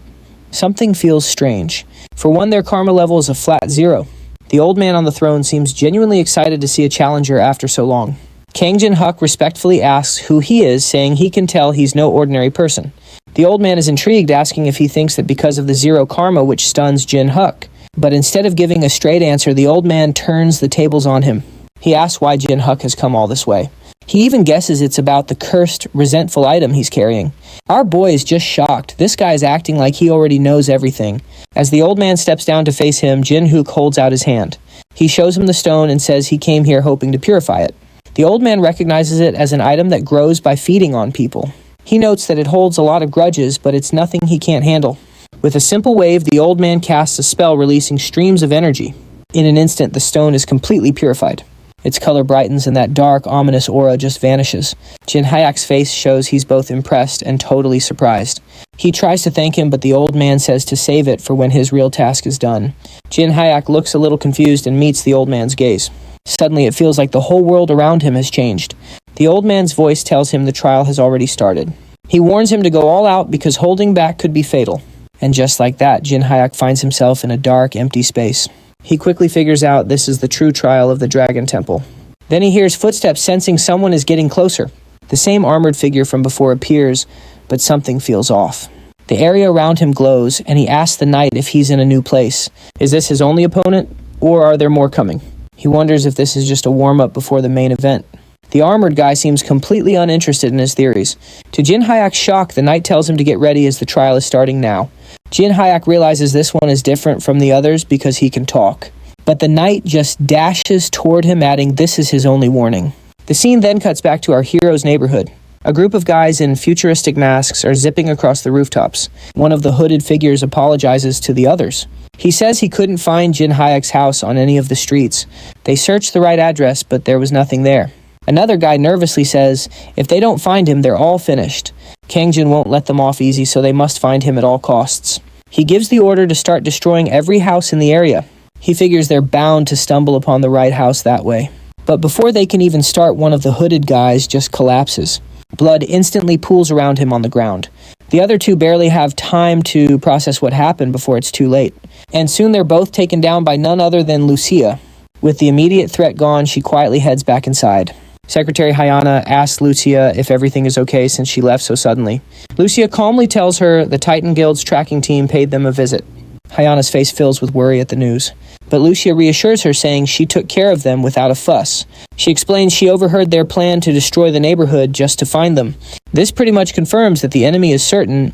Something feels strange. For one, their karma level is a flat 0. The old man on the throne seems genuinely excited to see a challenger after so long. Kang Jin-hook respectfully asks who he is, saying he can tell he's no ordinary person. The old man is intrigued, asking if he thinks that because of the 0 karma which stuns Jin-hook. But instead of giving a straight answer, the old man turns the tables on him. He asks why Jin-hook has come all this way. He even guesses it's about the cursed, resentful item he's carrying. Our boy is just shocked. This guy's acting like he already knows everything. As the old man steps down to face him, Jin-hook holds out his hand. He shows him the stone and says he came here hoping to purify it. The old man recognizes it as an item that grows by feeding on people. He notes that it holds a lot of grudges, but it's nothing he can't handle. With a simple wave, the old man casts a spell releasing streams of energy. In an instant, the stone is completely purified. Its color brightens and that dark, ominous aura just vanishes. Jin-hyak's face shows he's both impressed and totally surprised. He tries to thank him, but the old man says to save it for when his real task is done. Jin-hyak looks a little confused and meets the old man's gaze. Suddenly, it feels like the whole world around him has changed. The old man's voice tells him the trial has already started. He warns him to go all out because holding back could be fatal. And just like that, Jin-hyak finds himself in a dark, empty space. He quickly figures out this is the true trial of the Dragon Temple. Then he hears footsteps, sensing someone is getting closer. The same armored figure from before appears, but something feels off. The area around him glows, and he asks the knight if he's in a new place. Is this his only opponent, or are there more coming? He wonders if this is just a warm-up before the main event. The armored guy seems completely uninterested in his theories. To Jin-hyak's shock, the knight tells him to get ready as the trial is starting now. Jin-hyak realizes this one is different from the others because he can talk. But the knight just dashes toward him, adding this is his only warning. The scene then cuts back to our hero's neighborhood. A group of guys in futuristic masks are zipping across the rooftops. One of the hooded figures apologizes to the others. He says he couldn't find Jin-hyak's house on any of the streets. They searched the right address, but there was nothing there. Another guy nervously says if they don't find him, they're all finished. Kangjun won't let them off easy, so they must find him at all costs. He gives the order to start destroying every house in the area. He figures they're bound to stumble upon the right house that way. But before they can even start, one of the hooded guys just collapses. Blood instantly pools around him on the ground. The other two barely have time to process what happened before it's too late. And soon they're both taken down by none other than Lucia. With the immediate threat gone, she quietly heads back inside. Secretary Hyana asks Lucia if everything is okay since she left so suddenly. Lucia calmly tells her the Titan Guild's tracking team paid them a visit. Hyana's face fills with worry at the news. But Lucia reassures her, saying she took care of them without a fuss. She explains she overheard their plan to destroy the neighborhood just to find them. This pretty much confirms that the enemy is certain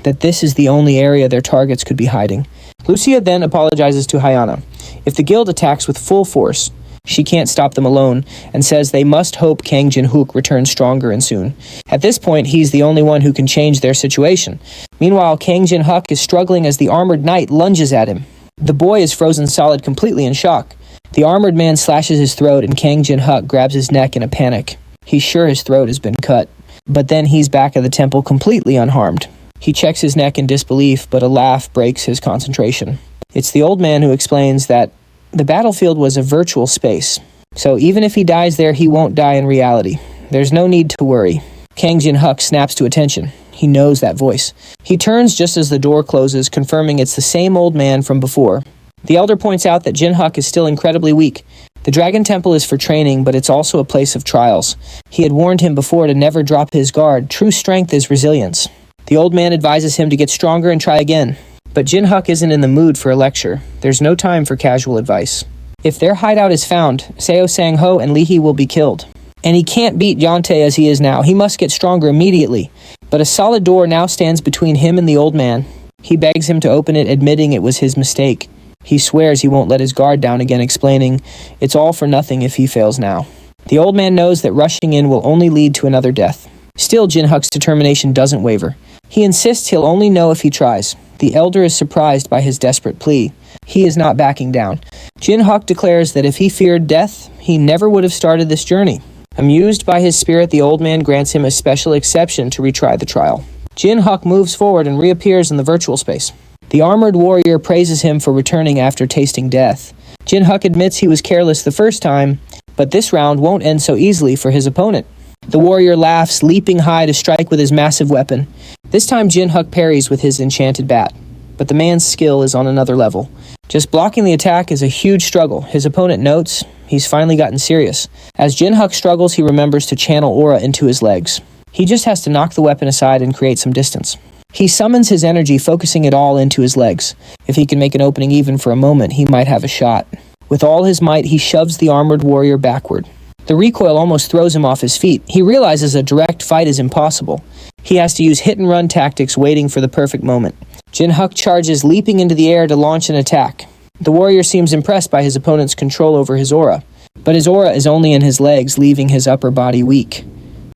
that this is the only area their targets could be hiding. Lucia then apologizes to Hyana. If the guild attacks with full force, she can't stop them alone, and says they must hope Kangjun Tai returns stronger and soon. At this point, he's the only one who can change their situation. Meanwhile, Kangjun Tai is struggling as the armored knight lunges at him. The boy is frozen solid, completely in shock. The armored man slashes his throat, and Kangjun Tai grabs his neck in a panic. He's sure his throat has been cut. But then he's back at the temple completely unharmed. He checks his neck in disbelief, but a laugh breaks his concentration. It's the old man who explains that the battlefield was a virtual space, so even if he dies there, he won't die in reality. There's no need to worry. Kangjun Tai snaps to attention. He knows that voice. He turns just as the door closes, confirming it's the same old man from before. The elder points out that Jin Tai is still incredibly weak. The Dragon Temple is for training, but it's also a place of trials. He had warned him before to never drop his guard. True strength is resilience. The old man advises him to get stronger and try again. But Jin Tai isn't in the mood for a lecture. There's no time for casual advice. If their hideout is found, Seo Sangho and Lihi will be killed. And he can't beat Yante as he is now. He must get stronger immediately. But a solid door now stands between him and the old man. He begs him to open it, admitting it was his mistake. He swears he won't let his guard down again, explaining it's all for nothing if he fails now. The old man knows that rushing in will only lead to another death. Still, Jin Tai's determination doesn't waver. He insists he'll only know if he tries. The elder is surprised by his desperate plea. He is not backing down. Jin Tai declares that if he feared death, he never would have started this journey. Amused by his spirit, the old man grants him a special exception to retry the trial. Jin Tai moves forward and reappears in the virtual space. The armored warrior praises him for returning after tasting death. Jin Tai admits he was careless the first time, but this round won't end so easily for his opponent. The warrior laughs, leaping high to strike with his massive weapon. This time Jin Tai parries with his enchanted bat, but the man's skill is on another level. Just blocking the attack is a huge struggle. His opponent notes he's finally gotten serious. As Jin Tai struggles, he remembers to channel aura into his legs. He just has to knock the weapon aside and create some distance. He summons his energy, focusing it all into his legs. If he can make an opening even for a moment, he might have a shot. With all his might, he shoves the armored warrior backward. The recoil almost throws him off his feet. He realizes a direct fight is impossible. He has to use hit-and-run tactics, waiting for the perfect moment. Jin Tai charges, leaping into the air to launch an attack. The warrior seems impressed by his opponent's control over his aura, but his aura is only in his legs, leaving his upper body weak.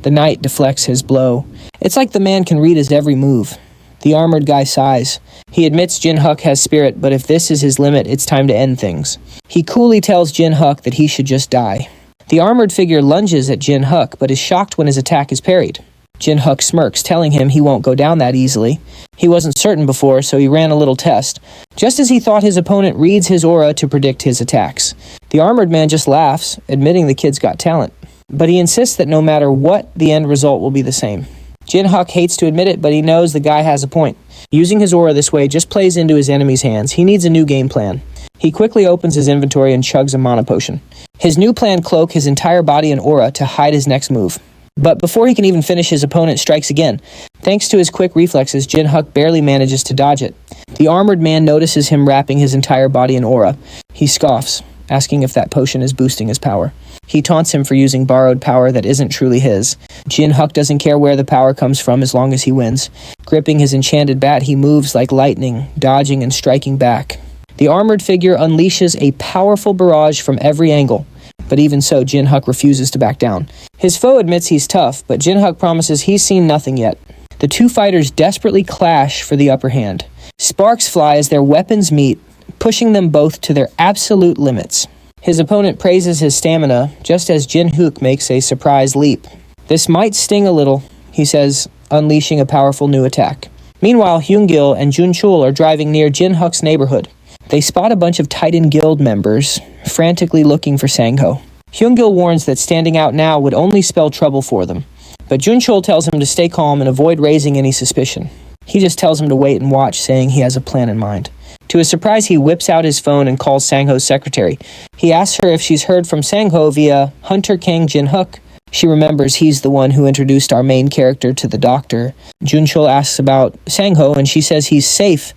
The knight deflects his blow. It's like the man can read his every move. The armored guy sighs. He admits Jin Tai has spirit, but if this is his limit, it's time to end things. He coolly tells Jin Tai that he should just die. The armored figure lunges at Jin Tai, but is shocked when his attack is parried. Jin Tai smirks, telling him he won't go down that easily. He wasn't certain before, so he ran a little test. Just as he thought, his opponent reads his aura to predict his attacks. The armored man just laughs, admitting the kid's got talent. But he insists that no matter what, the end result will be the same. Jin Tai hates to admit it, but he knows the guy has a point. Using his aura this way just plays into his enemy's hands. He needs a new game plan. He quickly opens his inventory and chugs a mana potion. His new plan cloaks his entire body in aura to hide his next move. But before he can even finish, his opponent strikes again. Thanks to his quick reflexes, Jin Tai barely manages to dodge it. The armored man notices him wrapping his entire body in aura. He scoffs, asking if that potion is boosting his power. He taunts him for using borrowed power that isn't truly his. Jin Tai doesn't care where the power comes from as long as he wins. Gripping his enchanted bat, he moves like lightning, dodging and striking back. The armored figure unleashes a powerful barrage from every angle. But even so, Jin Tai refuses to back down. His foe admits he's tough, but Jin Tai promises he's seen nothing yet. The two fighters desperately clash for the upper hand. Sparks fly as their weapons meet, pushing them both to their absolute limits. His opponent praises his stamina, just as Jin Tai makes a surprise leap. This might sting a little, he says, unleashing a powerful new attack. Meanwhile, Hyungil and Junchul are driving near Jin Tai's neighborhood. They spot a bunch of Titan Guild members, frantically looking for Sangho. Hyungil warns that standing out now would only spell trouble for them, but Junchul tells him to stay calm and avoid raising any suspicion. He just tells him to wait and watch, saying he has a plan in mind. To his surprise, he whips out his phone and calls Sangho's secretary. He asks her if she's heard from Sangho via Hunter Kangjun Tai. She remembers he's the one who introduced our main character to the doctor. Junchul asks about Sangho, and she says he's safe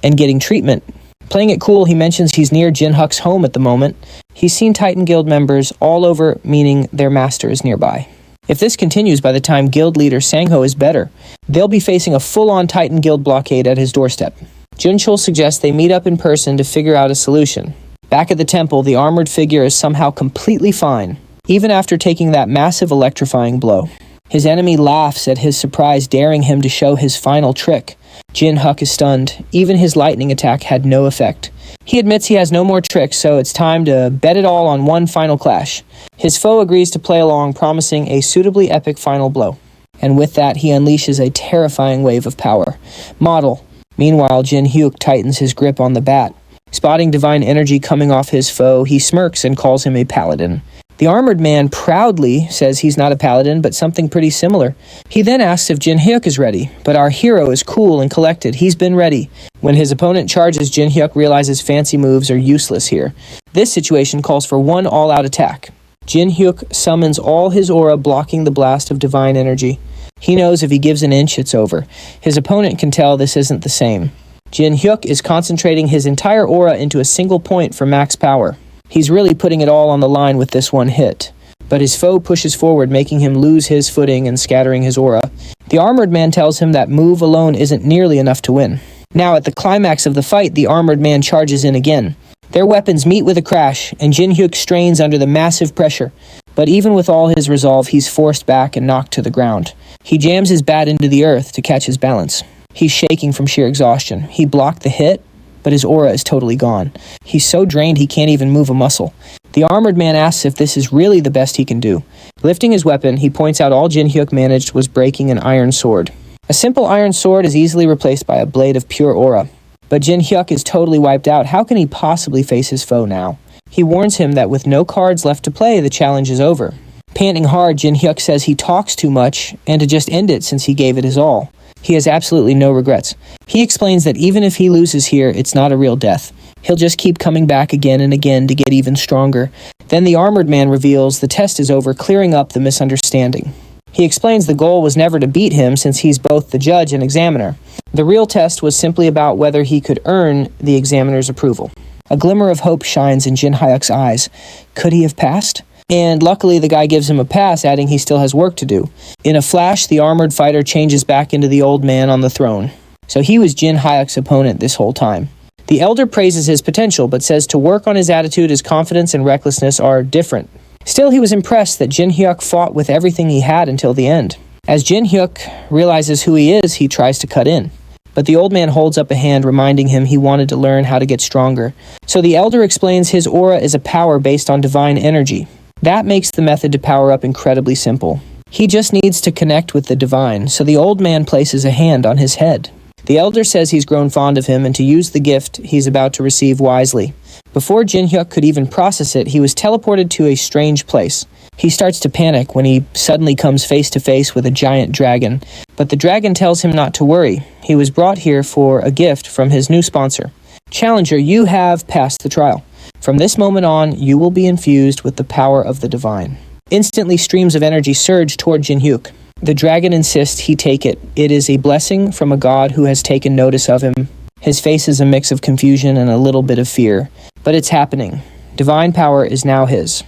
and getting treatment. Playing it cool, he mentions he's near Jin Hyuk's home at the moment. He's seen Titan Guild members all over, meaning their master is nearby. If this continues by the time guild leader Sangho is better, they'll be facing a full-on Titan Guild blockade at his doorstep. Junchul suggests they meet up in person to figure out a solution. Back at the temple, the armored figure is somehow completely fine, even after taking that massive electrifying blow. His enemy laughs at his surprise, daring him to show his final trick. Jin Hyuk is stunned. Even his lightning attack had no effect. He admits he has no more tricks, so it's time to bet it all on one final clash. His foe agrees to play along, promising a suitably epic final blow. And with that, he unleashes a terrifying wave of power. Model. Meanwhile, Jin Hyuk tightens his grip on the bat. Spotting divine energy coming off his foe, he smirks and calls him a paladin. The armored man proudly says he's not a paladin, but something pretty similar. He then asks if Jin Hyuk is ready, but our hero is cool and collected. He's been ready. When his opponent charges, Jin Hyuk realizes fancy moves are useless here. This situation calls for one all-out attack. Jin Hyuk summons all his aura, blocking the blast of divine energy. He knows if he gives an inch, it's over. His opponent can tell this isn't the same. Jin Hyuk is concentrating his entire aura into a single point for max power. He's really putting it all on the line with this one hit. But his foe pushes forward, making him lose his footing and scattering his aura. The armored man tells him that move alone isn't nearly enough to win. Now, at the climax of the fight, the armored man charges in again. Their weapons meet with a crash, and Jin Hyuk strains under the massive pressure. But even with all his resolve, he's forced back and knocked to the ground. He jams his bat into the earth to catch his balance. He's shaking from sheer exhaustion. He blocked the hit, but his aura is totally gone. He's so drained he can't even move a muscle. The armored man asks if this is really the best he can do. Lifting his weapon, he points out all Jin Hyuk managed was breaking an iron sword. A simple iron sword is easily replaced by a blade of pure aura. But Jin Hyuk is totally wiped out. How can he possibly face his foe now? He warns him that with no cards left to play, the challenge is over. Panting hard, Jin Hyuk says he talks too much and to just end it since he gave it his all. He has absolutely no regrets. He explains that even if he loses here, it's not a real death. He'll just keep coming back again and again to get even stronger. Then the armored man reveals the test is over, clearing up the misunderstanding. He explains the goal was never to beat him since he's both the judge and examiner. The real test was simply about whether he could earn the examiner's approval. A glimmer of hope shines in Jin Hyuk's eyes. Could he have passed? And luckily the guy gives him a pass, adding he still has work to do. In a flash, the armored fighter changes back into the old man on the throne. So he was Jin Hyuk's opponent this whole time. The elder praises his potential, but says to work on his attitude, his confidence and recklessness are different. Still, he was impressed that Jin Hyuk fought with everything he had until the end. As Jin Hyuk realizes who he is, he tries to cut in. But the old man holds up a hand, reminding him he wanted to learn how to get stronger. So the elder explains his aura is a power based on divine energy. That makes the method to power up incredibly simple. He just needs to connect with the divine, so the old man places a hand on his head. The elder says he's grown fond of him and to use the gift he's about to receive wisely. Before Jin Hyuk could even process it, he was teleported to a strange place. He starts to panic when he suddenly comes face to face with a giant dragon. But the dragon tells him not to worry. He was brought here for a gift from his new sponsor. Challenger, you have passed the trial. From this moment on, you will be infused with the power of the divine. Instantly, streams of energy surge toward Jin Hyuk. The dragon insists he take it. It is a blessing from a god who has taken notice of him. His face is a mix of confusion and a little bit of fear. But it's happening. Divine power is now his.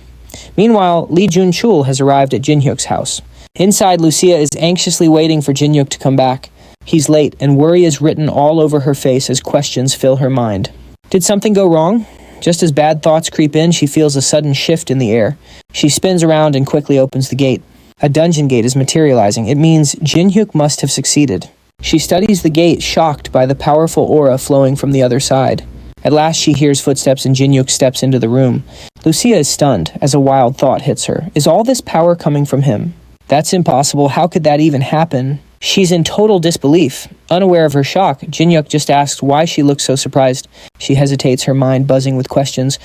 Meanwhile, Lee Jun-chul has arrived at Jin Hyuk's house. Inside, Lucia is anxiously waiting for Jin Hyuk to come back. He's late, and worry is written all over her face as questions fill her mind. Did something go wrong? Just as bad thoughts creep in, she feels a sudden shift in the air. She spins around and quickly opens the gate. A dungeon gate is materializing. It means Jin Hyuk must have succeeded. She studies the gate, shocked by the powerful aura flowing from the other side. At last she hears footsteps and Jin Hyuk steps into the room. Lucia is stunned as a wild thought hits her. Is all this power coming from him? That's impossible. How could that even happen? She's in total disbelief. Unaware of her shock, Jin Hyuk just asks why she looks so surprised. She hesitates, her mind buzzing with questions.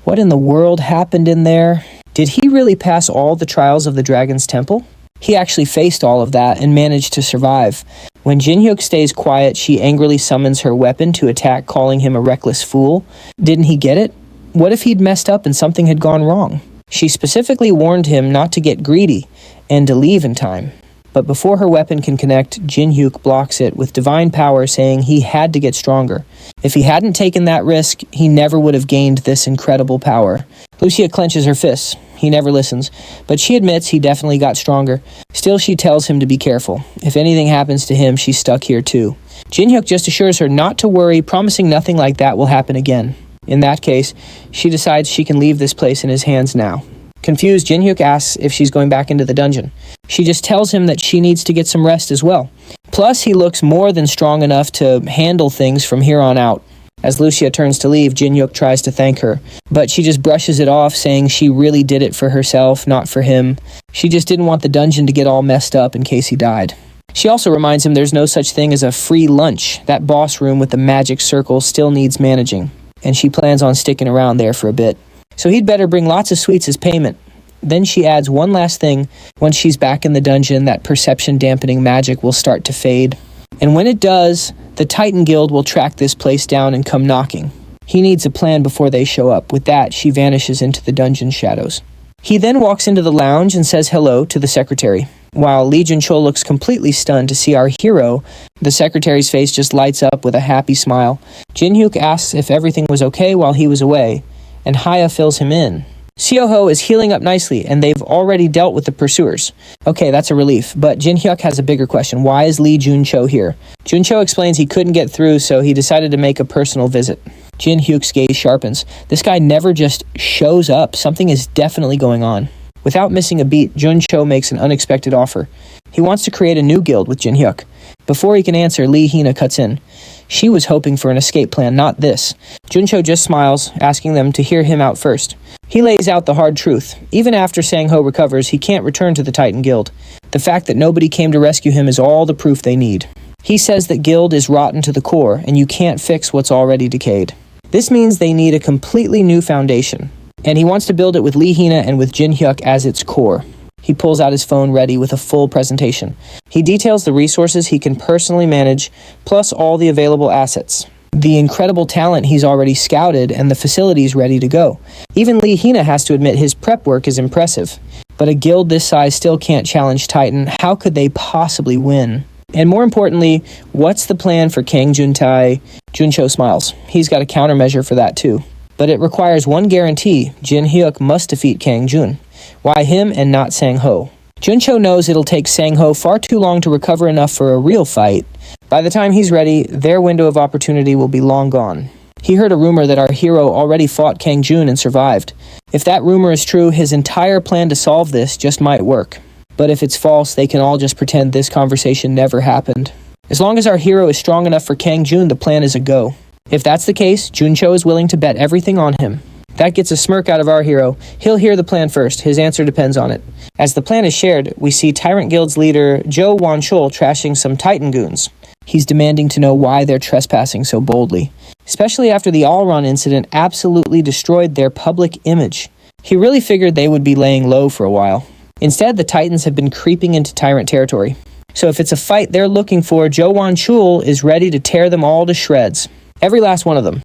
What in the world happened in there? Did he really pass all the trials of the Dragon's Temple? He actually faced all of that and managed to survive. When Jin Hyuk stays quiet, she angrily summons her weapon to attack, calling him a reckless fool. Didn't he get it? What if he'd messed up and something had gone wrong? She specifically warned him not to get greedy and to leave in time. But before her weapon can connect, Jin Hyuk blocks it with divine power, saying he had to get stronger. If he hadn't taken that risk, he never would have gained this incredible power. Lucia clenches her fists. He never listens, but she admits he definitely got stronger. Still, she tells him to be careful. If anything happens to him, she's stuck here too. Jin Hyuk just assures her not to worry, promising nothing like that will happen again. In that case, she decides she can leave this place in his hands now. Confused, Jin Hyuk asks if she's going back into the dungeon. She just tells him that she needs to get some rest as well. Plus, he looks more than strong enough to handle things from here on out. As Lucia turns to leave, Jin Hyuk tries to thank her, but she just brushes it off, saying she really did it for herself, not for him. She just didn't want the dungeon to get all messed up in case he died. She also reminds him there's no such thing as a free lunch. That boss room with the magic circle still needs managing, and she plans on sticking around there for a bit. So he'd better bring lots of sweets as payment. Then she adds one last thing. Once she's back in the dungeon, that perception-dampening magic will start to fade. And when it does, the Titan Guild will track this place down and come knocking. He needs a plan before they show up. With that, she vanishes into the dungeon shadows. He then walks into the lounge and says hello to the secretary. While Lee Jun-chul looks completely stunned to see our hero, the secretary's face just lights up with a happy smile. Jin Hyuk asks if everything was okay while he was away, and Haya fills him in. Seo Sangho is healing up nicely, and they've already dealt with the pursuers. Okay, that's a relief, but Jin Hyuk has a bigger question. Why is Lee Jun-cho here? Jun-cho explains he couldn't get through, so he decided to make a personal visit. Jin Hyuk's gaze sharpens. This guy never just shows up. Something is definitely going on. Without missing a beat, Jun-cho makes an unexpected offer. He wants to create a new guild with Jin Hyuk. Before he can answer, Lee Hina cuts in. She was hoping for an escape plan, not this. Jun-cho just smiles, asking them to hear him out first. He lays out the hard truth. Even after Sangho recovers, he can't return to the Titan Guild. The fact that nobody came to rescue him is all the proof they need. He says that Guild is rotten to the core, and you can't fix what's already decayed. This means they need a completely new foundation, and he wants to build it with Lee Hina and with Jin Hyuk as its core. He pulls out his phone ready with a full presentation. He details the resources he can personally manage, plus all the available assets. The incredible talent he's already scouted and the facilities ready to go. Even Lee Hina has to admit his prep work is impressive. But a guild this size still can't challenge Titan. How could they possibly win? And more importantly, what's the plan for Kangjun Tai? Jun-cho smiles. He's got a countermeasure for that too. But it requires one guarantee. Jin Hyuk must defeat Kangjun. Why him and not Sangho? Jun-cho knows it'll take Sangho far too long to recover enough for a real fight. By the time he's ready, their window of opportunity will be long gone. He heard a rumor that our hero already fought Kangjun and survived. If that rumor is true, his entire plan to solve this just might work. But if it's false, they can all just pretend this conversation never happened. As long as our hero is strong enough for Kangjun, the plan is a go. If that's the case, Jun-cho is willing to bet everything on him. That gets a smirk out of our hero. He'll hear the plan first. His answer depends on it. As the plan is shared, we see Tyrant Guild's leader, Jo Wan-chul, trashing some Titan goons. He's demanding to know why they're trespassing so boldly, especially after the Alron incident absolutely destroyed their public image. He really figured they would be laying low for a while. Instead, the Titans have been creeping into Tyrant territory. So if it's a fight they're looking for, Jo Wan-chul is ready to tear them all to shreds. Every last one of them.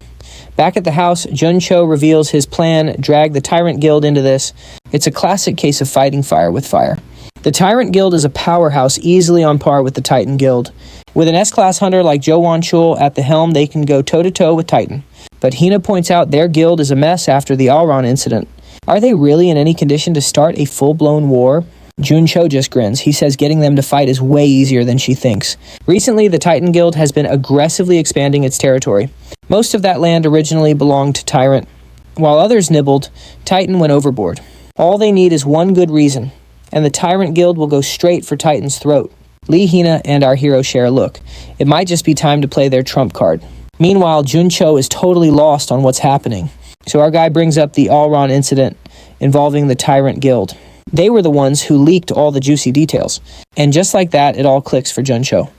Back at the house, Jun-cho reveals his plan, drag the Tyrant Guild into this. It's a classic case of fighting fire with fire. The Tyrant Guild is a powerhouse, easily on par with the Titan Guild. With an S-class hunter like Jo Wan-chul at the helm, they can go toe-to-toe with Titan. But Hina points out their guild is a mess after the Alron incident. Are they really in any condition to start a full-blown war? Jun-cho just grins. He says getting them to fight is way easier than she thinks. Recently, the Titan Guild has been aggressively expanding its territory. Most of that land originally belonged to Tyrant. While others nibbled, Titan went overboard. All they need is one good reason, and the Tyrant Guild will go straight for Titan's throat. Lee Hina and our hero share a look. It might just be time to play their trump card. Meanwhile, Jun-cho is totally lost on what's happening. So our guy brings up the Alron incident involving the Tyrant Guild. They were the ones who leaked all the juicy details. And just like that, it all clicks for Jun-cho.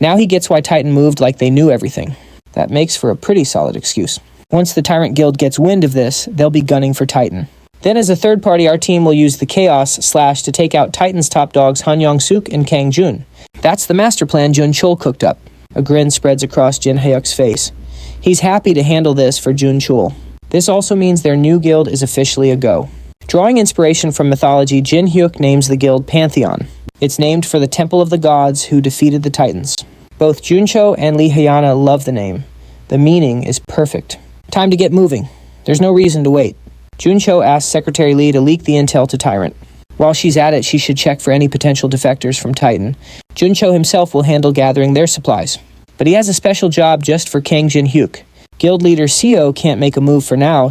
Now he gets why Titan moved like they knew everything. That makes for a pretty solid excuse. Once the Tyrant Guild gets wind of this, they'll be gunning for Titan. Then as a third party, our team will use the Chaos Slash to take out Titan's top dogs Han Yong-suk and Kangjun. That's the master plan Jun-chul cooked up. A grin spreads across Jin Hyuk's face. He's happy to handle this for Jun-chul. This also means their new guild is officially a go. Drawing inspiration from mythology, Jin Hyuk names the guild Pantheon. It's named for the temple of the gods who defeated the Titans. Both Juncho and Lee Hyana love the name. The meaning is perfect. Time to get moving. There's no reason to wait. Juncho asks Secretary Lee to leak the intel to Tyrant. While she's at it, she should check for any potential defectors from Titan. Juncho himself will handle gathering their supplies. But he has a special job just for Kangjun Tai. Guild leader Seo can't make a move for now,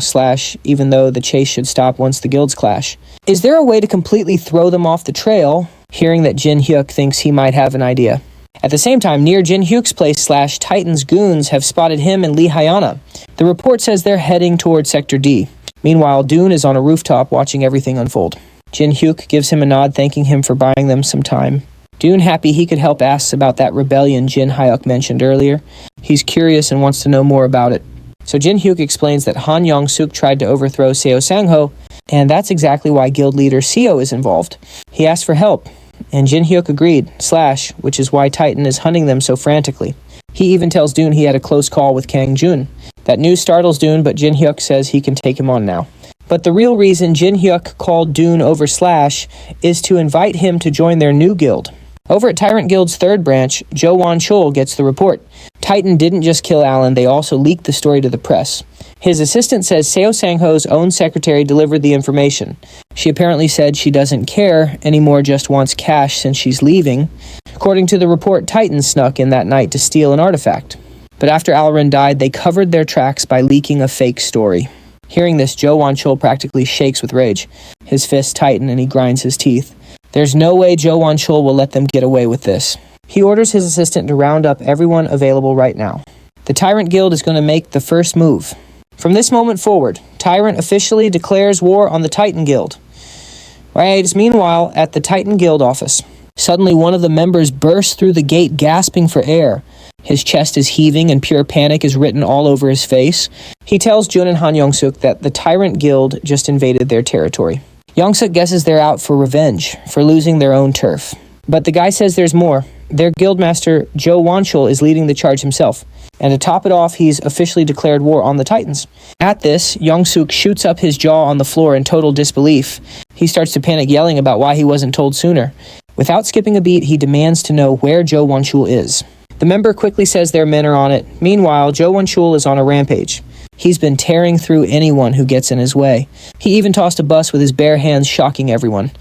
even though the chase should stop once the guilds clash. Is there a way to completely throw them off the trail, hearing that Jin Hyuk thinks he might have an idea? At the same time, near Jin Hyuk's place Titan's goons have spotted him and Lee Hyana. The report says they're heading toward Sector D. Meanwhile, Dune is on a rooftop watching everything unfold. Jin Hyuk gives him a nod thanking him for buying them some time. Dune, happy he could help, asks about that rebellion Jin Hyuk mentioned earlier. He's curious and wants to know more about it. So Jin Hyuk explains that Han Yong-suk tried to overthrow Seo Sangho, and that's exactly why guild leader Seo is involved. He asked for help, and Jin Hyuk agreed, which is why Titan is hunting them so frantically. He even tells Dune he had a close call with Kangjun. That news startles Dune, but Jin Hyuk says he can take him on now. But the real reason Jin Hyuk called Dune over is to invite him to join their new guild. Over at Tyrant Guild's third branch, Jo Wan-chul gets the report. Titan didn't just kill Alin, they also leaked the story to the press. His assistant says Seo Sangho's own secretary delivered the information. She apparently said she doesn't care anymore, just wants cash since she's leaving. According to the report, Titan snuck in that night to steal an artifact. But after Alin died, they covered their tracks by leaking a fake story. Hearing this, Jo Wan-chul practically shakes with rage. His fists tighten and he grinds his teeth. There's no way Jo Wan-chul will let them get away with this. He orders his assistant to round up everyone available right now. The Tyrant Guild is going to make the first move. From this moment forward, Tyrant officially declares war on the Titan Guild. Meanwhile, at the Titan Guild office, suddenly one of the members bursts through the gate gasping for air. His chest is heaving and pure panic is written all over his face. He tells Jun and Han Yong-suk that the Tyrant Guild just invaded their territory. Yong-suk guesses they're out for revenge, for losing their own turf. But the guy says there's more. Their guildmaster, Jo Wan-chul, is leading the charge himself. And to top it off, he's officially declared war on the Titans. At this, Yong-suk shoots up his jaw on the floor in total disbelief. He starts to panic, yelling about why he wasn't told sooner. Without skipping a beat, he demands to know where Jo Wan-chul is. The member quickly says their men are on it. Meanwhile, Jo Wan-chul is on a rampage. He's been tearing through anyone who gets in his way. He even tossed a bus with his bare hands, shocking everyone.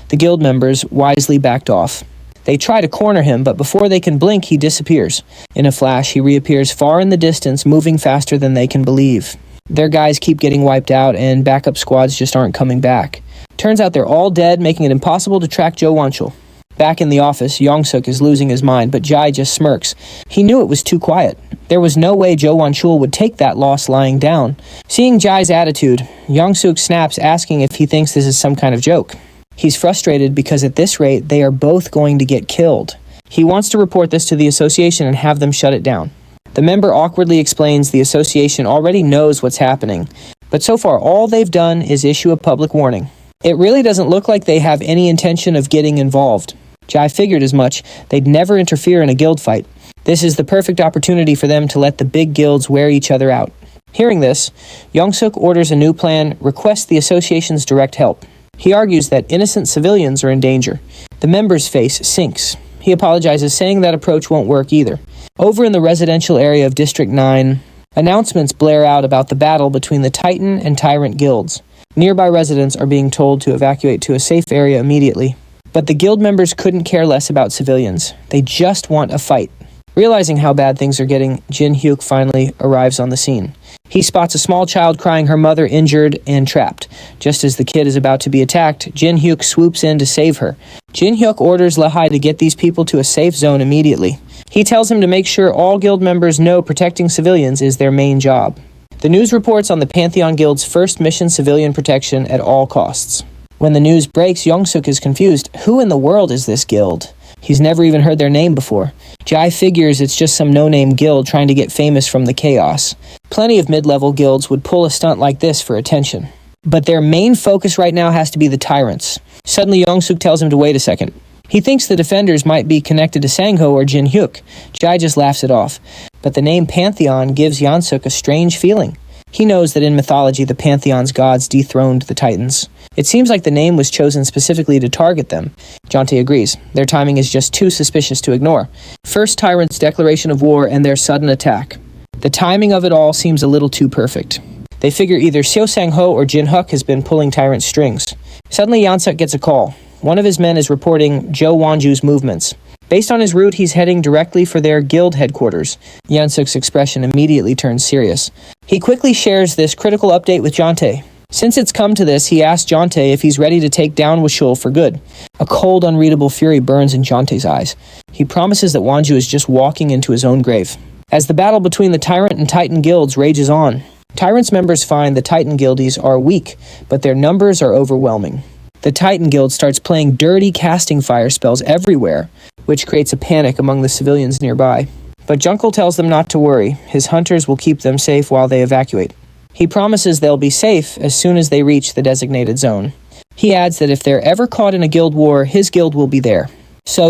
The guild members wisely backed off. They try to corner him, but before they can blink, he disappears. In a flash, he reappears far in the distance, moving faster than they can believe. Their guys keep getting wiped out, and backup squads just aren't coming back. Turns out they're all dead, making it impossible to track Jo Wan-chul. Back in the office, Yong-suk is losing his mind, but Jai just smirks. He knew it was too quiet. There was no way Jo Wan-chul would take that loss lying down. Seeing Jai's attitude, Yong-suk snaps, asking if he thinks this is some kind of joke. He's frustrated because at this rate, they are both going to get killed. He wants to report this to the association and have them shut it down. The member awkwardly explains the association already knows what's happening, but so far all they've done is issue a public warning. It really doesn't look like they have any intention of getting involved. Jai figured as much. They'd never interfere in a guild fight. This is the perfect opportunity for them to let the big guilds wear each other out. Hearing this, Yong-suk orders a new plan, requests the association's direct help. He argues that innocent civilians are in danger. The member's face sinks. He apologizes, saying that approach won't work either. Over in the residential area of District 9, announcements blare out about the battle between the Titan and Tyrant guilds. Nearby residents are being told to evacuate to a safe area immediately. But the guild members couldn't care less about civilians. They just want a fight. Realizing how bad things are getting, Jin Hyuk finally arrives on the scene. He spots a small child crying, her mother injured and trapped. Just as the kid is about to be attacked, Jin Hyuk swoops in to save her. Jin Hyuk orders Lahai to get these people to a safe zone immediately. He tells him to make sure all guild members know protecting civilians is their main job. The news reports on the Pantheon Guild's first mission: civilian protection at all costs. When the news breaks, Yong-suk is confused. Who in the world is this guild? He's never even heard their name before. Jai figures it's just some no-name guild trying to get famous from the chaos. Plenty of mid-level guilds would pull a stunt like this for attention. But their main focus right now has to be the tyrants. Suddenly, Yong-suk tells him to wait a second. He thinks the defenders might be connected to Sangho or Jin Hyuk. Jai just laughs it off. But the name Pantheon gives Yong-suk a strange feeling. He knows that in mythology, the Pantheon's gods dethroned the Titans. It seems like the name was chosen specifically to target them. Jonte agrees. Their timing is just too suspicious to ignore. First Tyrant's declaration of war and their sudden attack. The timing of it all seems a little too perfect. They figure either Seo Sangho or Jin Huk has been pulling Tyrant's strings. Suddenly Yansuk gets a call. One of his men is reporting Zhou Wanju's movements. Based on his route, he's heading directly for their guild headquarters. Yansuk's expression immediately turns serious. He quickly shares this critical update with Jonte. Since it's come to this, he asks Jonte if he's ready to take down Washul for good. A cold, unreadable fury burns in Jonte's eyes. He promises that Wanju is just walking into his own grave. As the battle between the Tyrant and Titan guilds rages on, Tyrant's members find the Titan guildies are weak, but their numbers are overwhelming. The Titan guild starts playing dirty casting fire spells everywhere, which creates a panic among the civilians nearby. But Junkel tells them not to worry. His hunters will keep them safe while they evacuate. He promises they'll be safe as soon as they reach the designated zone. He adds that if they're ever caught in a guild war, his guild will be there. So,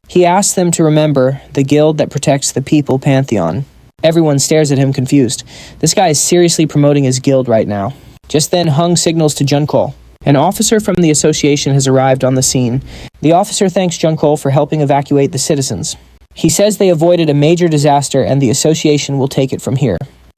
he asks them to remember the guild that protects the people, Pantheon. Everyone stares at him confused. This guy is seriously promoting his guild right now. Just then, Hung signals to Junkol. An officer from the association has arrived on the scene. The officer thanks Junkol for helping evacuate the citizens. He says they avoided a major disaster and the association will take it from here.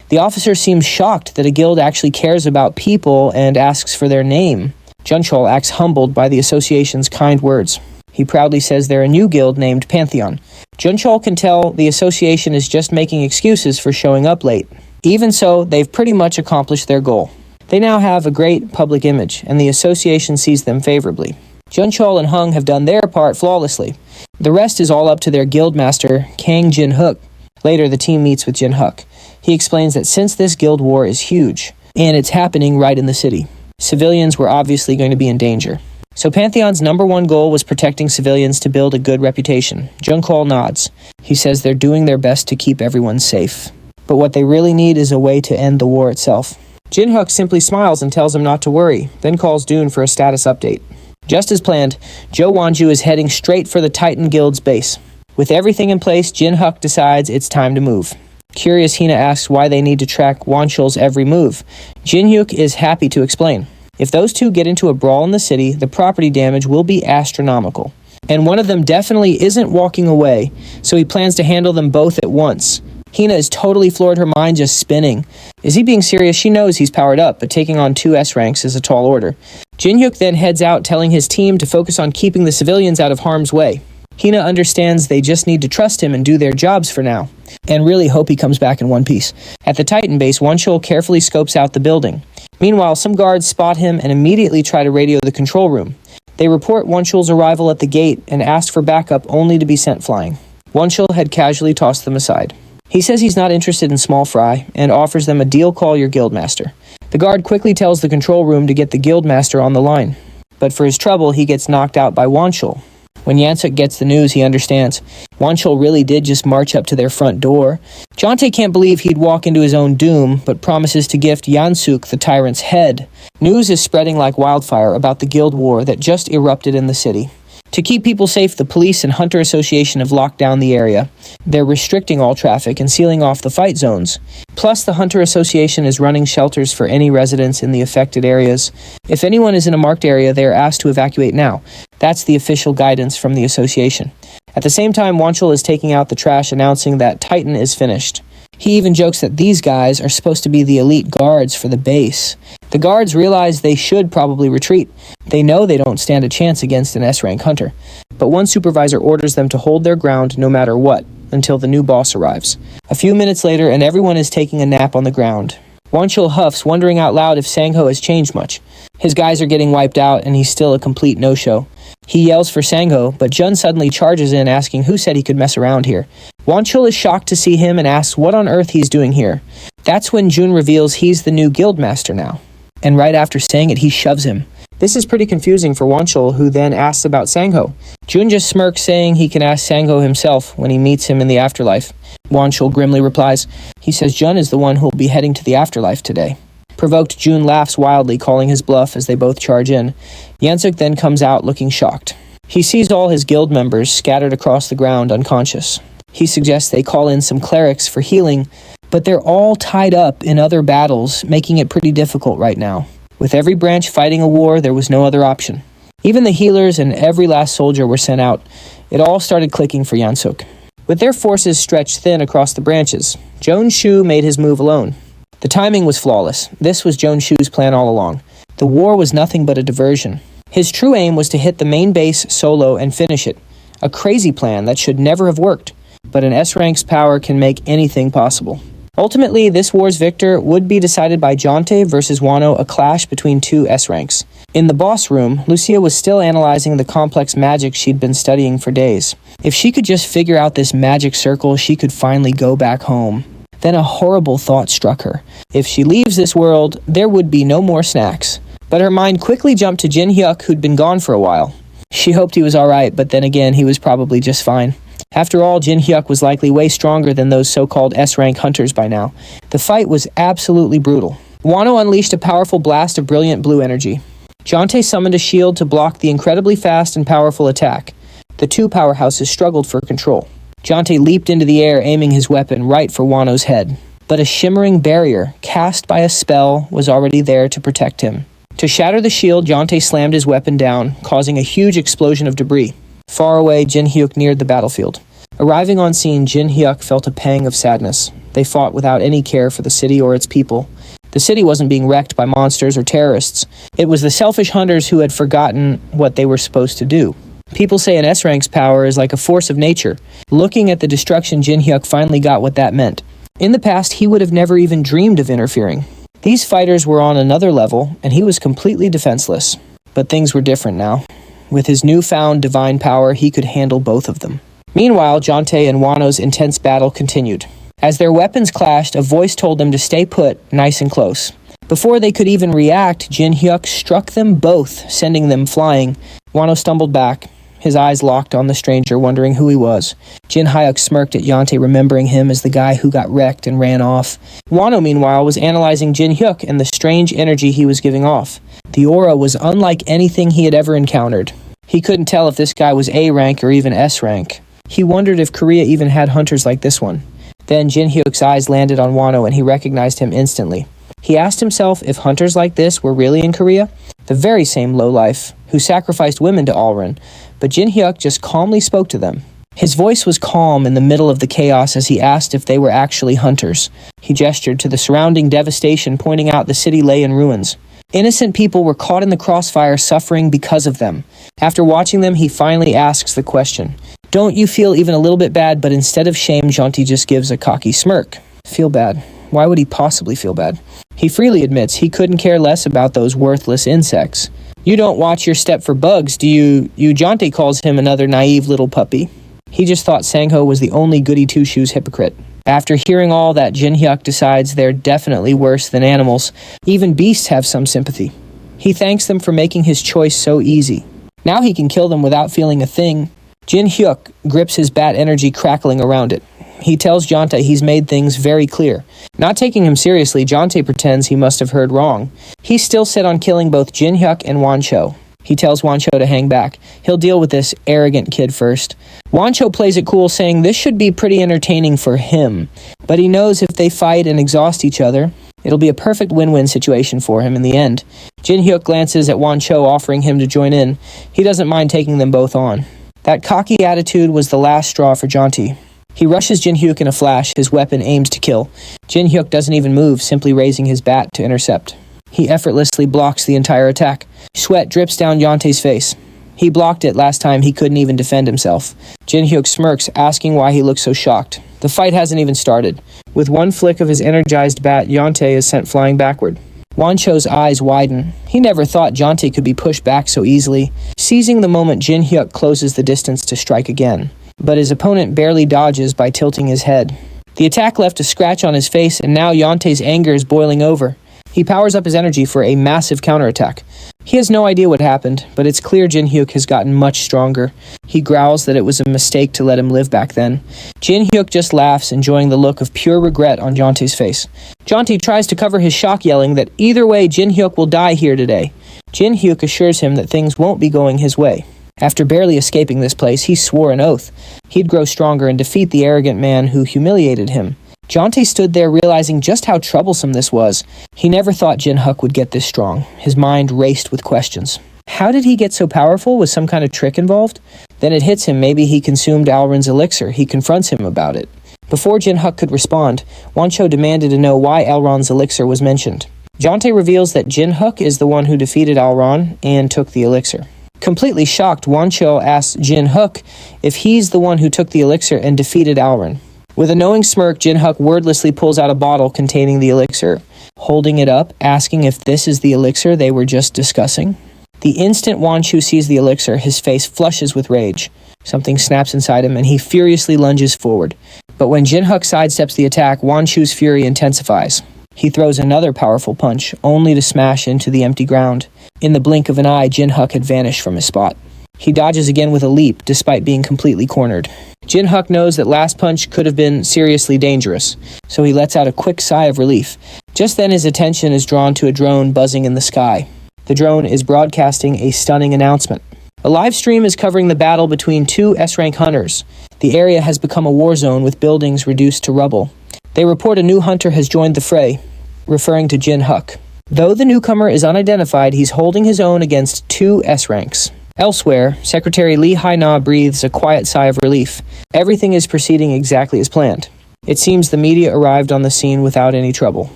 The officer seems shocked that a guild actually cares about people and asks for their name. Junchol acts humbled by the association's kind words. He proudly says they're a new guild named Pantheon. Junchol can tell the association is just making excuses for showing up late. Even so, they've pretty much accomplished their goal. They now have a great public image, and the association sees them favorably. Junchol and Hung have done their part flawlessly. The rest is all up to their guildmaster, Kang Jin Huk. Later, the team meets with Jin Huk. He explains that since this guild war is huge, and it's happening right in the city, civilians were obviously going to be in danger. So Pantheon's #1 goal was protecting civilians to build a good reputation. Junchol nods. He says they're doing their best to keep everyone safe. But what they really need is a way to end the war itself. Jin Huk simply smiles and tells him not to worry, then calls Dune for a status update. Just as planned, Zhou Wanju is heading straight for the Titan Guild's base. With everything in place, Jin Huk decides it's time to move. Curious, Hina asks why they need to track Wanchul's every move. Jin Hyuk is happy to explain. If those two get into a brawl in the city, the property damage will be astronomical. And one of them definitely isn't walking away, so he plans to handle them both at once. Hina is totally floored, her mind just spinning. Is he being serious? She knows he's powered up, but taking on 2 S ranks is a tall order. Jin Hyuk then heads out, telling his team to focus on keeping the civilians out of harm's way. Hina understands they just need to trust him and do their jobs for now, and really hope he comes back in one piece. At the Titan base, Wanchul carefully scopes out the building. Meanwhile, some guards spot him and immediately try to radio the control room. They report Wanchul's arrival at the gate and ask for backup only to be sent flying. Wanchul had casually tossed them aside. He says he's not interested in small fry and offers them a deal call your guildmaster. The guard quickly tells the control room to get the guildmaster on the line. But for his trouble, he gets knocked out by Wanchul. When Yansuk gets the news, he understands. Wanchul really did just march up to their front door. Jonte can't believe he'd walk into his own doom, but promises to gift Yansuk the tyrant's head. News is spreading like wildfire about the guild war that just erupted in the city. To keep people safe, the police and Hunter Association have locked down the area. They're restricting all traffic and sealing off the fight zones. Plus, the Hunter Association is running shelters for any residents in the affected areas. If anyone is in a marked area, they are asked to evacuate now. That's the official guidance from the association. At the same time, Wanchul is taking out the trash, announcing that Titan is finished. He even jokes that these guys are supposed to be the elite guards for the base. The guards realize they should probably retreat. They know they don't stand a chance against an S-rank hunter. But one supervisor orders them to hold their ground no matter what, until the new boss arrives. A few minutes later, and everyone is taking a nap on the ground. Wanchul huffs, wondering out loud if Sangho has changed much. His guys are getting wiped out, and he's still a complete no-show. He yells for Sangho, but Jun suddenly charges in, asking who said he could mess around here. Wanchul is shocked to see him and asks what on earth he's doing here. That's when Jun reveals he's the new guildmaster now. And right after saying it, he shoves him. This is pretty confusing for Wanchul, who then asks about Sangho. Jun just smirks, saying he can ask Sangho himself when he meets him in the afterlife. Wanchul grimly replies. He says Jun is the one who will be heading to the afterlife today. Provoked, Jun laughs wildly, calling his bluff as they both charge in. Yansuk then comes out looking shocked. He sees all his guild members scattered across the ground unconscious. He suggests they call in some clerics for healing, but they're all tied up in other battles, making it pretty difficult right now. With every branch fighting a war, there was no other option. Even the healers and every last soldier were sent out. It all started clicking for Yansuk. With their forces stretched thin across the branches, Joan Shu made his move alone. The timing was flawless. This was Joan Shu's plan all along. The war was nothing but a diversion. His true aim was to hit the main base solo and finish it. A crazy plan that should never have worked, but an S-rank's power can make anything possible. Ultimately, this war's victor would be decided by Jonte versus Wano, a clash between two S-ranks. In the boss room, Lucia was still analyzing the complex magic she'd been studying for days. If she could just figure out this magic circle, she could finally go back home. Then a horrible thought struck her. If she leaves this world, there would be no more snacks. But her mind quickly jumped to Jin Hyuk, who'd been gone for a while. She hoped he was alright, but then again, he was probably just fine. After all, Jin Hyuk was likely way stronger than those so-called S-rank hunters by now. The fight was absolutely brutal. Wano unleashed a powerful blast of brilliant blue energy. Jonte summoned a shield to block the incredibly fast and powerful attack. The two powerhouses struggled for control. Jonte leaped into the air, aiming his weapon right for Wano's head. But a shimmering barrier, cast by a spell, was already there to protect him. To shatter the shield, Jonte slammed his weapon down, causing a huge explosion of debris. Far away, Jin Hyuk neared the battlefield. Arriving on scene, Jin Hyuk felt a pang of sadness. They fought without any care for the city or its people. The city wasn't being wrecked by monsters or terrorists. It was the selfish hunters who had forgotten what they were supposed to do. People say an S-rank's power is like a force of nature. Looking at the destruction, Jin Hyuk finally got what that meant. In the past, he would have never even dreamed of interfering. These fighters were on another level, and he was completely defenseless. But things were different now. With his newfound divine power, he could handle both of them. Meanwhile, Jonte and Wano's intense battle continued. As their weapons clashed, a voice told them to stay put, nice and close. Before they could even react, Jin Hyuk struck them both, sending them flying. Wano stumbled back, his eyes locked on the stranger, wondering who he was. Jin Hyuk smirked at Jonte, remembering him as the guy who got wrecked and ran off. Wano, meanwhile, was analyzing Jin Hyuk and the strange energy he was giving off. The aura was unlike anything he had ever encountered. He couldn't tell if this guy was A rank or even S rank. He wondered if Korea even had hunters like this one. Then Jin Hyuk's eyes landed on Wano and he recognized him instantly. He asked himself if hunters like this were really in Korea, the very same lowlife who sacrificed women to Alrin, but Jin Hyuk just calmly spoke to them. His voice was calm in the middle of the chaos as he asked if they were actually hunters. He gestured to the surrounding devastation, pointing out the city lay in ruins. Innocent people were caught in the crossfire, suffering because of them. After watching them, he finally asks the question. Don't you feel even a little bit bad? But instead of shame, Jonte just gives a cocky smirk. Feel bad? Why would he possibly feel bad? He freely admits he couldn't care less about those worthless insects. You don't watch your step for bugs, do you? Jonte calls him another naive little puppy. He just thought Sangho was the only goody two-shoes hypocrite. After hearing all that, Jin Hyuk decides they're definitely worse than animals. Even beasts have some sympathy. He thanks them for making his choice so easy. Now he can kill them without feeling a thing. Jin Hyuk grips his bat energy, crackling around it. He tells Jonte he's made things very clear. Not taking him seriously, Jonte pretends he must have heard wrong. He's still set on killing both Jin Hyuk and Wancho. He tells Wancho to hang back. He'll deal with this arrogant kid first. Wancho plays it cool, saying this should be pretty entertaining for him. But he knows if they fight and exhaust each other, it'll be a perfect win-win situation for him in the end. Jin Hyuk glances at Wancho, offering him to join in. He doesn't mind taking them both on. That cocky attitude was the last straw for Jonte. He rushes Jin Hyuk in a flash, his weapon aimed to kill. Jin Hyuk doesn't even move, simply raising his bat to intercept. He effortlessly blocks the entire attack. Sweat drips down Jonte's face. He blocked it last time he couldn't even defend himself. Jin Hyuk smirks, asking why he looks so shocked. The fight hasn't even started. With one flick of his energized bat, Jonte is sent flying backward. Wancho's eyes widen. He never thought Jonte could be pushed back so easily. Seizing the moment, Jin Hyuk closes the distance to strike again. But his opponent barely dodges by tilting his head. The attack left a scratch on his face, and now Jonte's anger is boiling over. He powers up his energy for a massive counterattack. He has no idea what happened, but it's clear Jin Hyuk has gotten much stronger. He growls that it was a mistake to let him live back then. Jin Hyuk just laughs, enjoying the look of pure regret on Jonte's face. Jonte tries to cover his shock, yelling that either way Jin Hyuk will die here today. Jin Hyuk assures him that things won't be going his way. After barely escaping this place, he swore an oath. He'd grow stronger and defeat the arrogant man who humiliated him. Jonte stood there realizing just how troublesome this was. He never thought Jin-Hyuk would get this strong. His mind raced with questions. How did he get so powerful? Was some kind of trick involved? Then it hits him maybe he consumed Alrin's elixir. He confronts him about it. Before Jin-Hyuk could respond, Wancho demanded to know why Elrond's elixir was mentioned. Jonte reveals that Jin-Hyuk is the one who defeated Elrond and took the elixir. Completely shocked, Wancho asks Jin-Hyuk if he's the one who took the elixir and defeated Alrin. With a knowing smirk, Jin-Hyuk wordlessly pulls out a bottle containing the elixir, holding it up, asking if this is the elixir they were just discussing. The instant Wancho sees the elixir, his face flushes with rage. Something snaps inside him and he furiously lunges forward. But when Jin-Hyuk sidesteps the attack, Wancho's fury intensifies. He throws another powerful punch, only to smash into the empty ground. In the blink of an eye, Jin-Hyuk had vanished from his spot. He dodges again with a leap, despite being completely cornered. Jin-Hyuk knows that last punch could have been seriously dangerous, so he lets out a quick sigh of relief. Just then his attention is drawn to a drone buzzing in the sky. The drone is broadcasting a stunning announcement. A live stream is covering the battle between two S-rank hunters. The area has become a war zone with buildings reduced to rubble. They report a new hunter has joined the fray, referring to Jin-Hyuk. Though the newcomer is unidentified, he's holding his own against two S-ranks. Elsewhere, Secretary Lee Hai-na breathes a quiet sigh of relief. Everything is proceeding exactly as planned. It seems the media arrived on the scene without any trouble.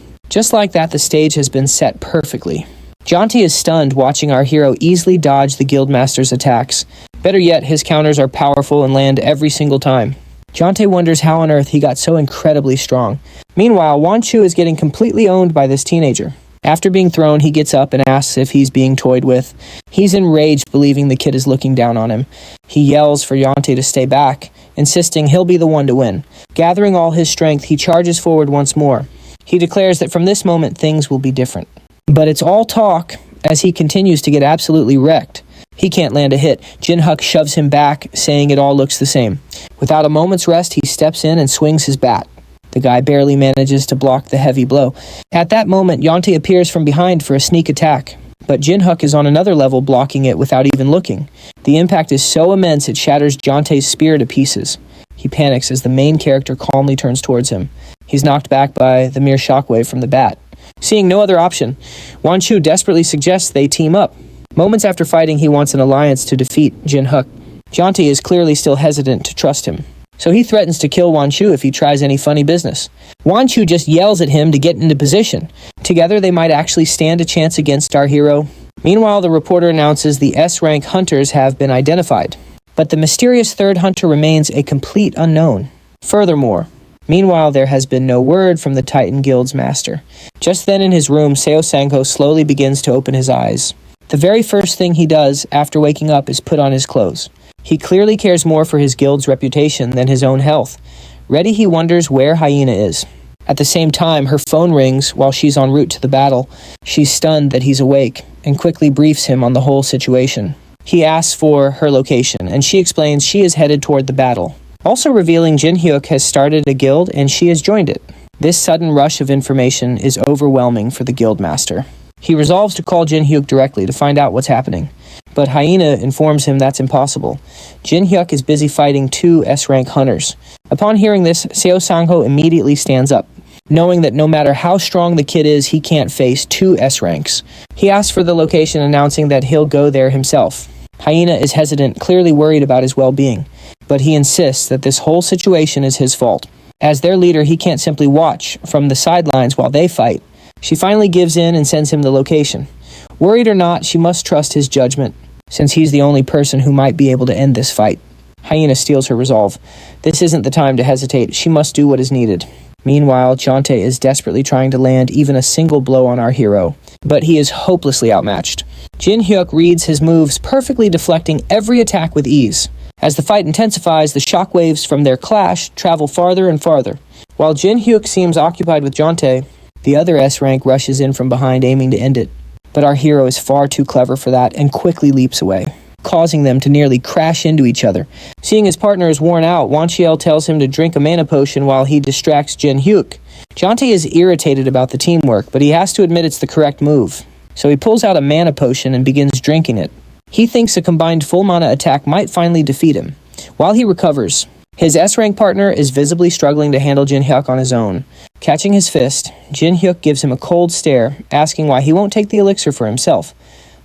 Just like that, the stage has been set perfectly. Jonte is stunned watching our hero easily dodge the Guildmaster's attacks. Better yet, his counters are powerful and land every single time. Jonte wonders how on earth he got so incredibly strong. Meanwhile, Wancho is getting completely owned by this teenager. After being thrown, he gets up and asks if he's being toyed with. He's enraged, believing the kid is looking down on him. He yells for Jonte to stay back, insisting he'll be the one to win. Gathering all his strength, he charges forward once more. He declares that from this moment, things will be different. But it's all talk, as he continues to get absolutely wrecked. He can't land a hit. Jin-Hyuk shoves him back, saying it all looks the same. Without a moment's rest, he steps in and swings his bat. The guy barely manages to block the heavy blow. At that moment, Jonte appears from behind for a sneak attack. But Jin-Hyuk is on another level, blocking it without even looking. The impact is so immense it shatters Jonte's spear to pieces. He panics as the main character calmly turns towards him. He's knocked back by the mere shockwave from the bat. Seeing no other option, Wancho desperately suggests they team up. Moments after fighting, he wants an alliance to defeat Jin-Hyuk. Jonte is clearly still hesitant to trust him, so he threatens to kill Wancho if he tries any funny business. Wancho just yells at him to get into position. Together, they might actually stand a chance against our hero. Meanwhile, the reporter announces the S-rank hunters have been identified, but the mysterious third hunter remains a complete unknown. Furthermore, meanwhile, there has been no word from the Titan Guild's master. Just then in his room, Seo Sangho slowly begins to open his eyes. The very first thing he does after waking up is put on his clothes. He clearly cares more for his guild's reputation than his own health. Ready, he wonders where Hyena is. At the same time, her phone rings while she's en route to the battle. She's stunned that he's awake and quickly briefs him on the whole situation. He asks for her location, and she explains she is headed toward the battle, also revealing Jin-Hyuk has started a guild and she has joined it. This sudden rush of information is overwhelming for the guildmaster. He resolves to call Jin-Hyuk directly to find out what's happening, but Hyena informs him that's impossible. Jin-Hyuk is busy fighting two S-rank hunters. Upon hearing this, Seo Sangho immediately stands up, knowing that no matter how strong the kid is, he can't face two S-ranks. He asks for the location, announcing that he'll go there himself. Hyena is hesitant, clearly worried about his well-being, but he insists that this whole situation is his fault. As their leader, he can't simply watch from the sidelines while they fight. She finally gives in and sends him the location. Worried or not, she must trust his judgment, since he's the only person who might be able to end this fight. Hyena steals her resolve. This isn't the time to hesitate. She must do what is needed. Meanwhile, Jonte is desperately trying to land even a single blow on our hero, but he is hopelessly outmatched. Jin-Hyuk reads his moves, perfectly deflecting every attack with ease. As the fight intensifies, the shockwaves from their clash travel farther and farther. While Jin-Hyuk seems occupied with Jonte, the other S-rank rushes in from behind, aiming to end it. But our hero is far too clever for that and quickly leaps away, causing them to nearly crash into each other. Seeing his partner is worn out, Wanchiel tells him to drink a mana potion while he distracts Jin-Hyuk. Jonte is irritated about the teamwork, but he has to admit it's the correct move. So he pulls out a mana potion and begins drinking it. He thinks a combined full mana attack might finally defeat him. While he recovers, his S-rank partner is visibly struggling to handle Jin-hyuk on his own. Catching his fist, Jin-hyuk gives him a cold stare, asking why he won't take the elixir for himself.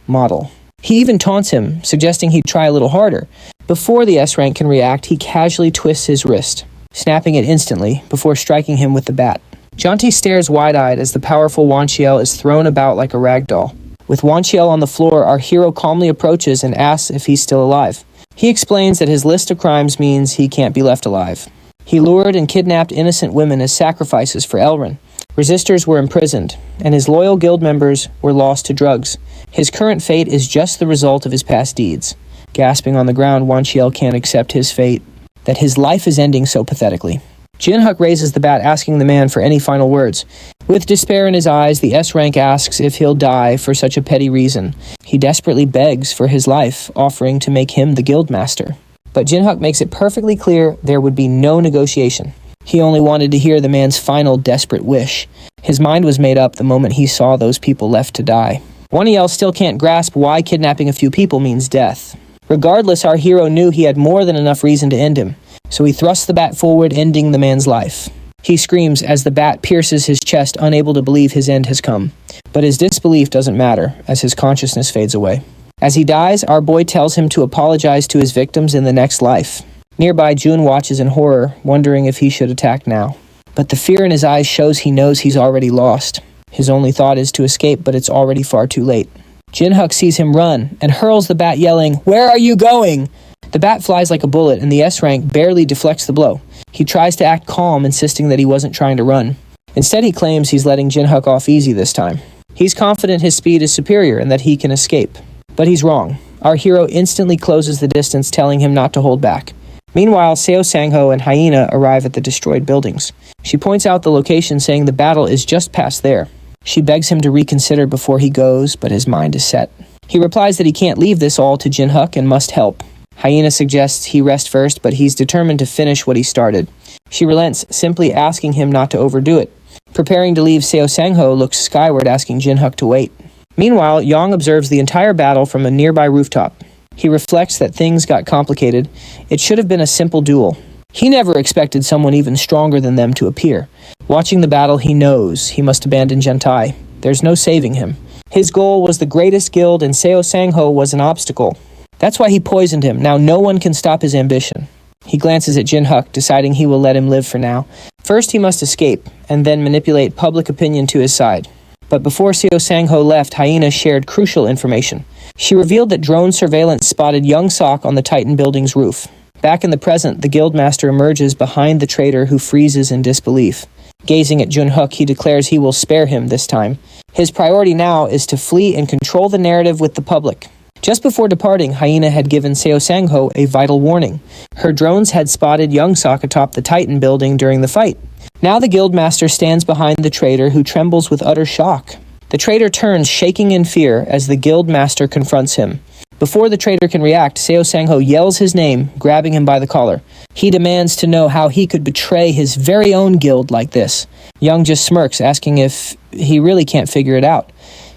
Model. He even taunts him, suggesting he'd try a little harder. Before the S-rank can react, he casually twists his wrist, snapping it instantly before striking him with the bat. Jonti stares wide-eyed as the powerful Wanchiel is thrown about like a rag doll. With Wanchiel on the floor, our hero calmly approaches and asks if he's still alive. He explains that his list of crimes means he can't be left alive. He lured and kidnapped innocent women as sacrifices for Elrin. Resistors were imprisoned, and his loyal guild members were lost to drugs. His current fate is just the result of his past deeds. Gasping on the ground, Wanchiel can't accept his fate, that his life is ending so pathetically. Jin-hyuk raises the bat, asking the man for any final words. With despair in his eyes, the S-rank asks if he'll die for such a petty reason. He desperately begs for his life, offering to make him the guild master. But Jin-hyuk makes it perfectly clear there would be no negotiation. He only wanted to hear the man's final desperate wish. His mind was made up the moment he saw those people left to die. Waniel still can't grasp why kidnapping a few people means death. Regardless, our hero knew he had more than enough reason to end him, so he thrusts the bat forward, ending the man's life. He screams as the bat pierces his chest, unable to believe his end has come. But his disbelief doesn't matter, as his consciousness fades away. As he dies, our boy tells him to apologize to his victims in the next life. Nearby, Jun watches in horror, wondering if he should attack now. But the fear in his eyes shows he knows he's already lost. His only thought is to escape, but it's already far too late. Jin-hyuk sees him run and hurls the bat, yelling, "Where are you going?" The bat flies like a bullet, and the S-rank barely deflects the blow. He tries to act calm, insisting that he wasn't trying to run. Instead, he claims he's letting Jin-hyuk off easy this time. He's confident his speed is superior and that he can escape. But he's wrong. Our hero instantly closes the distance, telling him not to hold back. Meanwhile, Seo Sangho and Hyena arrive at the destroyed buildings. She points out the location, saying the battle is just past there. She begs him to reconsider before he goes, but his mind is set. He replies that he can't leave this all to Jin-hyuk and must help. Hyena suggests he rest first, but he's determined to finish what he started. She relents, simply asking him not to overdo it. Preparing to leave, Seo Sangho looks skyward, asking Jin-hyuk to wait. Meanwhile, Yang observes the entire battle from a nearby rooftop. He reflects that things got complicated. It should have been a simple duel. He never expected someone even stronger than them to appear. Watching the battle, he knows he must abandon Gentai. There's no saving him. His goal was the greatest guild, and Seo Sangho was an obstacle. That's why he poisoned him. Now no one can stop his ambition. He glances at Jin-hyuk, deciding he will let him live for now. First, he must escape, and then manipulate public opinion to his side. But before Seo Sangho left, Hyena shared crucial information. She revealed that drone surveillance spotted Young Sok on the Titan building's roof. Back in the present, the guildmaster emerges behind the traitor, who freezes in disbelief. Gazing at Jin-hyuk, he declares he will spare him this time. His priority now is to flee and control the narrative with the public. Just before departing, Hyena had given Seo Sangho a vital warning. Her drones had spotted Young Sok atop the Titan building during the fight. Now the guildmaster stands behind the traitor, who trembles with utter shock. The traitor turns, shaking in fear, as the guildmaster confronts him. Before the traitor can react, Seo Sangho yells his name, grabbing him by the collar. He demands to know how he could betray his very own guild like this. Young just smirks, asking if he really can't figure it out.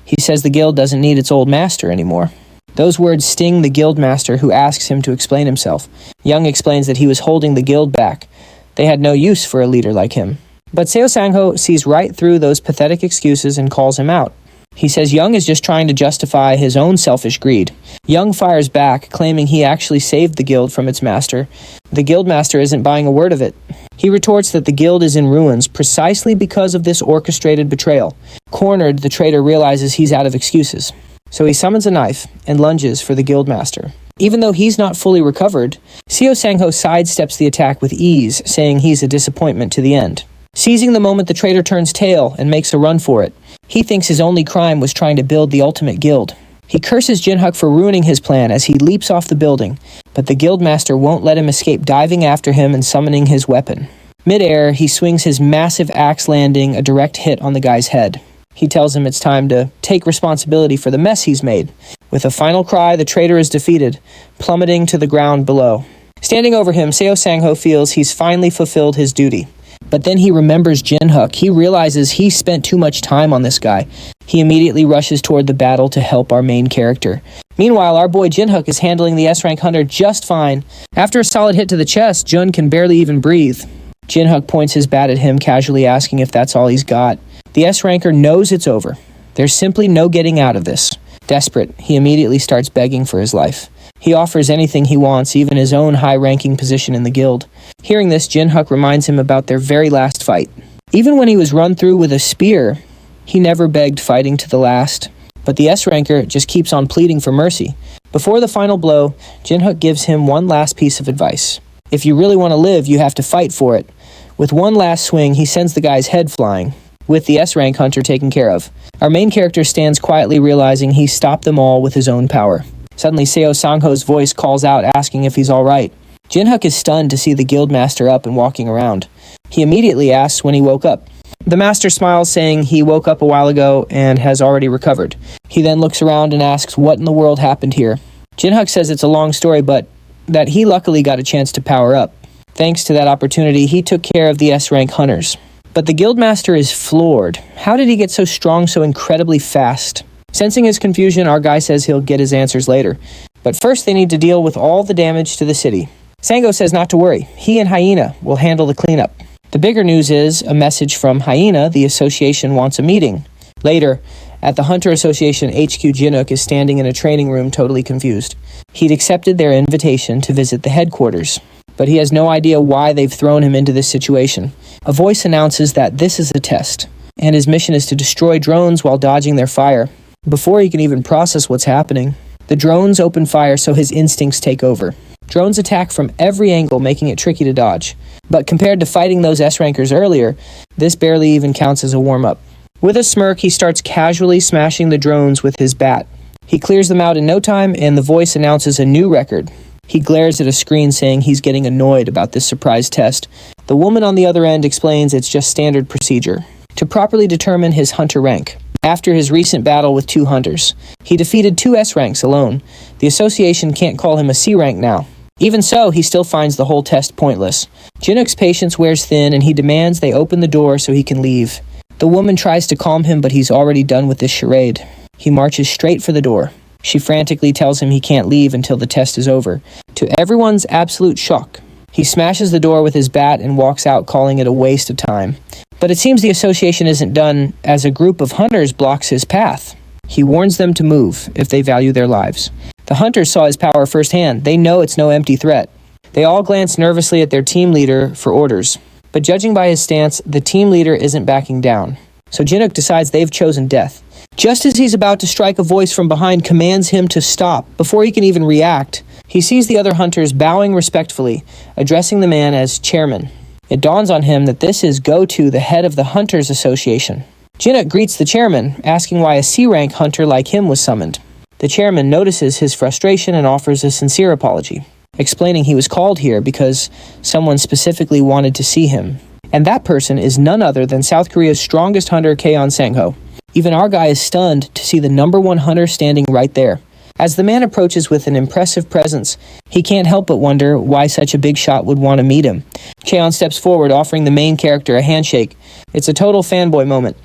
He says the guild doesn't need its old master anymore. Those words sting the guildmaster, who asks him to explain himself. Young explains that he was holding the guild back. They had no use for a leader like him. But Seo Sangho sees right through those pathetic excuses and calls him out. He says Young is just trying to justify his own selfish greed. Young fires back, claiming he actually saved the guild from its master. The guildmaster isn't buying a word of it. He retorts that the guild is in ruins precisely because of this orchestrated betrayal. Cornered, the traitor realizes he's out of excuses. So he summons a knife and lunges for the guildmaster. Even though he's not fully recovered, Seo Sangho sidesteps the attack with ease, saying he's a disappointment to the end. Seizing the moment, the traitor turns tail and makes a run for it. He thinks his only crime was trying to build the ultimate guild. He curses Jin-hyuk for ruining his plan as he leaps off the building, but the guildmaster won't let him escape, diving after him and summoning his weapon. Mid-air, he swings his massive axe, landing a direct hit on the guy's head. He tells him it's time to take responsibility for the mess he's made. With a final cry, the traitor is defeated, plummeting to the ground below. Standing over him, Seo Sangho feels he's finally fulfilled his duty. But then he remembers Jin-hyuk. He realizes he spent too much time on this guy. He immediately rushes toward the battle to help our main character. Meanwhile, our boy Jinhook is handling the S-rank hunter just fine. After a solid hit to the chest, Jun can barely even breathe. Jinhook points his bat at him, casually asking if that's all he's got. The S-ranker knows it's over. There's simply no getting out of this. Desperate, he immediately starts begging for his life. He offers anything he wants, even his own high-ranking position in the guild. Hearing this, Jinhook reminds him about their very last fight. Even when he was run through with a spear, he never begged fighting to the last. But the S-ranker just keeps on pleading for mercy. Before the final blow, Jinhook gives him one last piece of advice. If you really want to live, you have to fight for it. With one last swing, he sends the guy's head flying, with the S-rank hunter taken care of. Our main character stands quietly, realizing he stopped them all with his own power. Suddenly, Seo Sangho's voice calls out, asking if he's alright. Jinhook is stunned to see the guildmaster up and walking around. He immediately asks when he woke up. The master smiles, saying he woke up a while ago and has already recovered. He then looks around and asks what in the world happened here. Jinhook says it's a long story, but that he luckily got a chance to power up. Thanks to that opportunity, he took care of the S-rank hunters. But the guildmaster is floored. How did he get so strong so incredibly fast? Sensing his confusion, our guy says he'll get his answers later. But first they need to deal with all the damage to the city. Sangho says not to worry. He and Hyena will handle the cleanup. The bigger news is a message from Hyena. The association wants a meeting. Later, at the Hunter Association HQ, Jinhook is standing in a training room totally confused. He'd accepted their invitation to visit the headquarters, but he has no idea why they've thrown him into this situation. A voice announces that this is a test, and his mission is to destroy drones while dodging their fire. Before he can even process what's happening, the drones open fire, so his instincts take over. Drones attack from every angle, making it tricky to dodge. But compared to fighting those S-rankers earlier, this barely even counts as a warm-up. With a smirk, he starts casually smashing the drones with his bat. He clears them out in no time, and the voice announces a new record. He glares at a screen, saying he's getting annoyed about this surprise test. The woman on the other end explains it's just standard procedure to properly determine his hunter rank. After his recent battle with 2 hunters, he defeated 2 S ranks alone. The association can't call him a C rank now. Even so, he still finds the whole test pointless. Jinhook's patience wears thin, and he demands they open the door so he can leave. The woman tries to calm him, but he's already done with this charade. He marches straight for the door. She frantically tells him he can't leave until the test is over. To everyone's absolute shock, he smashes the door with his bat and walks out, calling it a waste of time. But it seems the association isn't done, as a group of hunters blocks his path. He warns them to move if they value their lives. The hunters saw his power firsthand. They know it's no empty threat. They all glance nervously at their team leader for orders. But judging by his stance, the team leader isn't backing down. So Jinhook decides they've chosen death. Just as he's about to strike, a voice from behind commands him to stop. Before he can even react, he sees the other hunters bowing respectfully, addressing the man as chairman. It dawns on him that this is Go-To, the head of the Hunters Association. Jinhook greets the chairman, asking why a C-rank hunter like him was summoned. The chairman notices his frustration and offers a sincere apology, explaining he was called here because someone specifically wanted to see him. And that person is none other than South Korea's strongest hunter, Seo Sangho. Even our guy is stunned to see the #1 hunter standing right there. As the man approaches with an impressive presence, he can't help but wonder why such a big shot would want to meet him. Cheon steps forward, offering the main character a handshake. It's a total fanboy moment.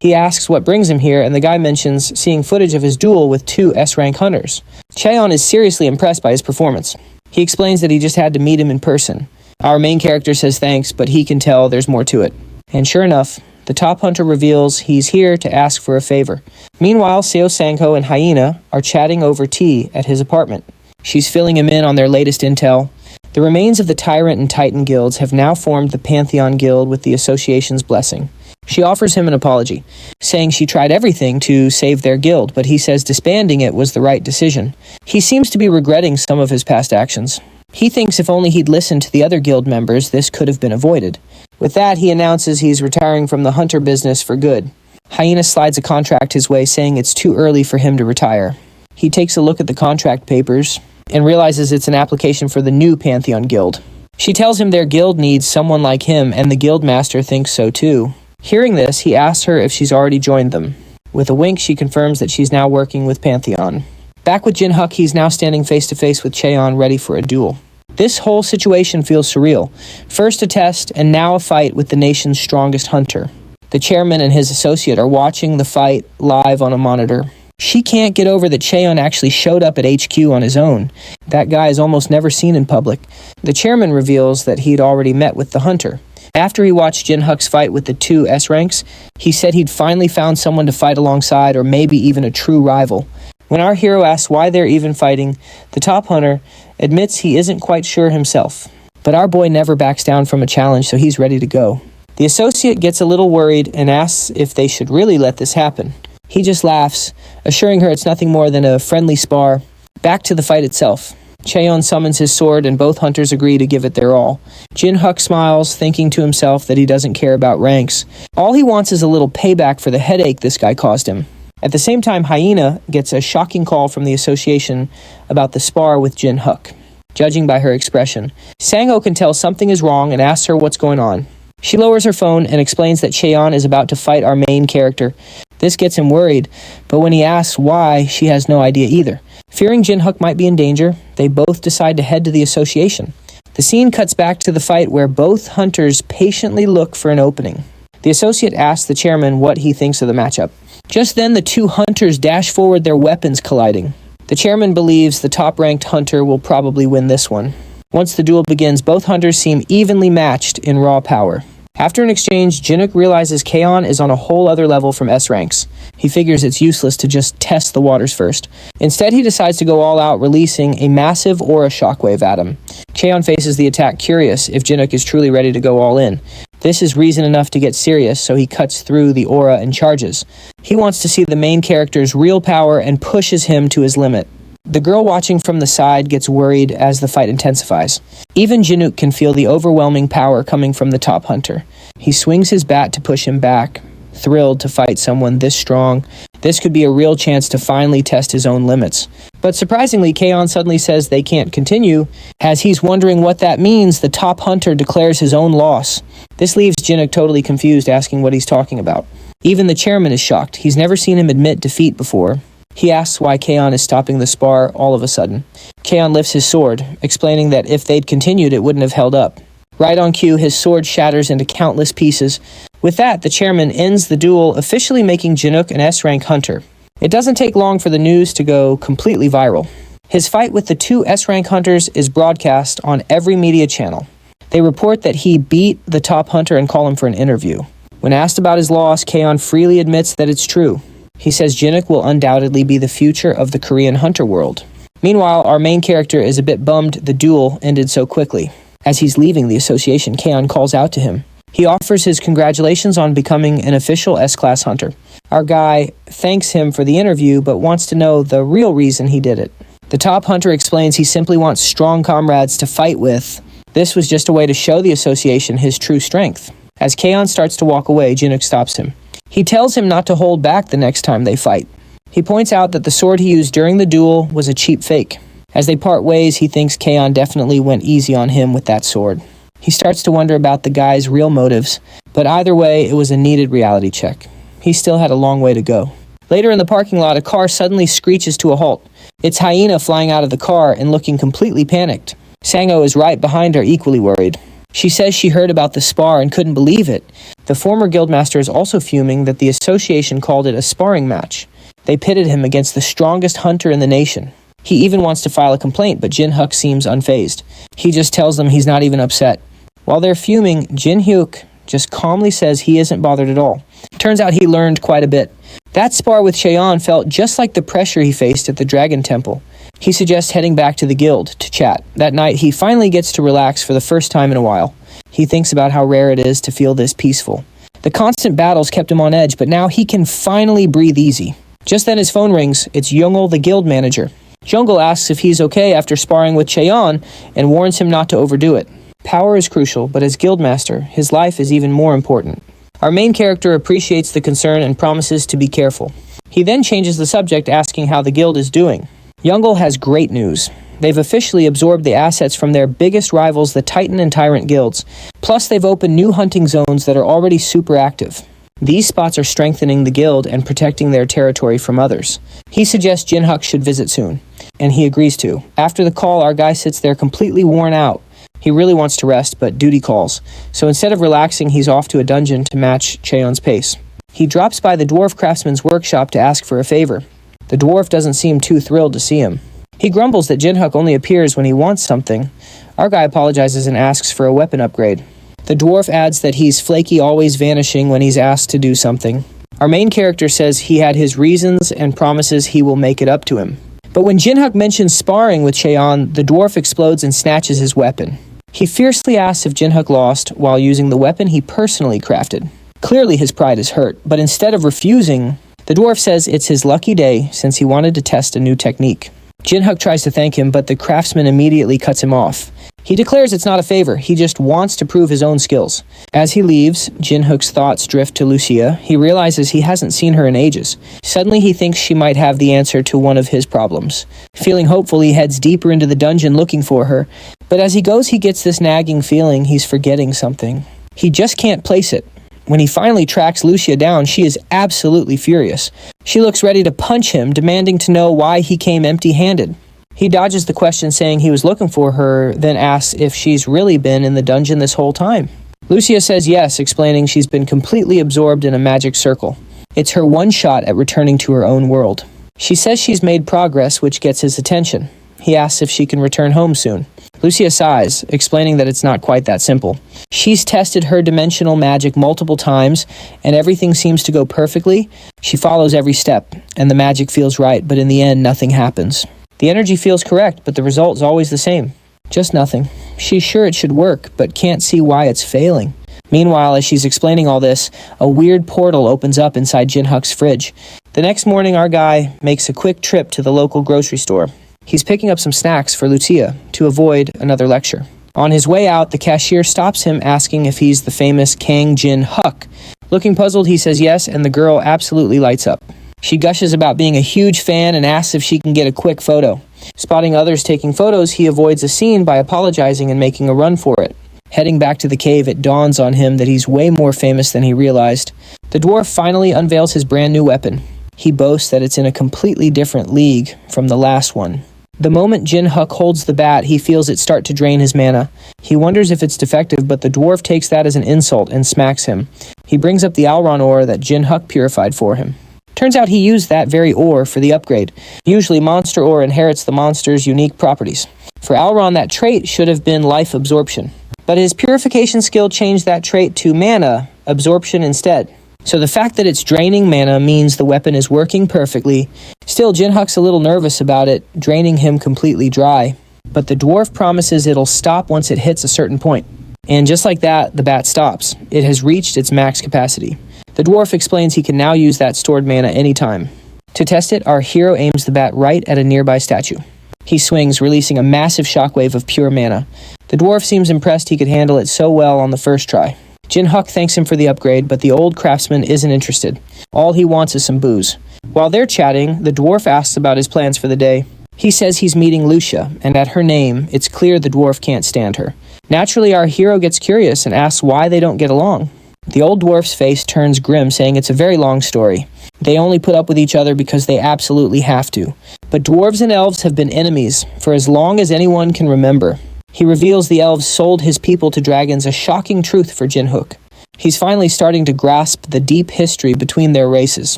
He asks what brings him here, and the guy mentions seeing footage of his duel with 2 S-rank hunters. Cheon is seriously impressed by his performance. He explains that he just had to meet him in person. Our main character says thanks, but he can tell there's more to it. And sure enough, the top hunter reveals he's here to ask for a favor. Meanwhile, Seo Sangho and Hyena are chatting over tea at his apartment. She's filling him in on their latest intel. The remains of the Tyrant and Titan guilds have now formed the Pantheon guild with the association's blessing. She offers him an apology, saying she tried everything to save their guild, but he says disbanding it was the right decision. He seems to be regretting some of his past actions. He thinks if only he'd listened to the other guild members, this could have been avoided. With that, he announces he's retiring from the hunter business for good. Hyena slides a contract his way, saying it's too early for him to retire. He takes a look at the contract papers and realizes it's an application for the new Pantheon guild. She tells him their guild needs someone like him, and the guild master thinks so too. Hearing this, he asks her if she's already joined them. With a wink, she confirms that she's now working with Pantheon. Back with Jinhook, he's now standing face-to-face with Cheon, ready for a duel. This whole situation feels surreal. First a test, and now a fight with the nation's strongest hunter. The chairman and his associate are watching the fight live on a monitor. She can't get over that Cheon actually showed up at HQ on his own. That guy is almost never seen in public. The chairman reveals that he'd already met with the hunter. After he watched Jin-Huk's fight with the two S-ranks, he said he'd finally found someone to fight alongside, or maybe even a true rival. When our hero asks why they're even fighting, the top hunter admits he isn't quite sure himself. But our boy never backs down from a challenge, so he's ready to go. The associate gets a little worried and asks if they should really let this happen. He just laughs, assuring her it's nothing more than a friendly spar. Back to the fight itself. Cheon summons his sword and both hunters agree to give it their all. Jin-Huk smiles, thinking to himself that he doesn't care about ranks. All he wants is a little payback for the headache this guy caused him. At the same time, Hyena gets a shocking call from the association about the spar with Jin-Huk. Judging by her expression, Sangho can tell something is wrong and asks her what's going on. She lowers her phone and explains that Cheon is about to fight our main character. This gets him worried, but when he asks why, she has no idea either. Fearing Jin-Huk might be in danger, they both decide to head to the association. The scene cuts back to the fight where both hunters patiently look for an opening. The associate asks the chairman what he thinks of the matchup. Just then, the two hunters dash forward, their weapons colliding. The chairman believes the top-ranked hunter will probably win this one. Once the duel begins, both hunters seem evenly matched in raw power. After an exchange, Jin-Huk realizes Cheon is on a whole other level from S-ranks. He figures it's useless to just test the waters first. Instead, he decides to go all out, releasing a massive aura shockwave at him. Cheon faces the attack, curious if Jin-Huk is truly ready to go all in. This is reason enough to get serious, so he cuts through the aura and charges. He wants to see the main character's real power and pushes him to his limit. The girl watching from the side gets worried as the fight intensifies. Even Jin-Huk can feel the overwhelming power coming from the top hunter. He swings his bat to push him back, thrilled to fight someone this strong. This could be a real chance to finally test his own limits. But surprisingly, Cheon suddenly says they can't continue. As he's wondering what that means, the top hunter declares his own loss. This leaves Jin-Huk totally confused, asking what he's talking about. Even the chairman is shocked. He's never seen him admit defeat before. He asks why Cheon is stopping the spar all of a sudden. Cheon lifts his sword, explaining that if they'd continued, it wouldn't have held up. Right on cue, his sword shatters into countless pieces. With that, the chairman ends the duel, officially making Jin-Huk an S-rank hunter. It doesn't take long for the news to go completely viral. His fight with the two S-rank hunters is broadcast on every media channel. They report that he beat the top hunter and call him for an interview. When asked about his loss, Cheon freely admits that it's true. He says Jin-Huk will undoubtedly be the future of the Korean hunter world. Meanwhile, our main character is a bit bummed the duel ended so quickly. As he's leaving the association, Cheon calls out to him. He offers his congratulations on becoming an official S-class hunter. Our guy thanks him for the interview, but wants to know the real reason he did it. The top hunter explains he simply wants strong comrades to fight with. This was just a way to show the association his true strength. As Cheon starts to walk away, Jin-Huk stops him. He tells him not to hold back the next time they fight. He points out that the sword he used during the duel was a cheap fake. As they part ways, he thinks Cheon definitely went easy on him with that sword. He starts to wonder about the guy's real motives, but either way, it was a needed reality check. He still had a long way to go. Later in the parking lot, a car suddenly screeches to a halt. It's Hyena flying out of the car and looking completely panicked. Sangho is right behind her, equally worried. She says she heard about the spar and couldn't believe it. The former guildmaster is also fuming that the association called it a sparring match. They pitted him against the strongest hunter in the nation. He even wants to file a complaint, but Jin-Huk seems unfazed. He just tells them he's not even upset. While they're fuming, Jin-Huk just calmly says he isn't bothered at all. Turns out he learned quite a bit. That spar with Cheon felt just like the pressure he faced at the Dragon Temple. He suggests heading back to the guild to chat. That night, he finally gets to relax for the first time in a while. He thinks about how rare it is to feel this peaceful. The constant battles kept him on edge, but now he can finally breathe easy. Just then his phone rings. It's Youngul, the guild manager. Jungle asks if he's okay after sparring with Cheon and warns him not to overdo it. Power is crucial, but as guildmaster, his life is even more important. Our main character appreciates the concern and promises to be careful. He then changes the subject, asking how the guild is doing. Youngul has great news. They've officially absorbed the assets from their biggest rivals, the Titan and Tyrant guilds. Plus, they've opened new hunting zones that are already super active. These spots are strengthening the guild and protecting their territory from others. He suggests Jin-Huk should visit soon, and he agrees to. After the call, our guy sits there completely worn out. He really wants to rest, but duty calls. So instead of relaxing, he's off to a dungeon to match Cheon's pace. He drops by the dwarf craftsman's workshop to ask for a favor. The dwarf doesn't seem too thrilled to see him. He grumbles that Jinhook only appears when he wants something. Our guy apologizes and asks for a weapon upgrade. The dwarf adds that he's flaky, always vanishing when he's asked to do something. Our main character says he had his reasons and promises he will make it up to him. But when Jinhook mentions sparring with Cheon, the dwarf explodes and snatches his weapon. He fiercely asks if Jinhook lost while using the weapon he personally crafted. Clearly his pride is hurt, but instead of refusing, the dwarf says it's his lucky day since he wanted to test a new technique. Jinhook tries to thank him, but the craftsman immediately cuts him off. He declares it's not a favor, he just wants to prove his own skills. As he leaves, Jinhook's thoughts drift to Lucia. He realizes he hasn't seen her in ages. Suddenly he thinks she might have the answer to one of his problems. Feeling hopeful, he heads deeper into the dungeon looking for her, but as he goes he gets this nagging feeling he's forgetting something. He just can't place it. When he finally tracks Lucia down, she is absolutely furious. She looks ready to punch him, demanding to know why he came empty-handed. He dodges the question saying he was looking for her, then asks if she's really been in the dungeon this whole time. Lucia says yes, explaining she's been completely absorbed in a magic circle. It's her one shot at returning to her own world. She says she's made progress, which gets his attention. He asks if she can return home soon. Lucia sighs, explaining that it's not quite that simple. She's tested her dimensional magic multiple times, and everything seems to go perfectly. She follows every step, and the magic feels right, but in the end, nothing happens. The energy feels correct, but the result is always the same. Just nothing. She's sure it should work, but can't see why it's failing. Meanwhile, as she's explaining all this, a weird portal opens up inside Jinhook's fridge. The next morning, our guy makes a quick trip to the local grocery store. He's picking up some snacks for Lutia to avoid another lecture. On his way out, the cashier stops him asking if he's the famous Kang Jin-hook. Looking puzzled, he says yes, and the girl absolutely lights up. She gushes about being a huge fan and asks if she can get a quick photo. Spotting others taking photos, he avoids a scene by apologizing and making a run for it. Heading back to the cave, it dawns on him that he's way more famous than he realized. The dwarf finally unveils his brand new weapon. He boasts that it's in a completely different league from the last one. The moment Jinhook holds the bat, he feels it start to drain his mana. He wonders if it's defective, but the dwarf takes that as an insult and smacks him. He brings up the Alron ore that Jinhook purified for him. Turns out he used that very ore for the upgrade. Usually monster ore inherits the monster's unique properties. For Alron, that trait should have been life absorption. But his purification skill changed that trait to mana absorption instead. So the fact that it's draining mana means the weapon is working perfectly. Still, Jinhook's a little nervous about it, draining him completely dry. But the dwarf promises it'll stop once it hits a certain point. And just like that, the bat stops. It has reached its max capacity. The dwarf explains he can now use that stored mana anytime. To test it, our hero aims the bat right at a nearby statue. He swings, releasing a massive shockwave of pure mana. The dwarf seems impressed he could handle it so well on the first try. Jinhook thanks him for the upgrade, but the old craftsman isn't interested. All he wants is some booze. While they're chatting, the dwarf asks about his plans for the day. He says he's meeting Lucia, and at her name, it's clear the dwarf can't stand her. Naturally, our hero gets curious and asks why they don't get along. The old dwarf's face turns grim, saying it's a very long story. They only put up with each other because they absolutely have to. But dwarves and elves have been enemies for as long as anyone can remember. He reveals the elves sold his people to dragons, a shocking truth for Jinhook. He's finally starting to grasp the deep history between their races.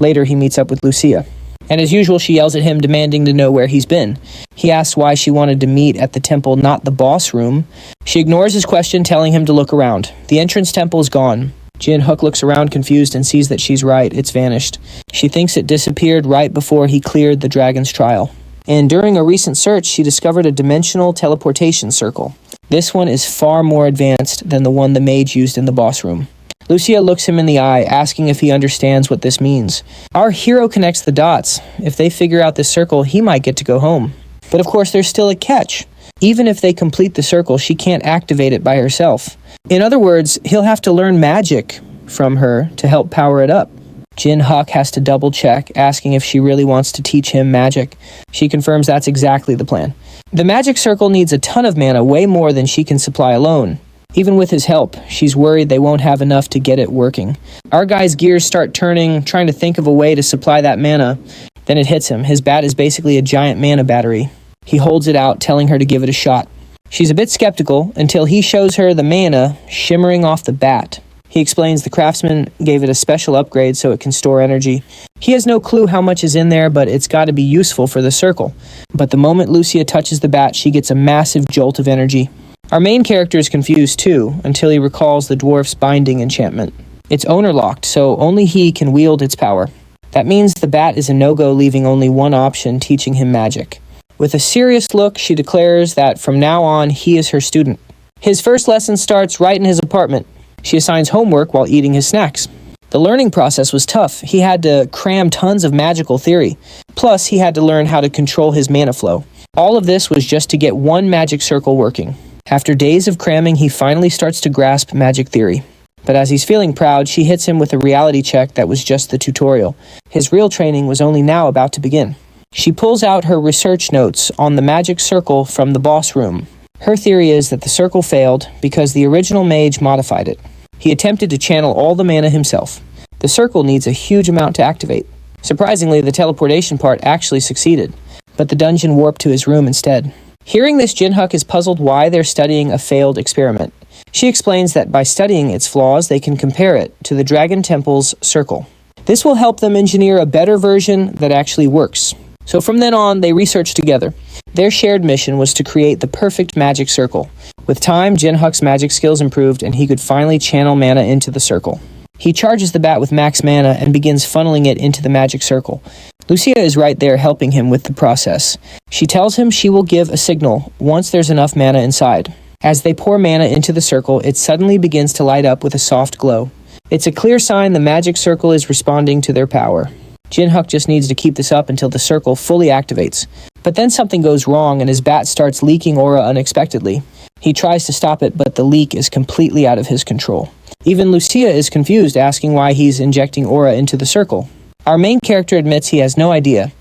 Later, he meets up with Lucia. And as usual, she yells at him, demanding to know where he's been. He asks why she wanted to meet at the temple, not the boss room. She ignores his question, telling him to look around. The entrance temple is gone. Jinhook looks around confused and sees that she's right, it's vanished. She thinks it disappeared right before he cleared the dragon's trial. And during a recent search, she discovered a dimensional teleportation circle. This one is far more advanced than the one the mage used in the boss room. Lucia looks him in the eye, asking if he understands what this means. Our hero connects the dots. If they figure out this circle, he might get to go home. But of course, there's still a catch. Even if they complete the circle, she can't activate it by herself. In other words, he'll have to learn magic from her to help power it up. Jinhook has to double check, asking if she really wants to teach him magic. She confirms that's exactly the plan. The magic circle needs a ton of mana, way more than she can supply alone. Even with his help, she's worried they won't have enough to get it working. Our guy's gears start turning, trying to think of a way to supply that mana. Then it hits him. His bat is basically a giant mana battery. He holds it out, telling her to give it a shot. She's a bit skeptical until he shows her the mana shimmering off the bat. He explains the craftsman gave it a special upgrade so it can store energy. He has no clue how much is in there, but it's got to be useful for the circle. But the moment Lucia touches the bat, she gets a massive jolt of energy. Our main character is confused too, until he recalls the dwarf's binding enchantment. It's owner-locked, so only he can wield its power. That means the bat is a no-go, leaving only one option, teaching him magic. With a serious look, she declares that from now on, he is her student. His first lesson starts right in his apartment. She assigns homework while eating his snacks. The learning process was tough. He had to cram tons of magical theory. Plus, he had to learn how to control his mana flow. All of this was just to get one magic circle working. After days of cramming, he finally starts to grasp magic theory. But as he's feeling proud, she hits him with a reality check that was just the tutorial. His real training was only now about to begin. She pulls out her research notes on the magic circle from the boss room. Her theory is that the circle failed because the original mage modified it. He attempted to channel all the mana himself. The circle needs a huge amount to activate. Surprisingly, the teleportation part actually succeeded, but the dungeon warped to his room instead. Hearing this, Jinhyuk is puzzled why they're studying a failed experiment. She explains that by studying its flaws, they can compare it to the Dragon Temple's circle. This will help them engineer a better version that actually works. So from then on, they researched together. Their shared mission was to create the perfect magic circle. With time, Jinhyuk's magic skills improved and he could finally channel mana into the circle. He charges the bat with max mana and begins funneling it into the magic circle. Lucia is right there helping him with the process. She tells him she will give a signal once there's enough mana inside. As they pour mana into the circle, it suddenly begins to light up with a soft glow. It's a clear sign the magic circle is responding to their power. Jinhyuk just needs to keep this up until the circle fully activates. But then something goes wrong and his bat starts leaking aura unexpectedly. He tries to stop it, but the leak is completely out of his control. Even Lucia is confused, asking why he's injecting aura into the circle. Our main character admits he has no idea,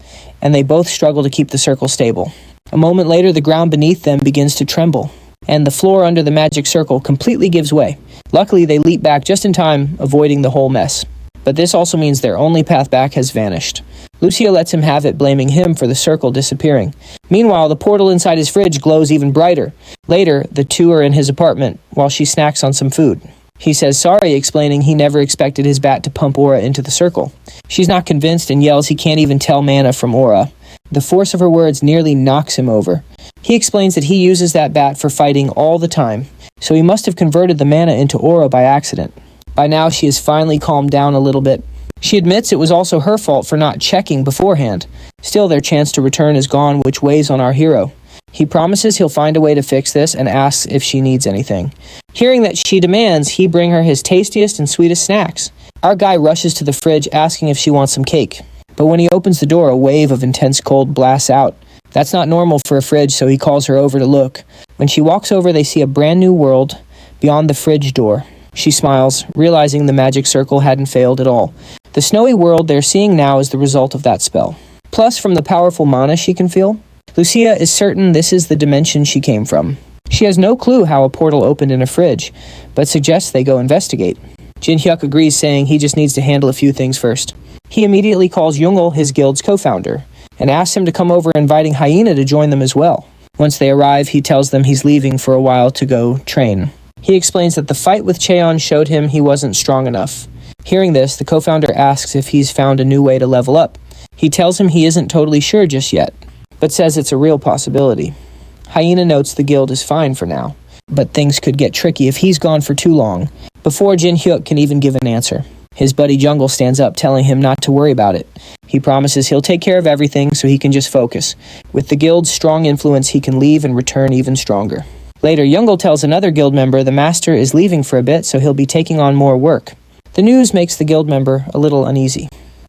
and they both struggle to keep the circle stable. A moment later, the ground beneath them begins to tremble, and the floor under the magic circle completely gives way. Luckily, they leap back just in time, avoiding the whole mess. But this also means their only path back has vanished. Lucia lets him have it, blaming him for the circle disappearing. Meanwhile, the portal inside his fridge glows even brighter. Later, the two are in his apartment, while she snacks on some food. He says sorry, explaining he never expected his bat to pump aura into the circle. She's not convinced and yells he can't even tell mana from aura. The force of her words nearly knocks him over. He explains that he uses that bat for fighting all the time, so he must have converted the mana into aura by accident. By now, she has finally calmed down a little bit. She admits it was also her fault for not checking beforehand. Still, their chance to return is gone, which weighs on our hero. He promises he'll find a way to fix this and asks if she needs anything. Hearing that she demands he bring her his tastiest and sweetest snacks. Our guy rushes to the fridge asking if she wants some cake. But when he opens the door, a wave of intense cold blasts out. That's not normal for a fridge, so he calls her over to look. When she walks over, they see a brand new world beyond the fridge door. She smiles, realizing the magic circle hadn't failed at all. The snowy world they're seeing now is the result of that spell. Plus, from the powerful mana she can feel, Lucia is certain this is the dimension she came from. She has no clue how a portal opened in a fridge, but suggests they go investigate. Jinhyuk agrees, saying he just needs to handle a few things first. He immediately calls Youngul, his guild's co-founder, and asks him to come over, inviting Hyena to join them as well. Once they arrive, he tells them he's leaving for a while to go train. He explains that the fight with Cheon showed him he wasn't strong enough. Hearing this, the co-founder asks if he's found a new way to level up. He tells him he isn't totally sure just yet, but says it's a real possibility. Hyena notes the guild is fine for now, but things could get tricky if he's gone for too long. Before Jinhyuk can even give an answer, his buddy Jungle stands up, telling him not to worry about it. He promises he'll take care of everything so he can just focus. With the guild's strong influence, he can leave and return even stronger. Later, Youngul tells another guild member the master is leaving for a bit, so he'll be taking on more work. The news makes the guild member a little uneasy.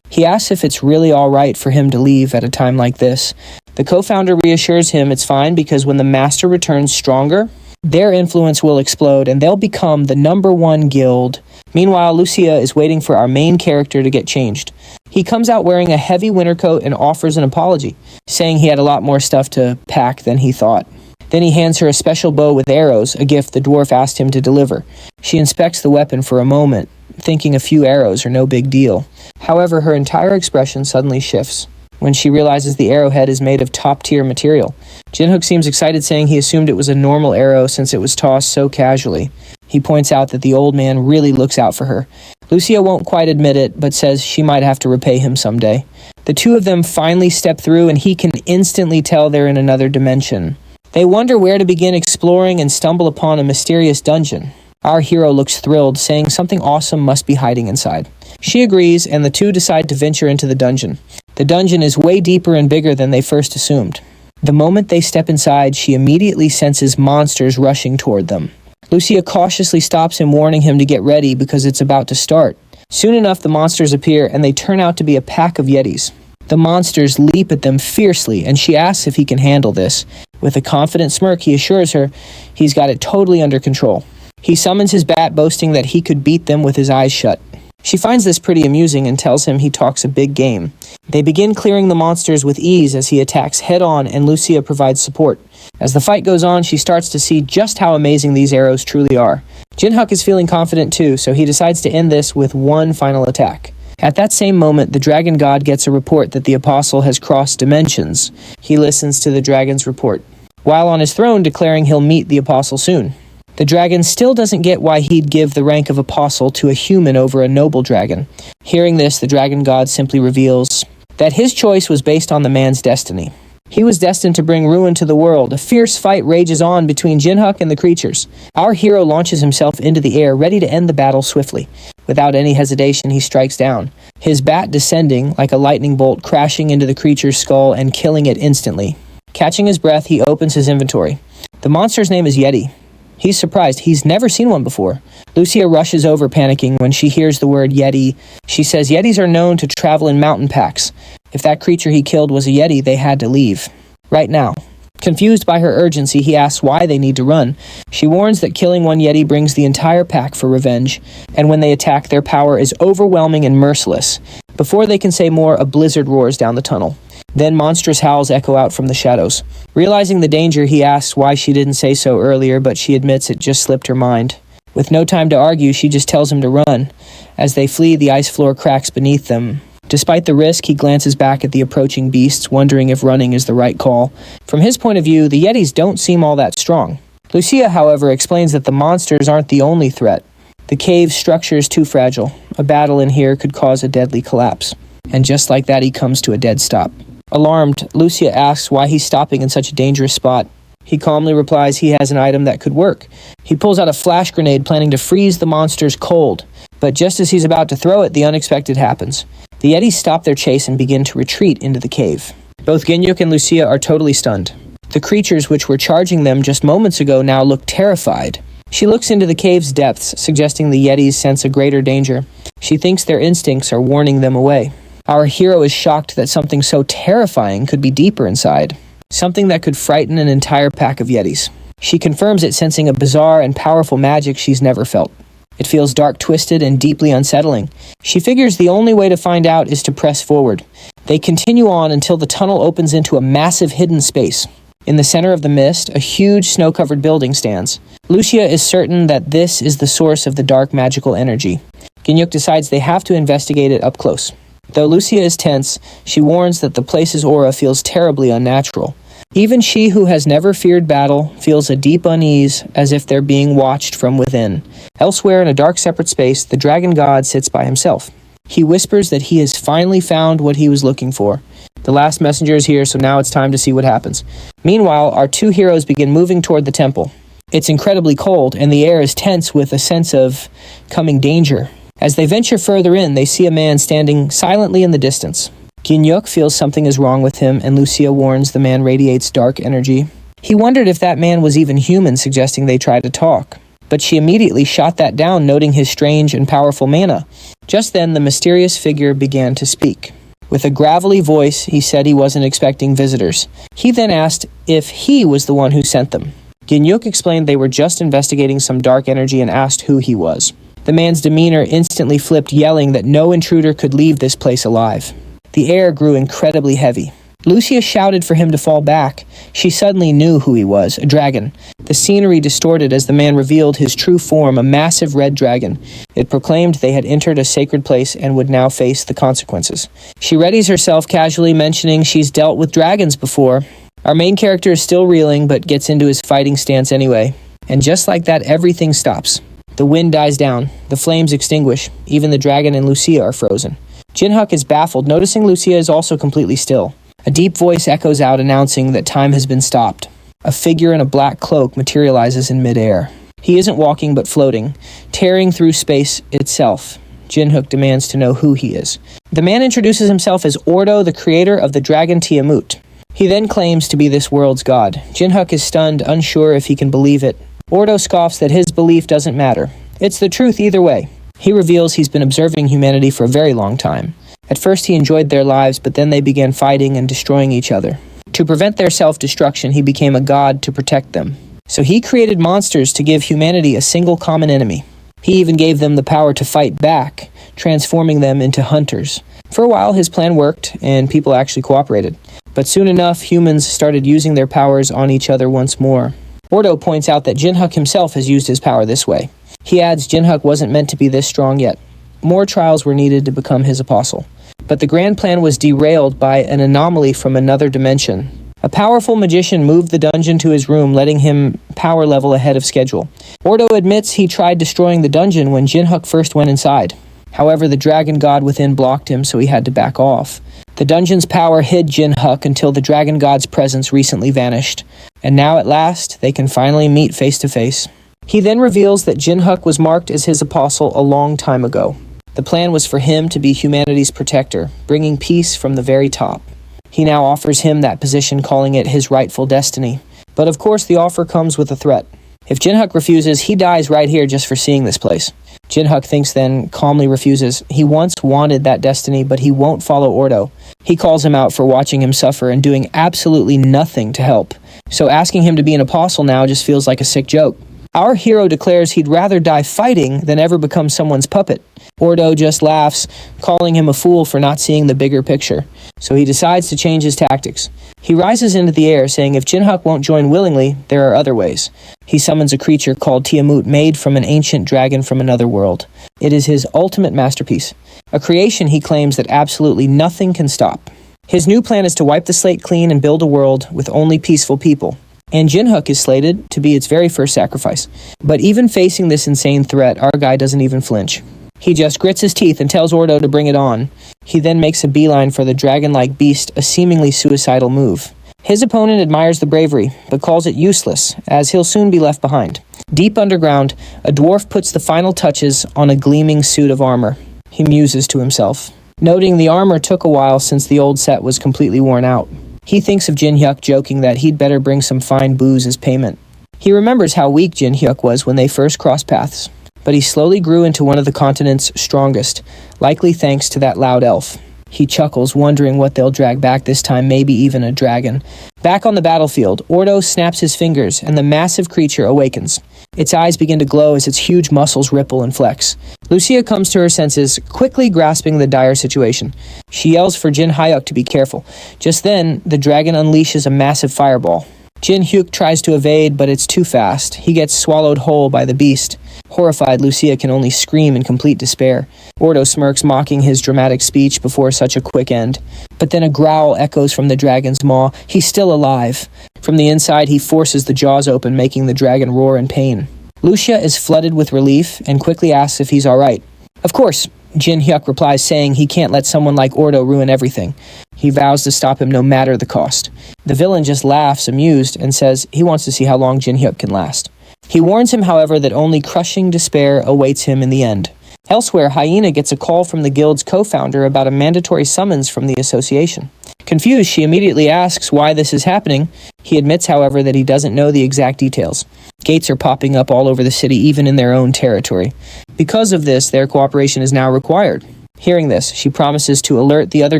He asks if it's really all right for him to leave at a time like this. The co-founder reassures him it's fine because when the master returns stronger, their influence will explode and they'll become the #1 guild. Meanwhile, Lucia is waiting for our main character to get changed. He comes out wearing a heavy winter coat and offers an apology, saying he had a lot more stuff to pack than he thought. Then he hands her a special bow with arrows, a gift the dwarf asked him to deliver. She inspects the weapon for a moment, thinking a few arrows are no big deal. However, her entire expression suddenly shifts when she realizes the arrowhead is made of top-tier material. Jinhyuk seems excited, saying he assumed it was a normal arrow since it was tossed so casually. He points out that the old man really looks out for her. Lucia won't quite admit it, but says she might have to repay him someday. The two of them finally step through, and he can instantly tell they're in another dimension. They wonder where to begin exploring and stumble upon a mysterious dungeon. Our hero looks thrilled, saying something awesome must be hiding inside. She agrees, and the two decide to venture into the dungeon. The dungeon is way deeper and bigger than they first assumed. The moment they step inside, she immediately senses monsters rushing toward them. Lucia cautiously stops him, warning him to get ready because it's about to start. Soon enough, the monsters appear, and they turn out to be a pack of yetis. The monsters leap at them fiercely, and she asks if he can handle this. With a confident smirk, he assures her he's got it totally under control. He summons his bat, boasting that he could beat them with his eyes shut. She finds this pretty amusing and tells him he talks a big game. They begin clearing the monsters with ease as he attacks head-on, and Lucia provides support. As the fight goes on, she starts to see just how amazing these arrows truly are. Jinhyuk is feeling confident too, so he decides to end this with one final attack. At that same moment, the dragon god gets a report that the apostle has crossed dimensions. He listens to the dragon's report, while on his throne declaring he'll meet the apostle soon. The dragon still doesn't get why he'd give the rank of apostle to a human over a noble dragon. Hearing this, the dragon god simply reveals that his choice was based on the man's destiny. He was destined to bring ruin to the world. A fierce fight rages on between Jinhyuk and the creatures. Our hero launches himself into the air, ready to end the battle swiftly. Without any hesitation, he strikes down, his bat descending like a lightning bolt, crashing into the creature's skull and killing it instantly. Catching his breath, he opens his inventory. The monster's name is Yeti. He's surprised. He's never seen one before. Lucia rushes over, panicking when she hears the word Yeti. She says Yetis are known to travel in mountain packs. If that creature he killed was a Yeti, they had to leave. Right now. Confused by her urgency, he asks why they need to run. She warns that killing one Yeti brings the entire pack for revenge, and when they attack, their power is overwhelming and merciless. Before they can say more, a blizzard roars down the tunnel. Then monstrous howls echo out from the shadows. Realizing the danger, he asks why she didn't say so earlier, but she admits it just slipped her mind. With no time to argue, she just tells him to run. As they flee, the ice floor cracks beneath them. Despite the risk, he glances back at the approaching beasts, wondering if running is the right call. From his point of view, the Yetis don't seem all that strong. Lucia, however, explains that the monsters aren't the only threat. The cave's structure is too fragile. A battle in here could cause a deadly collapse. And just like that, he comes to a dead stop. Alarmed, Lucia asks why he's stopping in such a dangerous spot. He calmly replies he has an item that could work. He pulls out a flash grenade, planning to freeze the monsters cold. But just as he's about to throw it, the unexpected happens. The Yetis stop their chase and begin to retreat into the cave. Both Jinhyuk and Lucia are totally stunned. The creatures which were charging them just moments ago now look terrified. She looks into the cave's depths, suggesting the Yetis sense a greater danger. She thinks their instincts are warning them away. Our hero is shocked that something so terrifying could be deeper inside. Something that could frighten an entire pack of Yetis. She confirms it, sensing a bizarre and powerful magic she's never felt. It feels dark, twisted, and deeply unsettling. She figures the only way to find out is to press forward. They continue on until the tunnel opens into a massive hidden space. In the center of the mist, a huge snow-covered building stands. Lucia is certain that this is the source of the dark magical energy. Jinhyuk decides they have to investigate it up close. Though Lucia is tense, she warns that the place's aura feels terribly unnatural. Even she, who has never feared battle, feels a deep unease, as if they're being watched from within. Elsewhere in a dark separate space, the dragon god sits by himself. He whispers that he has finally found what he was looking for. The last messenger is here, so now it's time to see what happens. Meanwhile, our two heroes begin moving toward the temple. It's incredibly cold, and the air is tense with a sense of coming danger. As they venture further in, they see a man standing silently in the distance. Jinhyuk feels something is wrong with him, and Lucia warns the man radiates dark energy. He wondered if that man was even human, suggesting they try to talk. But she immediately shot that down, noting his strange and powerful mana. Just then, the mysterious figure began to speak. With a gravelly voice, he said he wasn't expecting visitors. He then asked if he was the one who sent them. Jinhyuk explained they were just investigating some dark energy and asked who he was. The man's demeanor instantly flipped, yelling that no intruder could leave this place alive. The air grew incredibly heavy. Lucia shouted for him to fall back. She suddenly knew who he was, a dragon. The scenery distorted as the man revealed his true form, a massive red dragon. It proclaimed they had entered a sacred place and would now face the consequences. She readies herself, casually mentioning she's dealt with dragons before. Our main character is still reeling, but gets into his fighting stance anyway. And just like that, everything stops. The wind dies down, the flames extinguish, even the dragon and Lucia are frozen. Jinhyuk is baffled, noticing Lucia is also completely still. A deep voice echoes out announcing that time has been stopped. A figure in a black cloak materializes in midair. He isn't walking but floating, tearing through space itself. Jinhyuk demands to know who he is. The man introduces himself as Ordo, the creator of the dragon Tiamut. He then claims to be this world's god. Jinhyuk is stunned, unsure if he can believe it. Ordo scoffs that his belief doesn't matter. It's the truth either way. He reveals he's been observing humanity for a very long time. At first he enjoyed their lives, but then they began fighting and destroying each other. To prevent their self-destruction, he became a god to protect them. So he created monsters to give humanity a single common enemy. He even gave them the power to fight back, transforming them into hunters. For a while his plan worked, and people actually cooperated. But soon enough, humans started using their powers on each other once more. Ordo points out that Jinhyuk himself has used his power this way. He adds Jinhyuk wasn't meant to be this strong yet. More trials were needed to become his apostle. But the grand plan was derailed by an anomaly from another dimension. A powerful magician moved the dungeon to his room, letting him power level ahead of schedule. Ordo admits he tried destroying the dungeon when Jinhyuk first went inside. However, the dragon god within blocked him, so he had to back off. The dungeon's power hid Jinhyuk until the dragon god's presence recently vanished. And now at last, they can finally meet face to face. He then reveals that Jinhyuk was marked as his apostle a long time ago. The plan was for him to be humanity's protector, bringing peace from the very top. He now offers him that position, calling it his rightful destiny. But of course the offer comes with a threat. If Jinhyuk refuses, he dies right here just for seeing this place. Jinhyuk thinks then, calmly refuses. He once wanted that destiny, but he won't follow Ordo. He calls him out for watching him suffer and doing absolutely nothing to help. So asking him to be an apostle now just feels like a sick joke. Our hero declares he'd rather die fighting than ever become someone's puppet. Ordo just laughs, calling him a fool for not seeing the bigger picture. So he decides to change his tactics. He rises into the air, saying if Jinhyuk won't join willingly, there are other ways. He summons a creature called Tiamut, made from an ancient dragon from another world. It is his ultimate masterpiece, a creation he claims that absolutely nothing can stop. His new plan is to wipe the slate clean and build a world with only peaceful people. And Jinhyuk is slated to be its very first sacrifice. But even facing this insane threat, our guy doesn't even flinch. He just grits his teeth and tells Ordo to bring it on. He then makes a beeline for the dragon-like beast, a seemingly suicidal move. His opponent admires the bravery, but calls it useless, as he'll soon be left behind. Deep underground, a dwarf puts the final touches on a gleaming suit of armor. He muses to himself, noting the armor took a while since the old set was completely worn out. He thinks of Jinhyuk, joking that he'd better bring some fine booze as payment. He remembers how weak Jinhyuk was when they first crossed paths, but he slowly grew into one of the continent's strongest, likely thanks to that loud elf. He chuckles, wondering what they'll drag back this time, maybe even a dragon. Back on the battlefield, Ordo snaps his fingers, and the massive creature awakens. Its eyes begin to glow as its huge muscles ripple and flex. Lucia comes to her senses, quickly grasping the dire situation. She yells for Jinhyuk to be careful. Just then, the dragon unleashes a massive fireball. Jinhyuk tries to evade, but it's too fast. He gets swallowed whole by the beast. Horrified, Lucia can only scream in complete despair. Ordo smirks, mocking his dramatic speech before such a quick end. But then a growl echoes from the dragon's maw. He's still alive. From the inside, he forces the jaws open, making the dragon roar in pain. Lucia is flooded with relief and quickly asks if he's alright. Of course, Jinhyuk replies, saying he can't let someone like Ordo ruin everything. He vows to stop him no matter the cost. The villain just laughs, amused, and says he wants to see how long Jinhyuk can last. He warns him, however, that only crushing despair awaits him in the end. Elsewhere, Hyena gets a call from the guild's co-founder about a mandatory summons from the association. Confused, she immediately asks why this is happening. He admits, however, that he doesn't know the exact details. Gates are popping up all over the city, even in their own territory. Because of this, their cooperation is now required. Hearing this, she promises to alert the other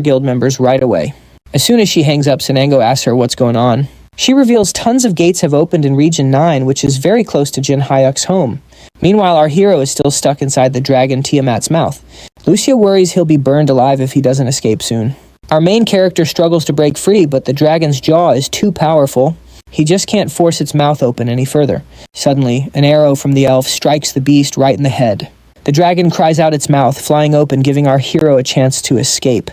guild members right away. As soon as she hangs up, Sanango asks her what's going on. She reveals tons of gates have opened in Region 9, which is very close to Jinhyuk's home. Meanwhile, our hero is still stuck inside the dragon Tiamat's mouth. Lucia worries he'll be burned alive if he doesn't escape soon. Our main character struggles to break free, but the dragon's jaw is too powerful. He just can't force its mouth open any further. Suddenly, an arrow from the elf strikes the beast right in the head. The dragon cries out its mouth, flying open, giving our hero a chance to escape.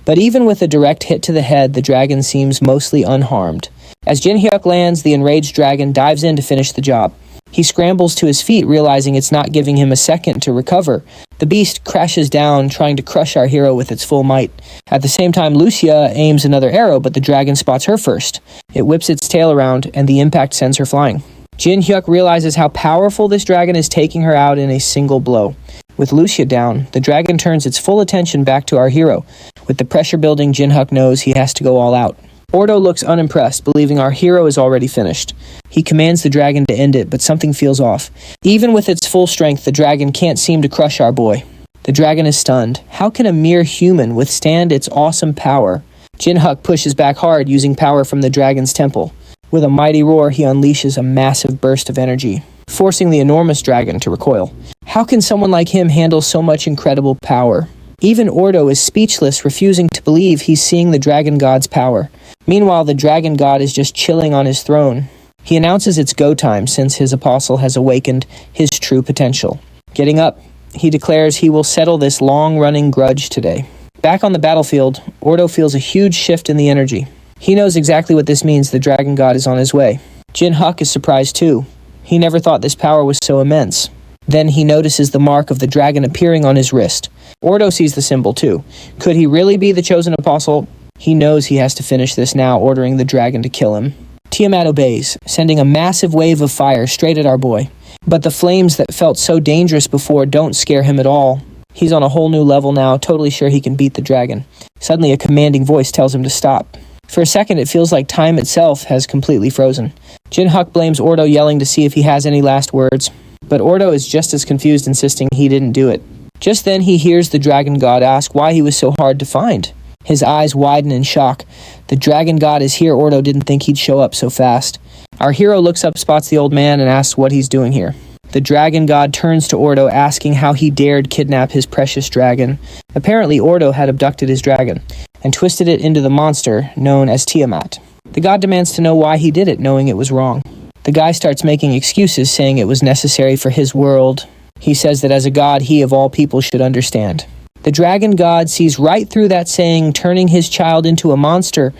But even with a direct hit to the head, the dragon seems mostly unharmed. As Jinhyuk lands, the enraged dragon dives in to finish the job. He scrambles to his feet, realizing it's not giving him a second to recover. The beast crashes down, trying to crush our hero with its full might. At the same time, Lucia aims another arrow, but the dragon spots her first. It whips its tail around, and the impact sends her flying. Jin Hyuk realizes how powerful this dragon is, taking her out in a single blow. With Lucia down, the dragon turns its full attention back to our hero. With the pressure building, Jin Hyuk knows he has to go all out. Ordo looks unimpressed, believing our hero is already finished. He commands the dragon to end it, but something feels off. Even with its full strength, the dragon can't seem to crush our boy. The dragon is stunned. How can a mere human withstand its awesome power? Jin Hyuk pushes back hard, using power from the dragon's temple. With a mighty roar, he unleashes a massive burst of energy, forcing the enormous dragon to recoil. How can someone like him handle so much incredible power? Even Ordo is speechless, refusing to believe he's seeing the dragon god's power. Meanwhile, the dragon god is just chilling on his throne. He announces it's go time since his apostle has awakened his true potential. Getting up, he declares he will settle this long-running grudge today. Back on the battlefield, Ordo feels a huge shift in the energy. He knows exactly what this means. The dragon god is on his way. Jin Hyuk is surprised too. He never thought this power was so immense. Then he notices the mark of the dragon appearing on his wrist. Ordo sees the symbol too. Could he really be the chosen apostle? He knows he has to finish this now, ordering the dragon to kill him. Tiamat obeys, sending a massive wave of fire straight at our boy. But the flames that felt so dangerous before don't scare him at all. He's on a whole new level now, totally sure he can beat the dragon. Suddenly a commanding voice tells him to stop. For a second, it feels like time itself has completely frozen. Jin Hyuk blames Ordo, yelling to see if he has any last words. But Ordo is just as confused, insisting he didn't do it. Just then, he hears the dragon god ask why he was so hard to find. His eyes widen in shock. The dragon god is here. Ordo didn't think he'd show up so fast. Our hero looks up, spots the old man, and asks what he's doing here. The dragon god turns to Ordo, asking how he dared kidnap his precious dragon. Apparently, Ordo had abducted his dragon and twisted it into the monster known as Tiamat. The god demands to know why he did it, knowing it was wrong. The guy starts making excuses, saying it was necessary for his world. He says that as a god, he of all people should understand. The dragon god sees right through that, saying turning his child into a monster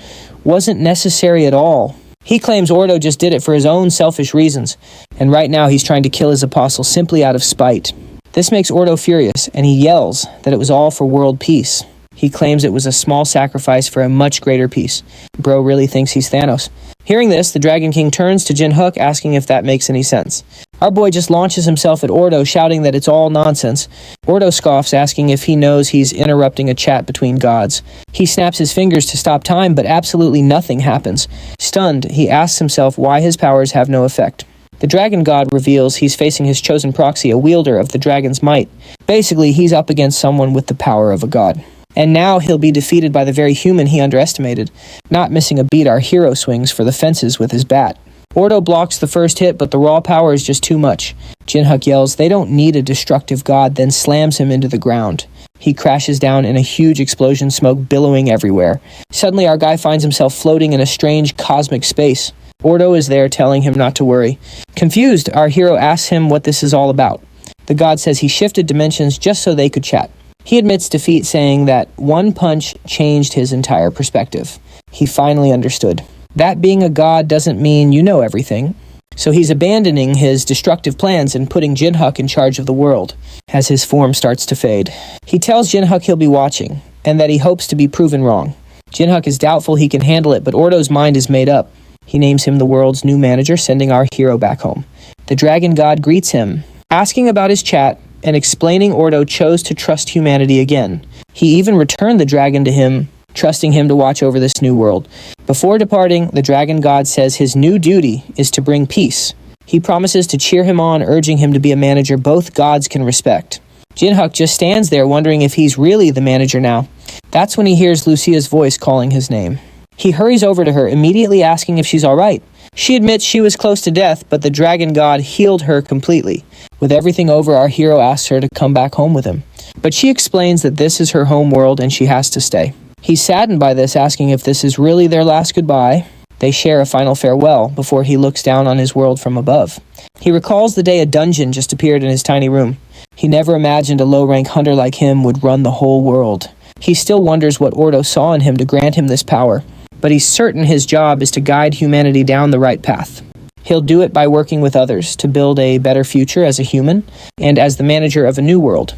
wasn't necessary at all. He claims Ordo just did it for his own selfish reasons, and right now he's trying to kill his apostle simply out of spite. This makes Ordo furious, and he yells that it was all for world peace. He claims it was a small sacrifice for a much greater peace. Bro really thinks he's Thanos. Hearing this, the Dragon King turns to Jin Hyuk, asking if that makes any sense. Our boy just launches himself at Ordo, shouting that it's all nonsense. Ordo scoffs, asking if he knows he's interrupting a chat between gods. He snaps his fingers to stop time, but absolutely nothing happens. Stunned, he asks himself why his powers have no effect. The dragon god reveals he's facing his chosen proxy, a wielder of the dragon's might. Basically, he's up against someone with the power of a god. And now he'll be defeated by the very human he underestimated. Not missing a beat, our hero swings for the fences with his bat. Ordo blocks the first hit, but the raw power is just too much. Jin Hyuk yells, "They don't need a destructive god," then slams him into the ground. He crashes down in a huge explosion, smoke billowing everywhere. Suddenly, our guy finds himself floating in a strange cosmic space. Ordo is there, telling him not to worry. Confused, our hero asks him what this is all about. The god says he shifted dimensions just so they could chat. He admits defeat, saying that one punch changed his entire perspective. He finally understood. That being a god doesn't mean you know everything. So he's abandoning his destructive plans and putting Jin Hyuk in charge of the world, as his form starts to fade. He tells Jin Hyuk he'll be watching, and that he hopes to be proven wrong. Jin Hyuk is doubtful he can handle it, but Ordo's mind is made up. He names him the world's new manager, sending our hero back home. The dragon god greets him, asking about his chat, and explaining Ordo chose to trust humanity again. He even returned the dragon to him, trusting him to watch over this new world. Before departing, the dragon god says his new duty is to bring peace. He promises to cheer him on, urging him to be a manager both gods can respect. Jin Hyuk just stands there, wondering if he's really the manager now. That's when he hears Lucia's voice calling his name. He hurries over to her, immediately asking if she's all right. She admits she was close to death, but the dragon god healed her completely. With everything over, our hero asks her to come back home with him. But she explains that this is her home world and she has to stay. He's saddened by this, asking if this is really their last goodbye. They share a final farewell before he looks down on his world from above. He recalls the day a dungeon just appeared in his tiny room. He never imagined a low-rank hunter like him would run the whole world. He still wonders what Ordo saw in him to grant him this power, but he's certain his job is to guide humanity down the right path. He'll do it by working with others to build a better future as a human and as the manager of a new world.